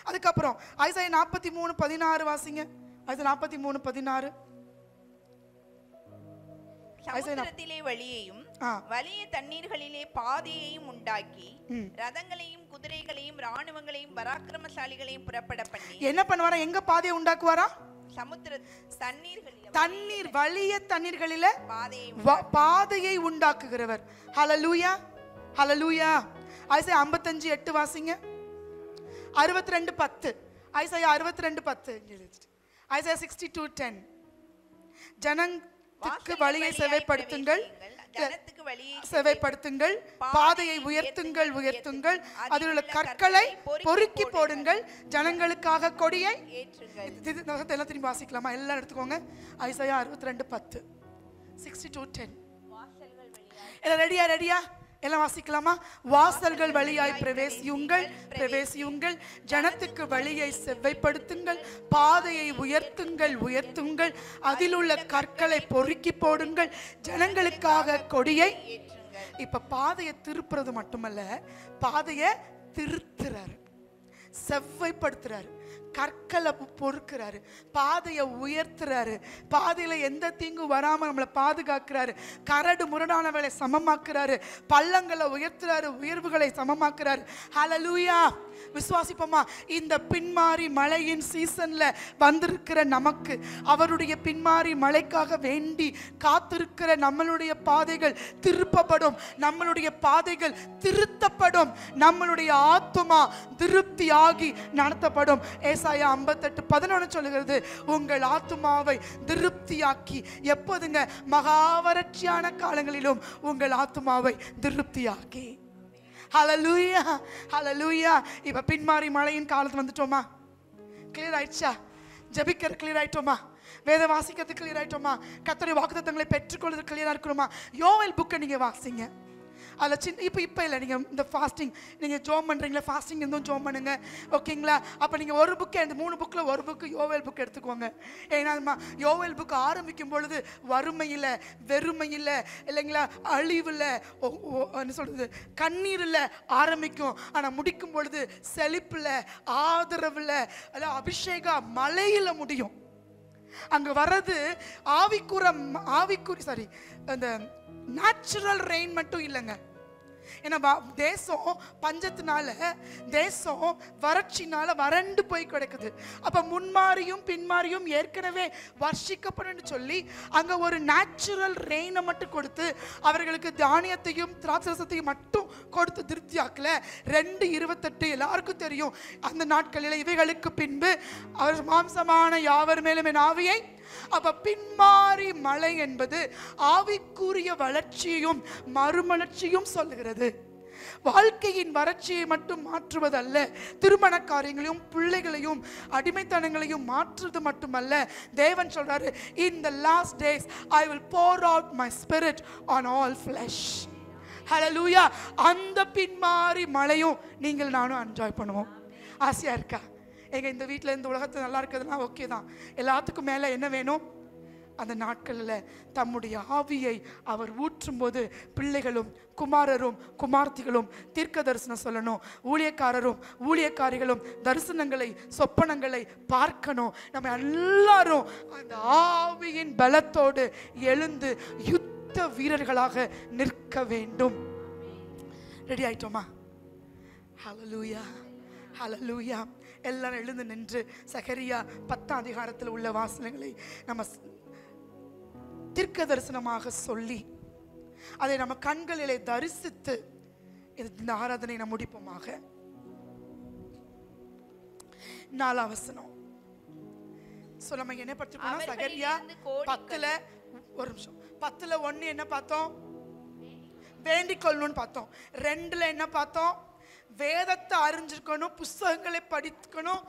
அதுக்கப்புறம் ஐசாயா 43:16 வாசிங்க. ஐசாயா 43:16. சமுத்திரத்திலே வழியையும் வலிய தண்ணீர்களிலே பாதையையும் உண்டாக்கி ரதங்களையும் குதிரைகளையும் ராணுவங்களையும் பராக்கிரமசாலிகளையும் புறப்பட பண்ணி. என்ன பண்ணுவாரா? எங்க பாதையை உண்டாக்குவாரா? சமுத்திர தண்ணீர் வலிய தண்ணீர்களிலே பாதையை உண்டாக்குகிறவர். ஹல்லேலூயா. ஐசாயா 55:8 வாசிங்க. 62:10. ஐசாயா 62:10. ஐசாயா 62:10. ஜனங்களுக்கு வழியை செவ்வைப்படுத்துங்கள், ஜனத்துக்கு வழியை செவைப்படுத்துங்கள், பாதையை உயர்த்துங்கள் உயர்த்துங்கள், அதில் உள்ள கற்களை பொறுக்கி போடுங்கள், ஜனங்களுக்காக கொடியை ஏற்றுங்கள். எல்லாம் திரும்பி வாசிக்கலாமா? எல்லாம் எடுத்துக்கோங்க. ஐசாயா 62:10, 62:10. எல்லாம் ரெடியா? ரெடியா? எல்லாம் வாசிக்கலாமா? வாசல்கள் வழியாய் பிரவேசியுங்கள் பிரவேசியுங்கள், ஜனத்துக்கு வழியை செவ்வைப்படுத்துங்கள், பாதையை உயர்த்துங்கள் உயர்த்துங்கள், அதில் உள்ள கற்களை பொறுக்கி போடுங்கள், ஜனங்களுக்காக கொடியை. இப்ப பாதையை திருப்புறது மட்டுமல்ல, பாதையை திருத்துறாரு, செவ்வைப்படுத்துறாரு, கற்களை பொறுக்கிறாரு, பாதையை உயர்த்துறாரு, பாதையில எந்த தீங்கு வராம நம்மளை பாதுகாக்கிறாரு, கரடு முரடானவளை சமமாக்குறாரு, பள்ளங்களை உயர்த்துறாரு, உயர்வுகளை சமமாக்குறாரு. ஹல்லேலூயா! விசுவாசிப்போமா? இந்த பின்மாறி மழையின் சீசன்ல வந்திருக்கிற நமக்கு, அவருடைய பின்மாறி மழைக்காக வேண்டி காத்திருக்கிற நம்மளுடைய பாதைகள் திருப்பப்படும், நம்மளுடைய பாதைகள் திருத்தப்படும், நம்மளுடைய ஆத்துமா திருப்தியாகி நடத்தப்படும். ஏசாயா 58:11 சொல்லுகிறது, உங்கள் ஆத்துமாவை திருப்தியாக்கி. எப்போதுங்க? மகாவறட்சியான காலங்களிலும் உங்கள் ஆத்துமாவை திருப்தியாக்கி. ஹல்லேலூயா ஹல்லேலூயா. இப்ப பின்மாறி மழையின் காலத்து வந்துட்டோமா? கிளியர் ஆயிடுச்சா? ஜெபிக்கிற கிளியர் ஆயிட்டோமா? வேத வாசிக்கிறது கிளியர் ஆயிட்டோமா? கர்த்தருடைய வாக்குத்தத்தங்களை பெற்றுக்கொள்வது கிளியரா இருக்கணுமா? யோவேல் புக்கை நீங்க வாசிங்க. அதில் சின்ன இப்போ இல்லை, நீங்கள் இந்த ஃபாஸ்டிங் நீங்கள் ஜோம் பண்ணுறீங்களா? ஃபாஸ்டிங் இருந்தும் ஜோம் பண்ணுங்க, ஓகேங்களா? அப்போ நீங்கள் ஒரு புக்கு, அந்த 3 புக்கில் ஒரு புக்கு யோவேல் புக் எடுத்துக்கோங்க. ஏன்னா யோவேல் புக்கு ஆரம்பிக்கும் பொழுது வறுமையில், வெறுமையில், இல்லைங்களா, அழிவில், என்ன சொல்கிறது, கண்ணீரில் ஆரம்பிக்கும். ஆனால் முடிக்கும் பொழுது செழிப்பில், ஆதரவில், அல்ல அபிஷேக மலையில் முடியும். அங்கே வர்றது ஆவிக்குறி சாரி அந்த நேச்சுரல் ரெயின் மட்டும் இல்லைங்க. ஏன்னா தேசம் பஞ்சத்தினால, தேசம் வறட்சினால வறண்டு போய் கிடக்குது. அப்ப முன்மாறியும் பின்மாறியும் ஏற்கனவே வர்ஷிக்கப்படும் சொல்லி அங்க ஒரு நேச்சுரல் ரெயினை மட்டும் கொடுத்து அவர்களுக்கு தானியத்தையும் திராட்சரசத்தையும் மட்டும் கொடுத்து திருப்தியாக்கல. 2:28 எல்லாருக்கும் தெரியும். அந்த நாட்களில் இவைகளுக்கு பின்பு அவர் மாம்சமான யாவர் மேலும் என் ஆவியை. அப்ப பின்மாறி மழை என்பது ஆவிக்குரிய வளர்ச்சியையும் மறுமலர்ச்சியும் சொல்லுகிறது. வாழ்க்கையின் வறட்சியை மட்டும் மாற்றுவதல்ல, திருமண காரியங்களையும் பிள்ளைகளையும் அடிமைத்தனங்களையும் மாற்றுவது மட்டுமல்ல. தேவன் சொல்றாரு, in the last days I will pour out my spirit on all flesh. ஹல்லேலூயா. அந்த பின்மாறி மழையும் நீங்கள் நானும் என்ஜாய் பண்ணுவோம். ஆசையா இருக்கா? எங்க இந்த வீட்டில் இந்த உலகத்தில் நல்லா இருக்கிறதுனா ஓகே தான். எல்லாத்துக்கும் மேலே என்ன வேணும்? அந்த நாட்களில் தம்முடைய ஆவியை அவர் ஊற்றும் போது பிள்ளைகளும் குமாரரும் குமார்த்திகளும் தீர்க்க தரிசனம் சொல்லணும், ஊழியக்காரரும் ஊழியக்காரிகளும் தரிசனங்களை சொப்பனங்களை பார்க்கணும். நம்ம எல்லாரும் அந்த ஆவியின் பலத்தோடு எழுந்து யுத்த வீரர்களாக நிற்க வேண்டும். ரெடி ஆயிட்டோமா? ஹல்லேலூயா ஹல்லேலூயா. எல்லாரும் எழுந்து நின்று சகரியா 10 அதிகாரத்தில் உள்ள வாசனங்களை நம்ம தீர்க்க தரிசனமாக சொல்லி அதை நம்ம கண்களிலே தரிசித்து இந்த ஆராதனை நம்ம முடிப்போமாக. 4 வசனம். நம்ம என்ன படிச்சிருக்கோம்? சகரியா 10 ஒரு நிமிஷம் 10:1 என்ன பார்த்தோம்? வேண்டிக் கொள்ளணும்னு பார்த்தோம். 2 என்ன பார்த்தோம்? வேதத்தை அறிஞ்சிருக்கணும், புஸ்தகங்களை படிக்கணும்,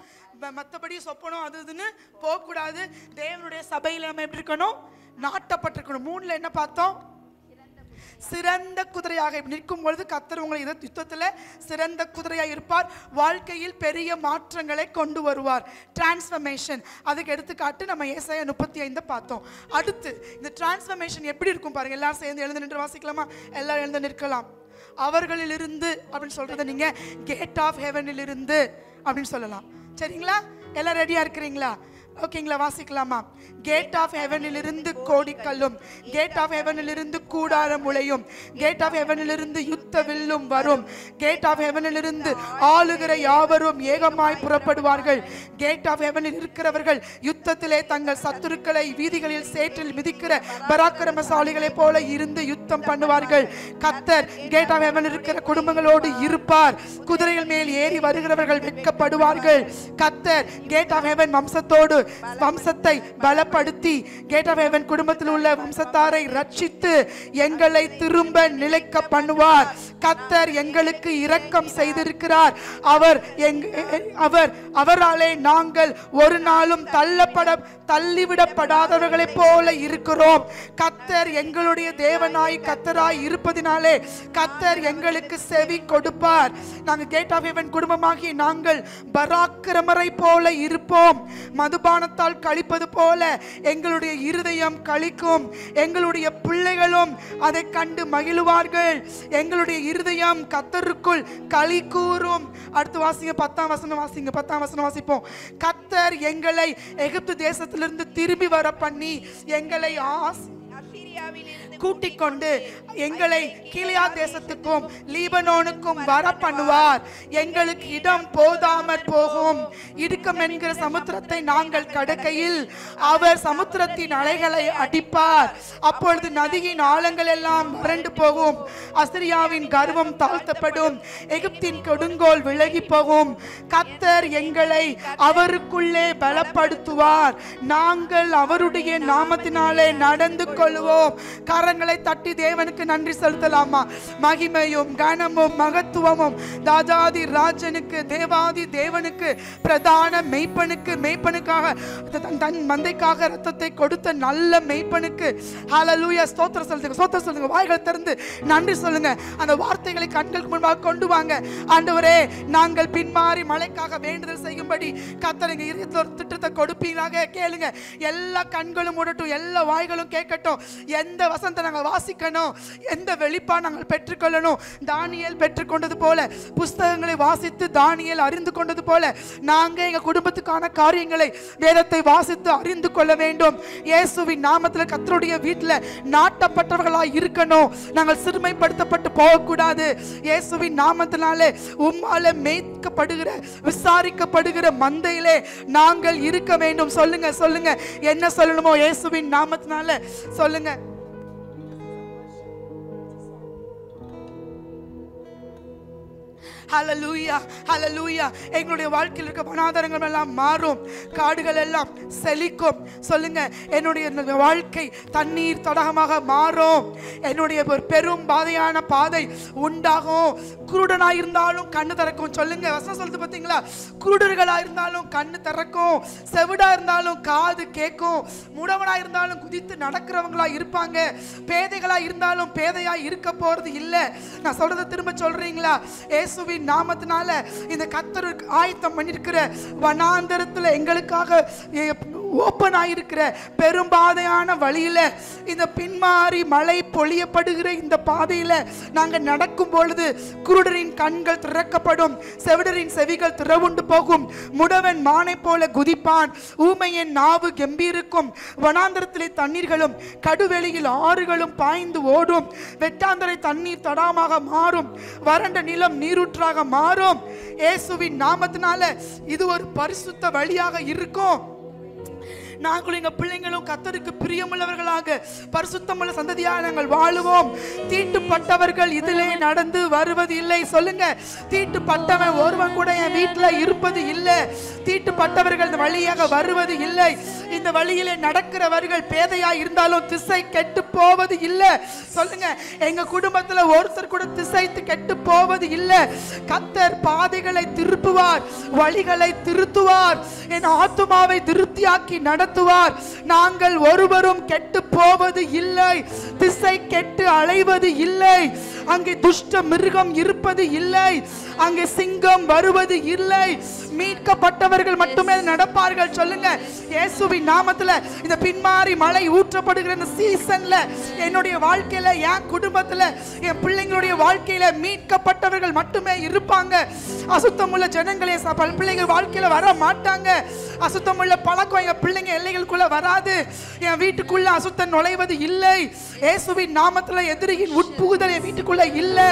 மற்றபடி சொப்பனம் அது இதுன்னு போகக்கூடாது. தேவனுடைய சபையில் நம்ம எப்படி இருக்கணும்? நாட்டப்பட்டிருக்கணும். 3 என்ன பார்த்தோம்? சிறந்த குதிரையாக நிற்கும் பொழுது கர்த்தர் உங்களை யுத்தத்தில் சிறந்த குதிரையாக இருப்பார். வாழ்க்கையில் பெரிய மாற்றங்களை கொண்டு வருவார். டிரான்ஸ்ஃபர்மேஷன், அதுக்கு எடுத்துக்காட்டு நம்ம ஏசாயா 35 பார்த்தோம். அடுத்து இந்த டிரான்ஸ்ஃபர்மேஷன் எப்படி இருக்கும் பாருங்க. எல்லாரும் சேர்ந்து எழுந்து நின்று வாசிக்கலாமா? எல்லாரும் எழுந்து நிற்கலாம். அவர்களிலிருந்து அப்படின்னு சொல்றதை நீங்க கேட் ஆஃப் ஹெவனில் இருந்து அப்படின்னு சொல்லலாம். சரிங்களா? எல்லாம் ரெடியா இருக்கிறீங்களா? ஓகேங்களா? வாசிக்கலாமா? கேட் ஆஃப் ஹெவனில் இருந்து கோடிக்கல்லும், கேட் ஆஃப் ஹெவனில் இருந்து கூடாரம் முளையும், கேட் ஆஃப் ஹெவனில் இருந்து யுத்த வில்லும் வரும், கேட் ஆஃப் ஹெவனில் இருந்து ஆளுகிற யாவரும் ஏகமாய் புறப்படுவார்கள். கேட் ஆஃப் ஹெவனில் இருக்கிறவர்கள் யுத்தத்திலே தங்கள் சத்துருக்களை வீதிகளில் சேற்றில் மிதிக்கிற பராக்கிரமசாலிகளை போல இருந்து யுத்தம் பண்ணுவார்கள். கர்த்தர் கேட் ஆஃப் ஹெவனில் இருக்கிற குடும்பங்களோடு இருப்பார். குதிரைகள் மேல் ஏறி வருகிறவர்கள் வெட்கப்படுவார்கள். கர்த்தர் கேட் ஆஃப் ஹெவன் வம்சத்தோடு வம்சத்தை பலப்படுத்தி கேட் ஆஃப் ஹெவன் குடும்பத்தில் உள்ள வம்சத்தாரை ரட்சித்து எங்களை திரும்ப நிலைக்க பண்ணுவார். கர்த்தர் எங்களுக்கு இரக்கம் செய்திருக்கிறார். அவராலே நாங்கள் ஒரு நாளும் தள்ளிவிடப்படாதவர்களைப் போல இருக்கிறோம். கர்த்தர் எங்களுடைய தேவனாய் கர்த்தராய் இருப்பதினாலே கர்த்தர் எங்களுக்கு செவி கொடுப்பார். நாங்கள் கேட் ஆஃப் ஹெவன் குடும்பமாகி நாங்கள் பராக்கிரமரை போல இருப்போம். மதுபானத்தால் கழிப்பது போல எங்களுடைய இருதயம் கழிக்கும். எங்களுடைய பிள்ளைகளும் அதை கண்டு மகிழ்வார்கள். எங்களுடைய இருதயம் கர்த்தருக்குள் களி கூறும். அடுத்து வாசிங்க 10ஆம் வசனம் வாசிங்க. 10ஆம் வசனம் வாசிப்போம். கர்த்தர் எங்களை எகிப்து தேசத்திலிருந்து திரும்பி வர பண்ணி எங்களை கூட்டிக் கொண்டு எங்களை கீலியா தேசத்துக்கும் லீபனோனுக்கும் வர பண்ணுவார். எங்களுக்கு இடம் போதாமற் போகும். இடுக்கம் என்கிற சமுத்திரத்தை நாங்கள் கடக்கையில் அவர் சமுத்திரத்தின் அலைகளை அடிப்பார். அப்பொழுது நதியின் ஆழங்கள் எல்லாம் வறண்டு போகும். அசிரியாவின் கர்வம் தாழ்த்தப்படும். எகிப்தின் கொடுங்கோல் விலகி போகும். கர்த்தர் எங்களை அவருக்குள்ளே பலப்படுத்துவார். நாங்கள் அவருடைய நாமத்தினாலே நடந்து கொள்வோம். கரங்களை தட்டி தேவனுக்கு நன்றி செலுத்தலாமா? மகிமையும் கனமும் மகத்துவமும் ராஜாதி ராஜனுக்கு தேவாதி தேவனுக்கு பிரதான மெய்ப்பனுக்காக தன் மந்தைக்காக ரத்தத்தை கொடுத்த நல்ல மெய்ப்பனுக்கு ஹல்லேலூயா. ஸ்தோத்திரம் சொல்லுங்க. வாய்கள் திறந்து நன்றி சொல்லுங்க. அந்த வார்த்தைகளை கண்களுக்கு முன்பாக கொண்டு வாங்க. ஆண்டவரே, நாங்கள் பின்மாறி மழைக்காக வேண்டுதல் செய்யும்படி கர்த்தர் எங்க இதயத்தில் ஒரு திட்டத்தை கொடுப்பீராக. கேளுங்க. எல்லா கண்களும் மூடட்டும், எல்லா வாய்களும் கேட்கட்டும். எந்த வசனத்தை நாங்கள் வாசிக்கணும், எந்த வெளிப்பாடு நாங்கள் பெற்றுக்கொள்ளணும். தானியேல் பெற்றுக்கொண்டது போல, புஸ்தகங்களை வாசித்து தானியேல் அறிந்து கொண்டது போல நாங்கள் எங்கள் குடும்பத்துக்கான காரியங்களை வேதத்தை வாசித்து அறிந்து கொள்ள வேண்டும். இயேசுவின் நாமத்தில் கர்த்தருடைய வீட்டில் நாட்டப்பட்டவர்களாய் இருக்கணும். நாங்கள் சிறுமைப்படுத்தப்பட்டு போகக்கூடாது. இயேசுவின் நாமத்தினாலே உம்மால மேய்க்கப்படுகிற விசாரிக்கப்படுகிற மந்தையிலே நாங்கள் இருக்க வேண்டும். சொல்லுங்க. என்ன சொல்லணுமோ இயேசுவின் நாமத்தினால சொல்லுங்க. ஹல்லேலூயா, ஹல்லேலூயா. எங்களுடைய வாழ்க்கையில் இருக்க வனாந்தரங்கள் எல்லாம் மாறும். காடுகள் எல்லாம் செழிக்கும். சொல்லுங்க. என்னுடைய வாழ்க்கை தண்ணீர் தடாகமாக மாறும். என்னுடைய ஒரு பெரும் பாதையான பாதை உண்டாகும். குருடனாய் இருந்தாலும் கண்ணு திறக்கும். சொல்லுங்க. வசனம் சொல்லுது பாத்தீங்களா? குருடர்களா இருந்தாலும் கண்ணு திறக்கும். செவிடா இருந்தாலும் காது கேட்கும். முடவனா இருந்தாலும் குதித்து நடக்கிறவங்களா இருப்பாங்க. பேதைகளா இருந்தாலும் பேதையா இருக்க போறது இல்ல. நான் சொல்றதை திரும்ப சொல்றீங்களா? இயேசுவின் நாமத்தினால இந்த கர்த்தர் ஆயத்தம் பண்ணிருக்கிற வனாந்தரத்துல எங்களுக்காக ஓப்பன் ஆயிருக்கிற பெரும்பாதையான வழியில, இந்த பின்மாறி மழை பொழியப்படுகிற இந்த பாதையில நாங்க நடக்கும் பொழுது குருடரின் கண்கள் திறக்கப்படும். செவிடரின் செவிகள் திறவுண்டு போகும். முடவன் மானை போல குதிப்பான். ஊமையின் நாவு கம்பீருக்கும். வனாந்தரத்திலே தண்ணீர்களும் கடுவெளியில் ஆறுகளும் பாய்ந்து ஓடும். வெட்டாந்தரை தண்ணீர் தடாமாக மாறும். வறண்ட நிலம் நீரூற்றாக மாறும். இயேசுவின் நாமத்தினால இது ஒரு பரிசுத்த வழியாக இருக்கும். நாங்களும் எங்க பிள்ளைங்களும் கர்த்தருக்கு பிரியமுள்ளவர்களாக பரிசுத்தமுள்ள சந்ததியாக நாங்கள் வாழுவோம். தீட்டுப்பட்டவர்கள் இதிலே நடந்து வருவது இல்லை. சொல்லுங்க. தீட்டுப்பட்டவன் ஒருவன் கூட என் வீட்டுல இருப்பது இல்லை. தீட்டுப்பட்டவர்கள் இந்த வழியாக வருவது இல்லை. இந்த வழியிலே நடக்கிறவர்கள் பேதையா இருந்தாலும் திசை கெட்டு போவது இல்லை. சொல்லுங்க. எங்க குடும்பத்துல ஒருத்தர் கூட திசை கெட்டு போவது இல்லை. கர்த்தர் பாதைகளை திருப்புவார், வழிகளை திருத்துவார், என் ஆத்துமாவை திருப்தியாக்கி நடத்துவார். நாங்கள் ஒருவரும் கெட்டு போவது இல்லை. திசை கெட்டு அலைவது இல்லை. அங்கே துஷ்ட மிருகம் இருப்பது இல்லை. அங்கே சிங்கம் வருவது இல்லை. மீட்கப்பட்டவர்கள் மட்டுமே நடப்பார்கள். சொல்லுங்க. இயேசுவின் நாமத்துல இந்த பின்மாறி மழை ஊற்றப்படுகிற இந்த சீசன்ல என்னுடைய வாழ்க்கையில, என் குடும்பத்துல, என் பிள்ளைங்களுடைய வாழ்க்கையில மீட்கப்பட்டவர்கள் மட்டுமே இருப்பாங்க. அசுத்தமுள்ள ஜனங்களே பிள்ளைகள் வாழ்க்கையில வர மாட்டாங்க. அசுத்தமுள்ள பழக்கம் எங்க பிள்ளைங்க எல்லைகளுக்குள்ள வராது. என் வீட்டுக்குள்ள அசுத்தம் நுழைவது இல்லை. இயேசுவின் நாமத்துல எதிரியின் உட்புகுதல் என் வீட்டுக்குள்ள இல்லை.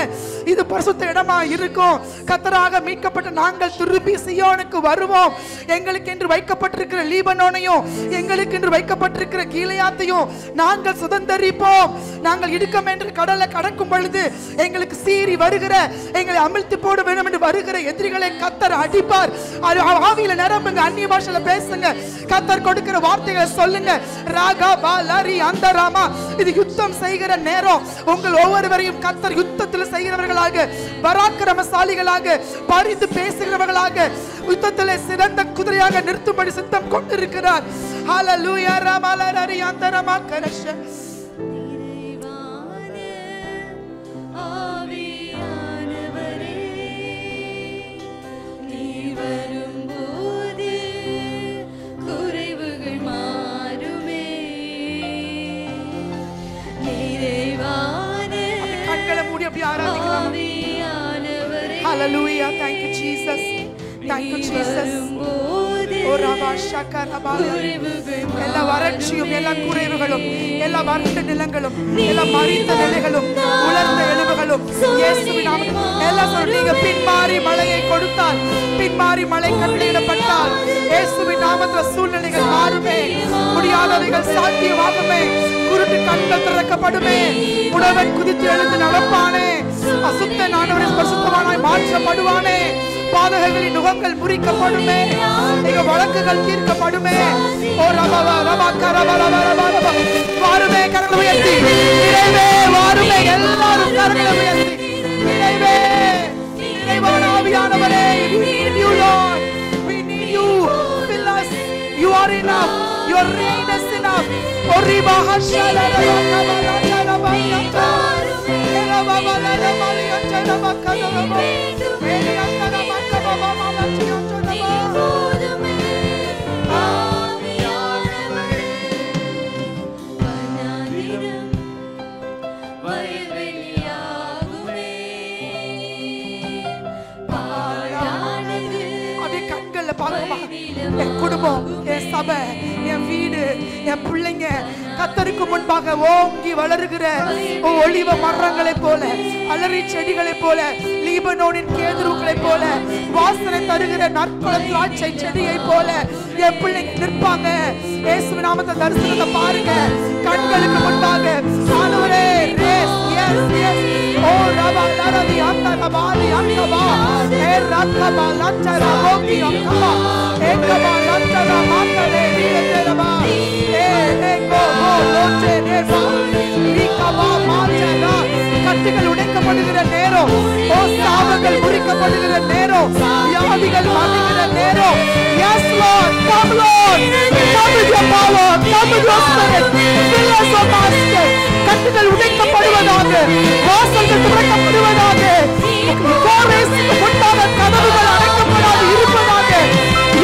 இது பரிசுத்த இடமா இருக்கும். கர்த்தராக மீட்கப்பட்ட நாங்கள் திருப்பி சீயோனுக்கு வருவோம். எங்களுக்கு என்று வைக்கப்பட்டிருக்கிற லீபனோனையும் எங்களுக்கு என்று வைக்கப்பட்டிருக்கிற கீலேயாத்தையும் நாங்கள் சுதந்தரிப்போம். நாங்கள் இடுக்கம் என்று கடலை கடக்கும் பொழுது எங்களுக்கு சீறி வருகிற, எங்களை அமிழ்த்தி போட வேண்டும் என்று வருகிற எதிரிகளை கர்த்தர் அடிப்பார். ஆவியில நிரம்புங்க, அந்நிய பாஷையில பேசுங்க, கர்த்தர் கொடுக்கிற வார்த்தைகளை சொல்லுங்க. ராகா பாலரி அந்தராமா. இது யுத்தம் செய்கிற நேரம். உங்கள் ஒவ்வொருவரையும் கர்த்தர் யுத்தத்தில் செய்கிறவர்களாக, பராக்கிரமசாலிகளாக, பரிந்து பேசுகிறவர்களாக, யுத்தத்திலே சிறந்த குதிரையாக நிறுத்தும்படி சித்தம் கொண்டிருக்கிறார். ஹalleluya ரமலரி அந்தரமா கரஷ. Hallelujah. Thank you, Jesus. Thank you, Jesus. எல்லா வறட்சியும், எல்லா குறைவுகளும், எல்லா வறண்ட நிலங்களும், எல்லா மரித்த நிலைகளும், உலர்ந்த எலும்புகளும் இயேசுவின் நாமத்தில் எல்லாம் சொல்றீங்க. பின்மாறி மழையை கொடுத்தால், பின்மாறி மழை கட்டளையிடப்பட்டால் இயேசுவின் நாமத்தில் சூழ்நிலைகள் மாறுமே, முடியாதவைகள் சாத்தியமாகுமே, குருட்டு கண்கள் திறக்கப்படுமே, உணவன் குதித்து எழுந்து நடப்பானே, அசுத்த நானவரின் பரிசுத்தவானாய் மாற்றப்படுவானே, பாதகங்களின் நுகங்கள் முறிக்கப்படுமே, எங்க வழக்குகள் தீர்க்கப்படுமே. ஓ ரபா ரபா கரபா ரபா ரபா வாருமே, கரங்களை உயர்த்தி இறைவே வாருமே, எல்லாரும் கரங்களை உயர்த்தி இறைவே, இறைவான ஆவியானவரே, we need you Lord, we need you, fill us, you are enough, your reign is enough. O riba hashala raba raba raba raba raba raba என் குடும்பம், என் சபை, என் வீடு, என் பிள்ளைங்க கர்த்தருக்கு முன்பாக ஓங்கி வளருகிற ஒலிவ மரங்களை போல, அலறி செடிகளை போல, லீபனோனின் கேதுருக்களை போல, வாசனை தருகிற நற்குல திராட்சை செடியை போல என் பிள்ளைங்க நிற்பாங்க. இயேசுவின் நாமத்தில் தரிசனத்தை பாருங்க, கண்களுக்கு முன்பாக. ஆண்டவரே, ஓ ரபா லரதி அந்த ரபாலி அங்கபா ஏ ரக்கபா லச்சரா ரோகி அங்கபா ஏகபா லச்சரா மாக்கலே நீலதரபா ஏ ஏகோ ஓ லோச்சே நேபா நீகபா மாச்சரா. கட்டுகள் உடைக்கப்படுகிற நேரம், ஓ சாபங்கள் முறிக்கப்படுகிற நேரம், வியாதிகள் மாறுகிற நேரம். Yes Lord, come Lord, come with your power, come with your spirit, fill us O Master. கட்டுகள் உடைக்கப்படுவதாக, வாசல்கள் திறக்கப்படுவதாக, கோரேசுக்கு முன்பாக கதவுகள் அடைக்கப்படாது இருப்பதாக,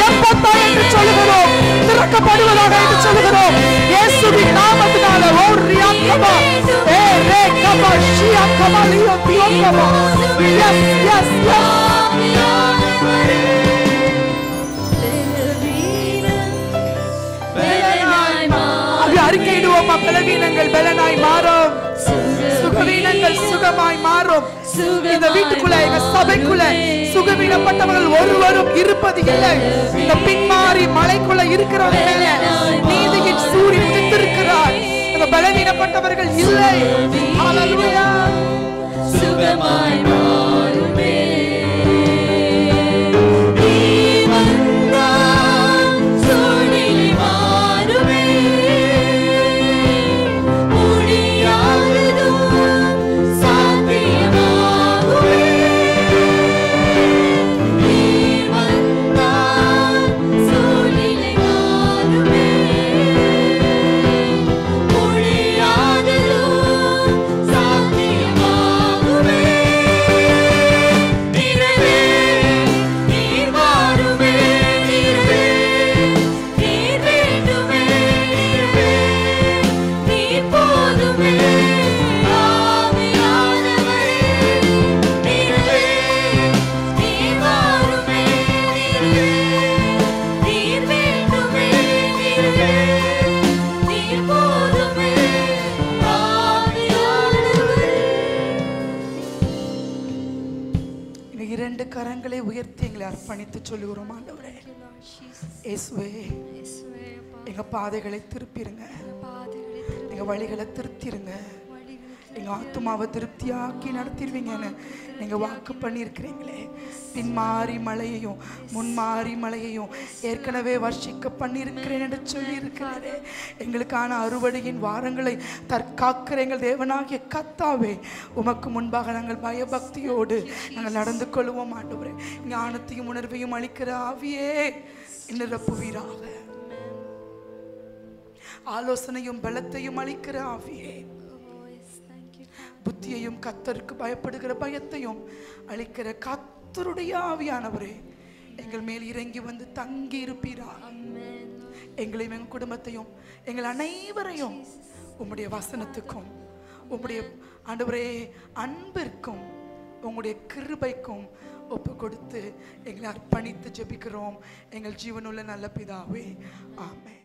எப்பத்தா என்று சொல்லுகிறோம், திறக்கப்படுவதாக என்று சொல்லுகிறோம். இயேசுவின் நாமத்தினால ஓ ரியாக்கபா ஏ ரே கபா ஷியா Kaba Leo தியோகபா. Yes, yes, yes. அறிக்கையிடுவோம், பலவீனங்கள் பலனாய் மாறும், சுகவீனங்கள் சுகமாய் மாறும். இந்த வீட்டுக்குள்ள, எங்க சபைக்குள்ள சுகவீனப்பட்டவர்கள் ஒருவரும் இருப்பது இல்லை. இந்த பின்மாறி மலைக்குள்ள இருக்கிறவங்க நீதியின் சூரியன் உதித்திருக்கிறார். இந்த பலவீனப்பட்டவர்கள் இல்லை. ஹல்லேலூயா. சுகமாய் மாறுமே. Satyamagame. உயர்த்தி எங்களை அர்ப்பணித்து சொல்லுகிறோம் ஆண்டவரே. இயேசுவே, எங்க பாதைகளை திருப்பிருங்க, எங்க வழிகளை திருத்திருங்க, எங்க ஆத்துமாவை திருப்தியாக்கி நடத்திடுவீங்கன்னு நீங்க வாக்கு பண்ணியிருக்கிறீங்களே. பின்மாறி மழையையும் முன்மாறி மழையையும் ஏற்கனவே வர்ஷிக்க பண்ணியிருக்கிறேன் என்று சொல்லியிருக்கிறாரே. எங்களுக்கான அறுவடையின் வாரங்களை தற்காக்கிற எங்கள் தேவனாகிய கர்த்தாவே, உமக்கு முன்பாக நாங்கள் பயபக்தியோடு நாங்கள் நடந்து கொள்வோம் ஆண்டவரே. ஞானத்தையும் உணர்வையும் அளிக்கிற ஆவியே நிரப்புவீராக. ஆலோசனையும் பலத்தையும் அளிக்கிற ஆவியே, புத்தியையும் கர்த்தருக்கு பயப்படுகிற பயத்தையும் அளிக்கிற கர்த்தருடைய ஆவியானவரே, எங்கள் மேல் இறங்கி வந்து தங்கி இருப்பீராக. எங்களையும் எங்கள் குடும்பத்தையும் எங்கள் அனைவரையும் உம்முடைய வசனத்துக்கும் உம்முடைய ஆண்டவரே அன்பிற்கும் உங்களுடைய கிருபைக்கும் ஒப்பு கொடுத்து எங்களை அர்ப்பணித்து ஜெபிக்கிறோம் எங்கள் ஜீவனுள்ள நல்ல பிதாவே. ஆமென்.